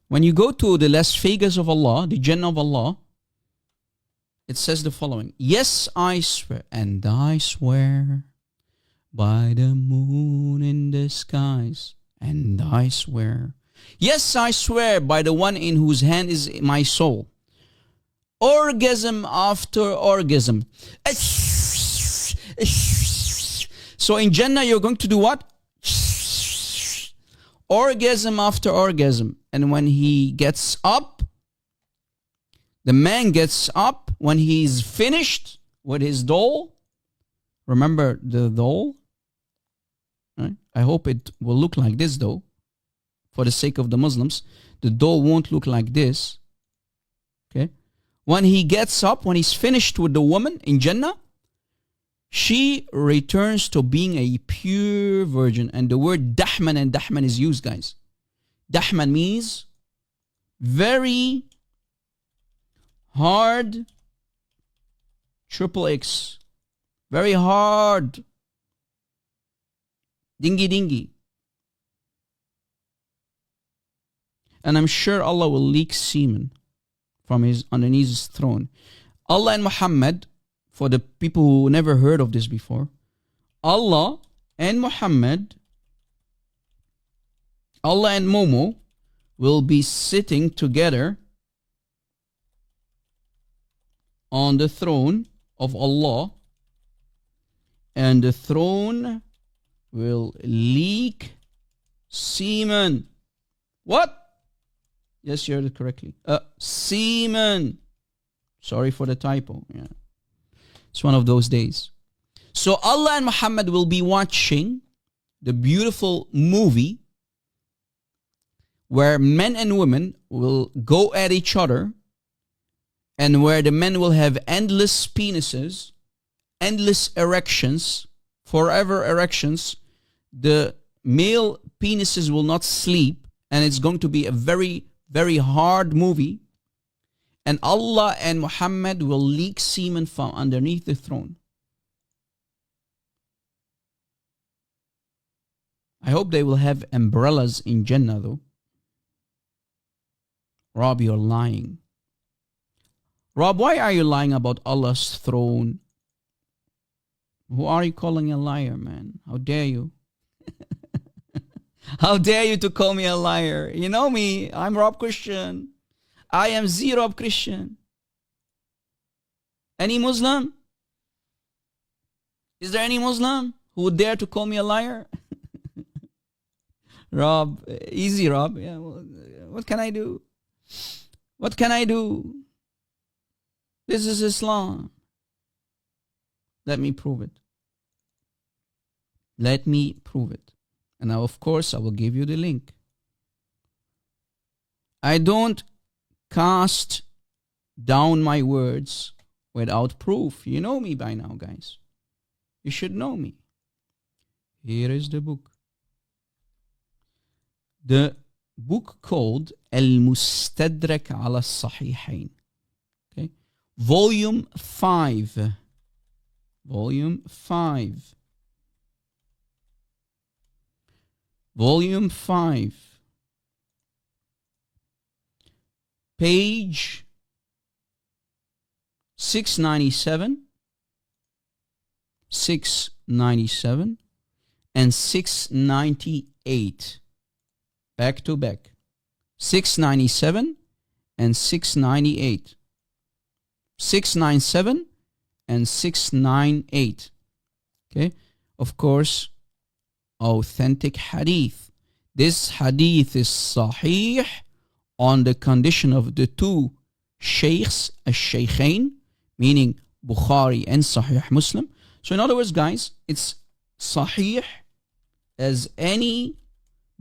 When you go to the Las Vegas of Allah, the Jannah of Allah, it says the following. Yes, I swear, and I swear by the moon in the skies, and I swear. Yes, I swear by the one in whose hand is my soul. Orgasm after orgasm. So in Jannah, you're going to do what? Orgasm after orgasm. And when he gets up, the man gets up when he's finished with his doll. Remember the doll? Right? I hope it will look like this, though. For the sake of the Muslims, the doll won't look like this. Okay? When he gets up, when he's finished with the woman in Jannah, she returns to being a pure virgin. And the word dahman and dahman is used, guys. Dahman means very hard, triple X. Very hard. Dingy dingy. And I'm sure Allah will leak semen from his underneath his throne. Allah and Muhammad, for the people who never heard of this before, Allah and Muhammad, Allah and Momo will be sitting together on the throne of Allah, and the throne will leak semen. What? Yes, you heard it correctly. Semen. Sorry for the typo. Yeah. It's one of those days. So Allah and Muhammad will be watching the beautiful movie where men and women will go at each other, and where the men will have endless penises, endless erections, forever erections. The male penises will not sleep, and it's going to be a very, very hard movie. And Allah and Muhammad will leak semen from underneath the throne. I hope they will have umbrellas in Jannah, though. Rob, you're lying. Rob, why are you lying about Allah's throne? Who are you calling a liar, man? How dare you? How dare you to call me a liar? You know me, I'm Rob Christian. I am the Rob Christian. Any Muslim? Is there any Muslim who would dare to call me a liar? Rob, easy Rob. Yeah, well, what can I do? What can I do? This is Islam. Let me prove it. Let me prove it. And now, of course, I will give you the link. I don't cast down my words without proof. You know me by now, guys. You should know me. Here is the book. The book called Al-Mustadrak ala Sahihain. Okay? Volume 5. Volume 5. Volume 5. Page 697, 697, and 698. Back to back. 697 and 698. 697 and 698. Okay, of course, authentic hadith. This hadith is sahih on the condition of the two sheikhs, al-shaykhain, meaning Bukhari and Sahih Muslim. So in other words, guys, it's sahih as any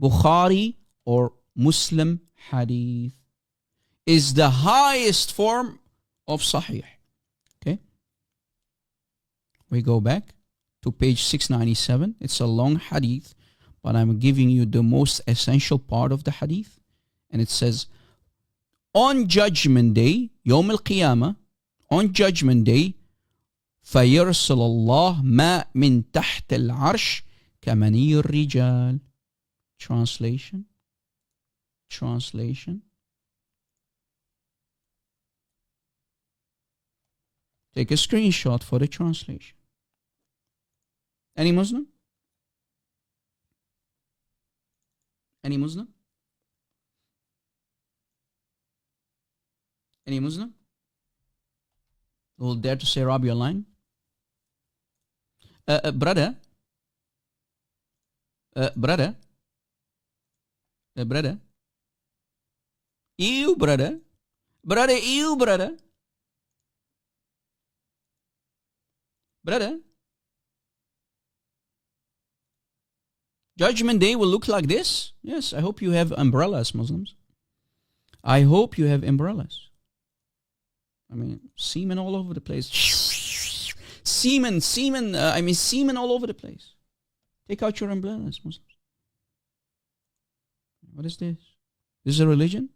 Bukhari or Muslim hadith. Is the highest form of sahih. Okay, we go back to page 697. It's a long hadith, but I'm giving you the most essential part of the hadith. And it says, on Judgment Day, Yawm al-Qiyamah, on Judgment Day, فَيَرْسَلَ اللَّهُ مَا مِن تَحْتِ الْعَرْشِ كَمَنِيُّ الرِّجَالِ. Translation. Take a screenshot for the translation. Any Muslim? Any Muslim? Any Muslim who will dare to say Rob your line? Brother. You brother. Brother. Judgment Day will look like this. Yes, I hope you have umbrellas, Muslims. I hope you have umbrellas. I mean, semen all over the place. Semen all over the place. Take out your umbrellas, Muslims. What is this? This is a religion?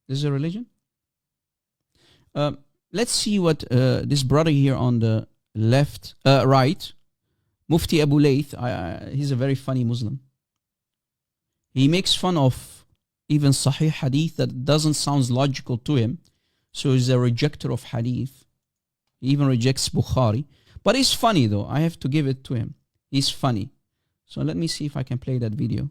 This is a religion? Let's see what this brother here on the left, right, Mufti Abu Layth, he's a very funny Muslim. He makes fun of even Sahih Hadith that doesn't sound logical to him. So he's a rejecter of Hadith. He even rejects Bukhari. But he's funny though. I have to give it to him. He's funny. So let me see if I can play that video.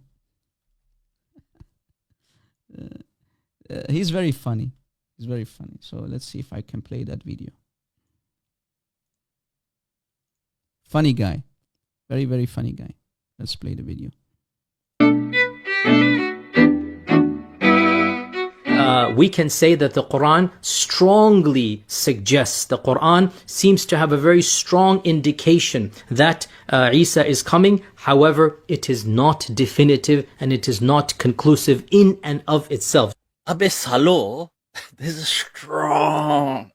He's very funny. He's very funny. So let's see if I can play that video. Funny guy. Very, very funny guy. Let's play the video. We can say that the Quran strongly suggests, the Quran seems to have a very strong indication that Isa is coming. However, it is not definitive and it is not conclusive in and of itself. Abyss, hello. This is strong.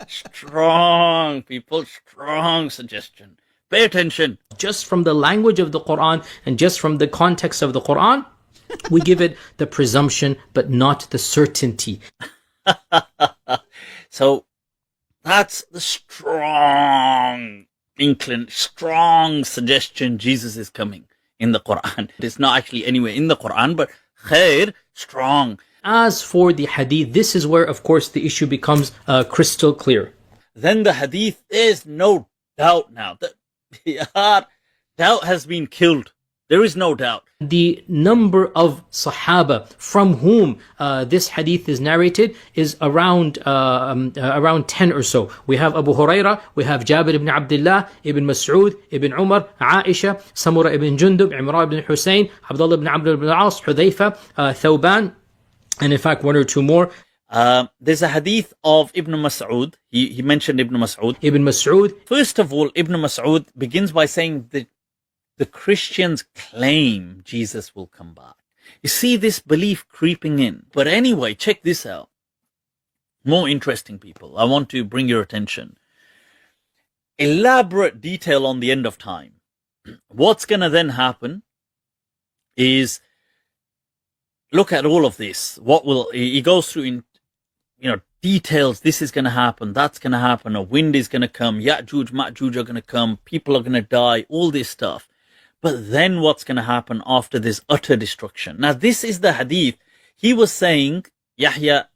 Strong, people, strong suggestion. Pay attention. Just from the language of the Quran and just from the context of the Quran, we give it the presumption, but not the certainty. So that's the strong strong suggestion Jesus is coming in the Quran. It's not actually anywhere in the Quran, but khair, strong. As for the hadith, this is where, of course, the issue becomes crystal clear. Then the hadith, there's no doubt now. Doubt has been killed. There is no doubt. The number of Sahaba from whom this hadith is narrated is around 10 or so. We have Abu Huraira, we have Jabir ibn Abdullah, Ibn Mas'ud, Ibn Umar, Aisha, Samura ibn Jundub, Imran ibn Hussein, Abdullah ibn Amr ibn al-As, Hudhayfa, Thawban, and in fact one or two more. There's a hadith of Ibn Mas'ud. He mentioned Ibn Mas'ud. Ibn Mas'ud. First of all, Ibn Mas'ud begins by saying that the Christians claim Jesus will come back. You see this belief creeping in. But anyway, check this out. More interesting, people. I want to bring your attention. Elaborate detail on the end of time. What's going to then happen is, look at all of this. What will, he goes through in, details. This is going to happen. That's going to happen. A wind is going to come. Ya'juj, Ma'juj are going to come. People are going to die. All this stuff. But then what's going to happen after this utter destruction? Now, this is the hadith. He was saying, Yahya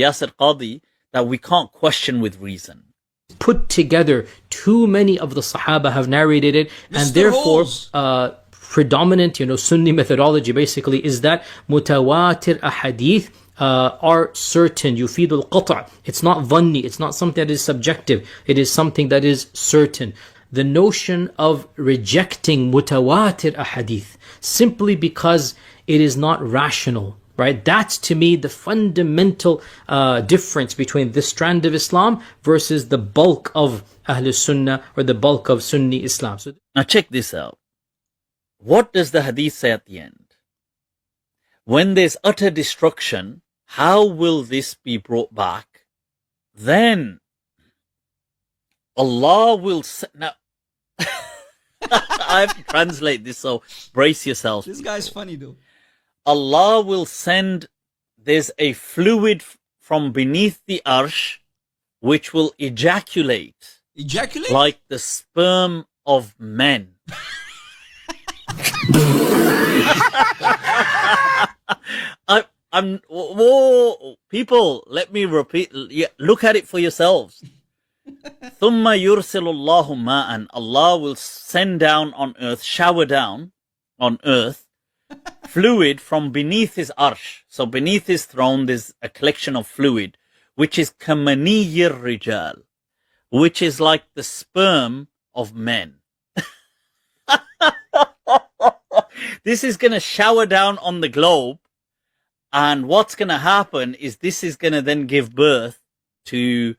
Yasir Qadi, that we can't question with reason. Put together, too many of the Sahaba have narrated it, and therefore predominant, Sunni methodology basically is that mutawatir ahadith are certain. Yufidul qata'. It's not dhanni. It's not something that is subjective. It is something that is certain. The notion of rejecting mutawatir ahadith simply because it is not rational, right? That's to me the fundamental difference between this strand of Islam versus the bulk of Ahlul Sunnah or the bulk of Sunni Islam. So now check this out. What does the hadith say at the end? When there's utter destruction, how will this be brought back? Then Allah will say, now I have to translate this, so brace yourself. This guy's funny though. Allah will send, there's a fluid from beneath the arsh which will ejaculate. Ejaculate? Like the sperm of men. Whoa, people, let me repeat. Look at it for yourselves. ثُمَّ يُرْسِلُ اللَّهُ مَاءً. Allah will send down on earth, shower down on earth, fluid from beneath his arsh. So beneath his throne, there's a collection of fluid, which is kamaniyir rijal, which is like the sperm of men. This is going to shower down on the globe, and what's going to happen is this is going to then give birth to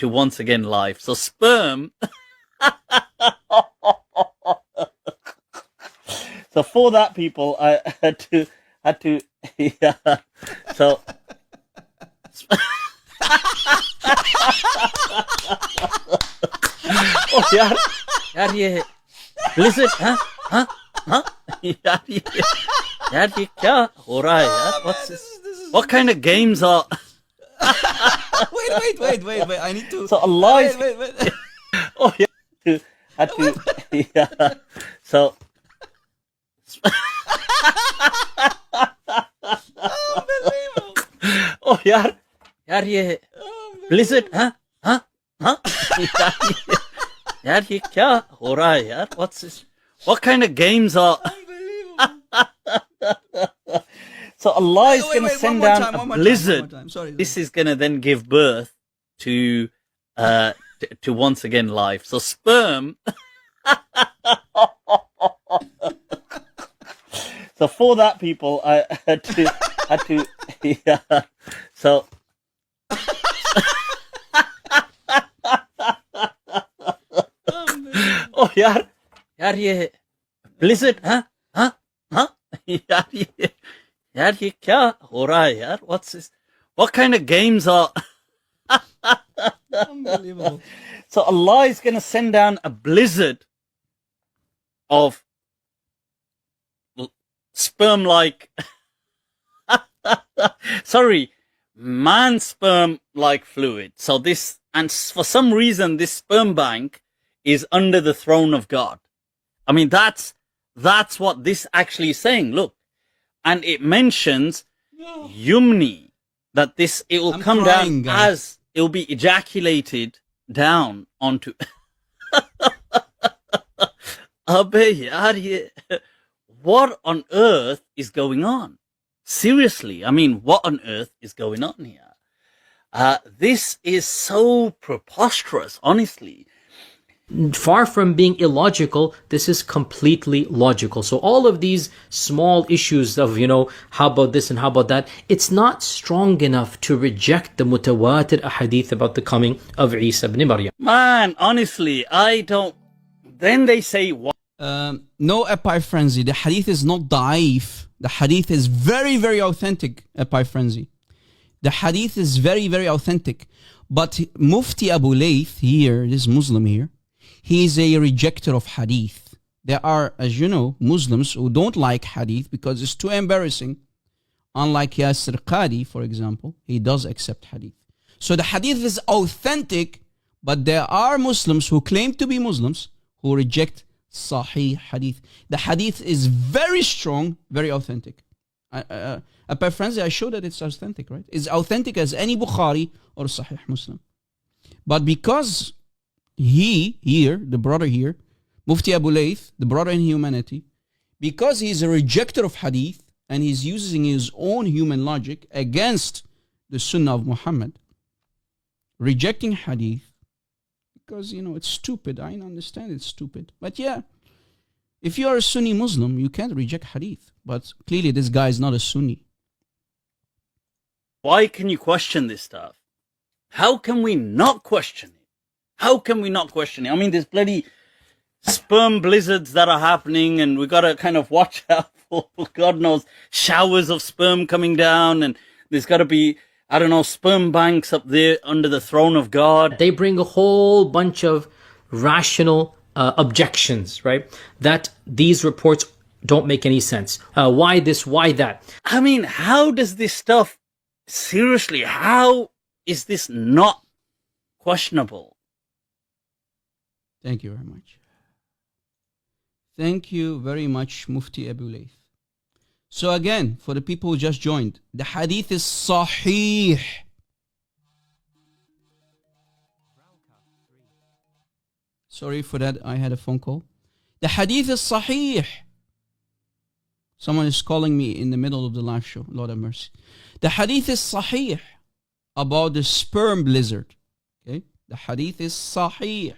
once again life. So sperm. So for that, people, I had to, yeah. So. Oh, yaar ye blizzard, huh? Yaar ye kya ho raha hai, yaar? What's this? What kind of games are? Wait. I need to. So Allah is. Wait. Oh yeah. Had to. Yeah. So. Unbelievable. Oh yaar ye blizzard, huh? Yaar ye kya ho raha hai, yaar? What's this? What kind of games are? So Allah is going to send down a blizzard. Sorry. This is going to then give birth to once again life. So sperm. So for that, people, I had to, yeah. So. Oh yaar ye blizzard, huh? Yaar ye kya ho raha hai, yaar? What's this? What kind of games are? Unbelievable. So Allah is going to send down a blizzard of sperm-like, man sperm-like fluid. So this, and for some reason, this sperm bank is under the throne of God. I mean, that's what this actually is saying. Look, and it mentions yumni, that it will come down as it will be ejaculated down onto. Abbe yaar ye. What on earth is going on? Seriously, I mean, what on earth is going on here? This is so preposterous, honestly. Far from being illogical, this is completely logical. So all of these small issues of, how about this and how about that, it's not strong enough to reject the mutawatir ahadith about the coming of Isa ibn Maryam. Man, honestly, I don't. Then they say what? No epifrenzy. The hadith is not da'if. The hadith is very, very authentic, epifrenzy. The hadith is very, very authentic. But Mufti Abu Layth here, this Muslim here, he is a rejecter of hadith. There are, as you know, Muslims who don't like hadith because it's too embarrassing. Unlike Yasir Qadi, for example, he does accept hadith. So the hadith is authentic, but there are Muslims who claim to be Muslims who reject Sahih hadith. The hadith is very strong, very authentic. Friends, I show that it's authentic, right? It's authentic as any Bukhari or Sahih Muslim. But because the brother here, Mufti Abu Layth, the brother in humanity, because he's a rejecter of hadith and he's using his own human logic against the Sunnah of Muhammad, rejecting hadith, because, it's stupid. I understand it's stupid. But yeah, if you are a Sunni Muslim, you can't reject hadith. But clearly this guy is not a Sunni. Why can you question this stuff? How can we not question it? How can we not question it? I mean, there's bloody sperm blizzards that are happening, and we got to kind of watch out for, God knows, showers of sperm coming down, and there's got to be, I don't know, sperm banks up there under the throne of God. They bring a whole bunch of rational objections, right? That these reports don't make any sense. Why this? Why that? I mean, how does this stuff, seriously, how is this not questionable? Thank you very much. Thank you very much, Mufti Abu Layth. So again, for the people who just joined, the hadith is sahih. Sorry for that, I had a phone call. The hadith is sahih. Someone is calling me in the middle of the live show. Lord have mercy. The hadith is sahih about the sperm blizzard. Okay? The hadith is sahih.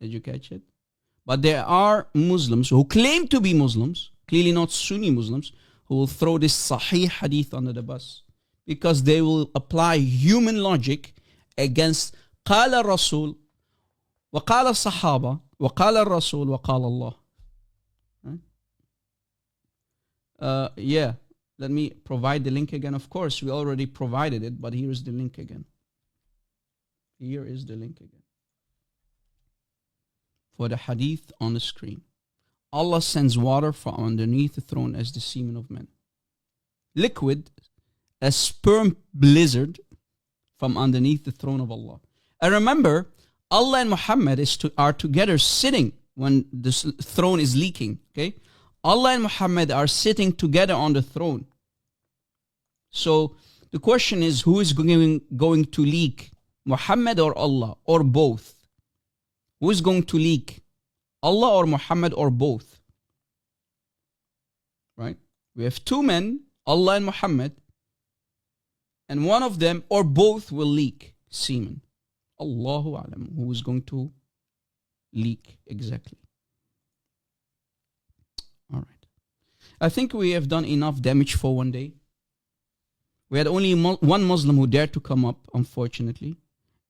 Did you catch it? But there are Muslims who claim to be Muslims, clearly not Sunni Muslims, who will throw this sahih hadith under the bus because they will apply human logic against قال الرسول وقال الصحابة وقال الرسول وقال الله. Yeah, let me provide the link again. Of course, we already provided it, but here is the link again. Here is the link again. For the hadith on the screen. Allah sends water from underneath the throne as the semen of men. Liquid, a sperm blizzard from underneath the throne of Allah. And remember, Allah and Muhammad are together sitting when the throne is leaking. Okay, Allah and Muhammad are sitting together on the throne. So the question is, who is going to leak? Muhammad or Allah, or both? Who is going to leak? Allah or Muhammad, or both? Right? We have two men, Allah and Muhammad, and one of them or both will leak semen. Allahu Alam, who is going to leak exactly. All right. I think we have done enough damage for one day. We had only one Muslim who dared to come up, unfortunately.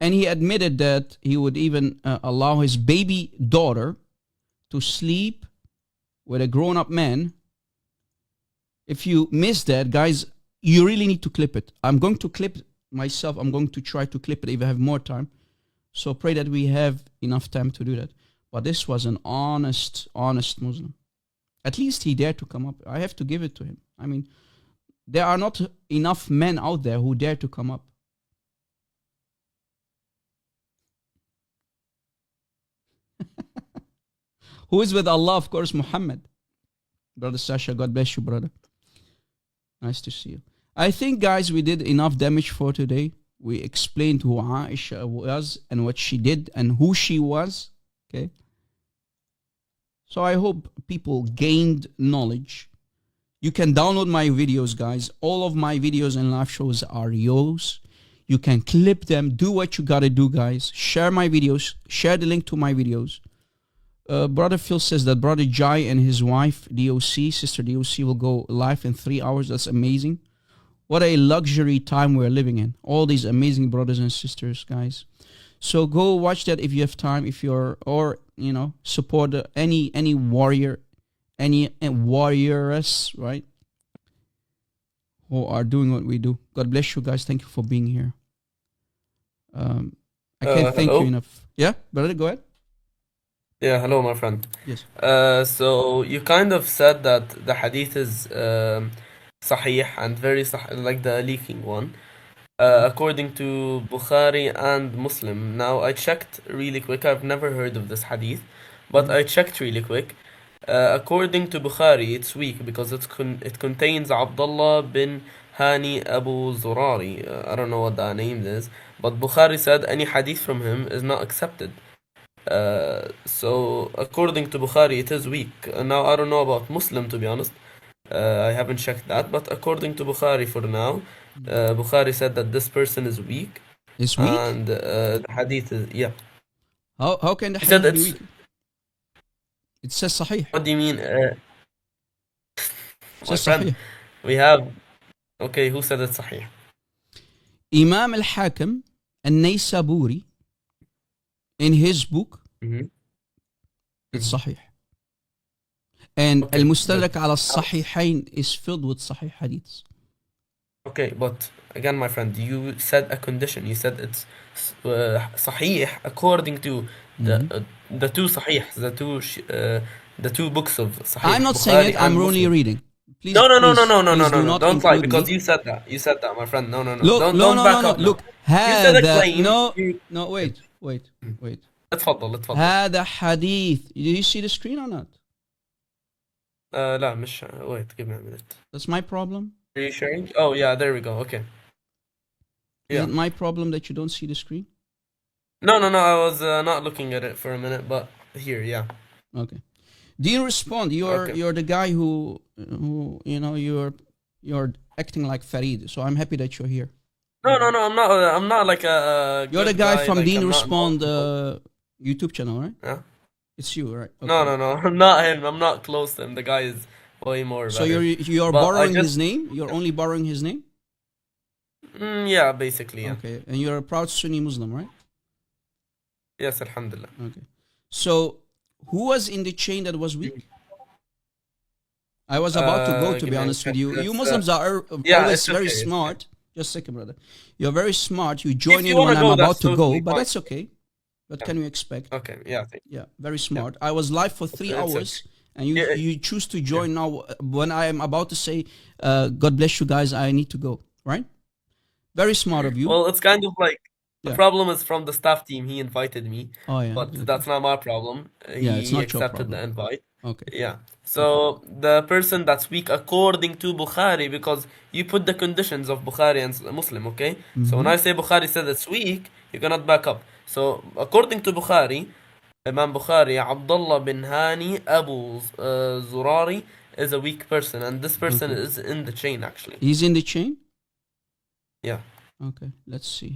And he admitted that he would even allow his baby daughter to sleep with a grown-up man. If you missed that, guys, you really need to clip it. I'm going to clip myself. I'm going to try to clip it if I have more time. So pray that we have enough time to do that. But this was an honest Muslim. At least he dared to come up. I have to give it to him. I mean, there are not enough men out there who dare to come up. Who is with Allah? Of course, Muhammad. Brother Sasha, God bless you, brother. Nice to see you. I think, guys, we did enough damage for today. We explained who Aisha was and what she did and who she was. Okay. So I hope people gained knowledge. You can download my videos, guys. All of my videos and live shows are yours. You can clip them. Do what you gotta do, guys. Share my videos. Share the link to my videos. Brother Phil says that Brother Jai and his wife, DOC, Sister DOC, will go live in 3 hours. That's amazing. What a luxury time we're living in. All these amazing brothers and sisters, guys. So go watch that if you have time, support any warrior, any warrioress, right? Who are doing what we do. God bless you guys. Thank you for being here. I can't thank you enough. Yeah, brother, go ahead. Yeah, hello, my friend. Yes. So you kind of said that the hadith is sahih and very like the leaking one. According to Bukhari and Muslim. Now I checked really quick. I've never heard of this hadith, but I checked really quick. According to Bukhari, it's weak because it contains Abdullah bin Hani Abu Zurari. I don't know what that name is, but Bukhari said any hadith from him is not accepted. So according to Bukhari, it is weak. Now I don't know about Muslim, to be honest. I haven't checked that, but according to Bukhari for now, Bukhari said that this person is weak. It's weak? And the hadith is, yeah. How can the He said hadith be it's, weak? It says sahih. what do you mean? It My says friend, sahih. we have, okay, who said it's sahih? Imam al-Hakim al-Naysaburi, in his book, it's sahih. And Okay, al-Mustadrak ala al-Sahihain is filled with sahih hadiths. Okay, but again, my friend, you said a condition. You said it's sahih according to the two sahih, the two books of sahih. I'm not Bukhari saying it, I'm and only Muslim. reading. Please, No, please, please do no, not don't lie, include because me. you said that. You said that, my friend. No. Look, Don't no, back no. up now. Look, You said a هذا claim. no, wait. اتفضل. هذا حديث. Do you see the screen or not? لا مش. Wait, give me a minute. That's my problem. Are you sharing? Oh yeah, there we go. Okay. Is Yeah. it my problem that you don't see the screen? No. I was not looking at it for a minute, but here, yeah. Okay. Do you respond? You're the guy who you know you're acting like Farid. So I'm happy that you're here. No. I'm not like a. You're the good guy from like, Deen I'm not Respond multiple. YouTube channel, right? Yeah. It's you, right? Okay. No. I'm not him. I'm not close to him. The guy is way more. So better. you're But I borrowing his just- name? You're only borrowing his name? Yeah, basically. Yeah. Okay. And you're a proud Sunni Muslim, right? Yes, alhamdulillah. Okay. So who was in the chain that was weak? I was about to go, to give be me a honest with you. second. You It's, Muslims are yeah, always it's very okay, it's smart. Just a second, brother. You're very smart. You join you in wanna when I'm go, about that's to go, totally but fine. that's okay. What can you expect? Okay. Yeah. Yeah, very smart. I was live for 3 It's hours, and you Yeah. you choose to join now when I am about to say, God bless you guys, I need to go, right? Very smart of you. Well, it's kind of like the Yeah. problem is from the staff team. He invited me, Oh, yeah. but Okay. that's not my problem. Yeah, it's He not your accepted the problem. invite. Okay. Yeah. So the person that's weak according to Bukhari, because you put the conditions of Bukhari and Muslim, okay? So when I say Bukhari said it's weak, you cannot back up. So according to Bukhari, Imam Bukhari, Abdullah bin Hani Abu Zurari is a weak person, and this person is in the chain actually. He's in the chain? Yeah. Okay, let's see.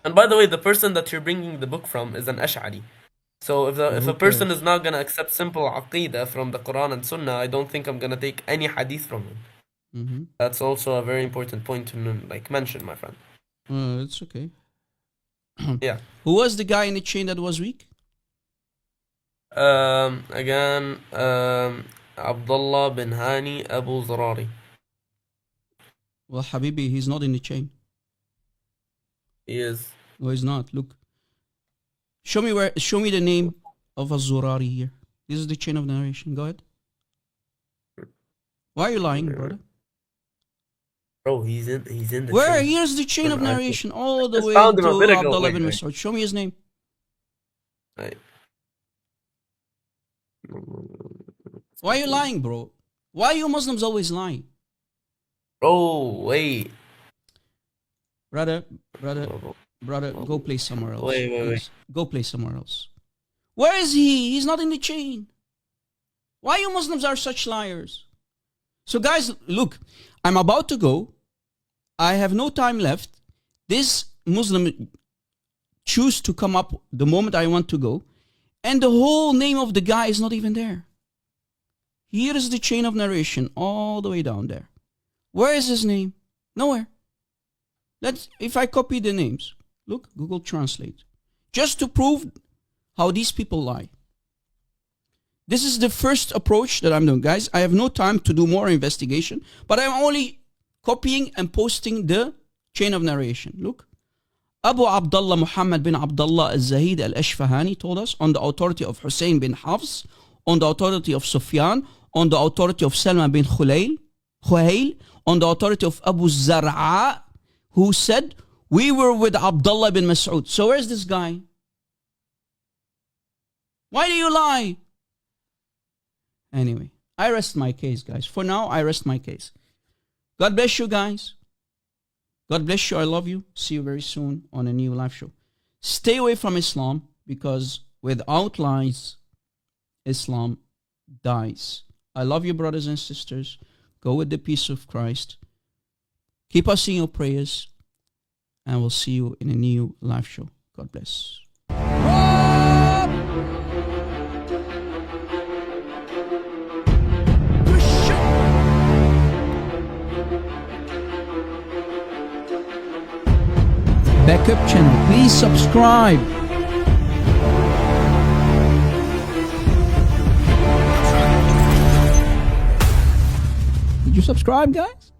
And by the way, the person that you're bringing the book from is an Ash'ari. So if a person is not gonna accept simple aqidah from the Quran and Sunnah, I don't think I'm gonna take any hadith from him. That's also a very important point to like mention, my friend. It's okay. Yeah. Who was the guy in the chain that was weak? Again, Abdullah bin Hani Abu Zurari. Well, Habibi, he's not in the chain. He is. No, he's not. Look. Show me the name of Az-Zurari here. This is the chain of narration. Go ahead. Why are you lying, brother? Bro, he's in the Where? chain. Here's the chain of narration all the just way found him a to bit ago. Abdullah bin Wait. Mas'ud. Show me his name. Right. Why are you lying, bro? Why are you Muslims always lying? Oh, wait. Brother, go play somewhere else. Wait. Please. Go play somewhere else. Where is he? He's not in the chain. Why you Muslims are such liars? So guys, look, I'm about to go. I have no time left. This Muslim choose to come up the moment I want to go. And the whole name of the guy is not even there. Here is the chain of narration all the way down there. Where is his name? Nowhere. If I copy the names, look, Google Translate. Just to prove how these people lie. This is the first approach that I'm doing. Guys, I have no time to do more investigation, but I'm only copying and posting the chain of narration. Look. Abu Abdullah Muhammad bin Abdullah al-Zahid al-Ashfahani told us on the authority of Hussein bin Hafs, on the authority of Sufyan, on the authority of Salma bin Khuhail, on the authority of Abu Zar'a, who said, we were with Abdullah bin Mas'ud. So where's this guy? Why do you lie? Anyway, I rest my case, guys. For now, I rest my case. God bless you, guys. God bless you. I love you. See you very soon on a new live show. Stay away from Islam, because without lies, Islam dies. I love you, brothers and sisters. Go with the peace of Christ. Keep us in your prayers. And we'll see you in a new live show. God bless. Backup channel, please subscribe. Did you subscribe, guys?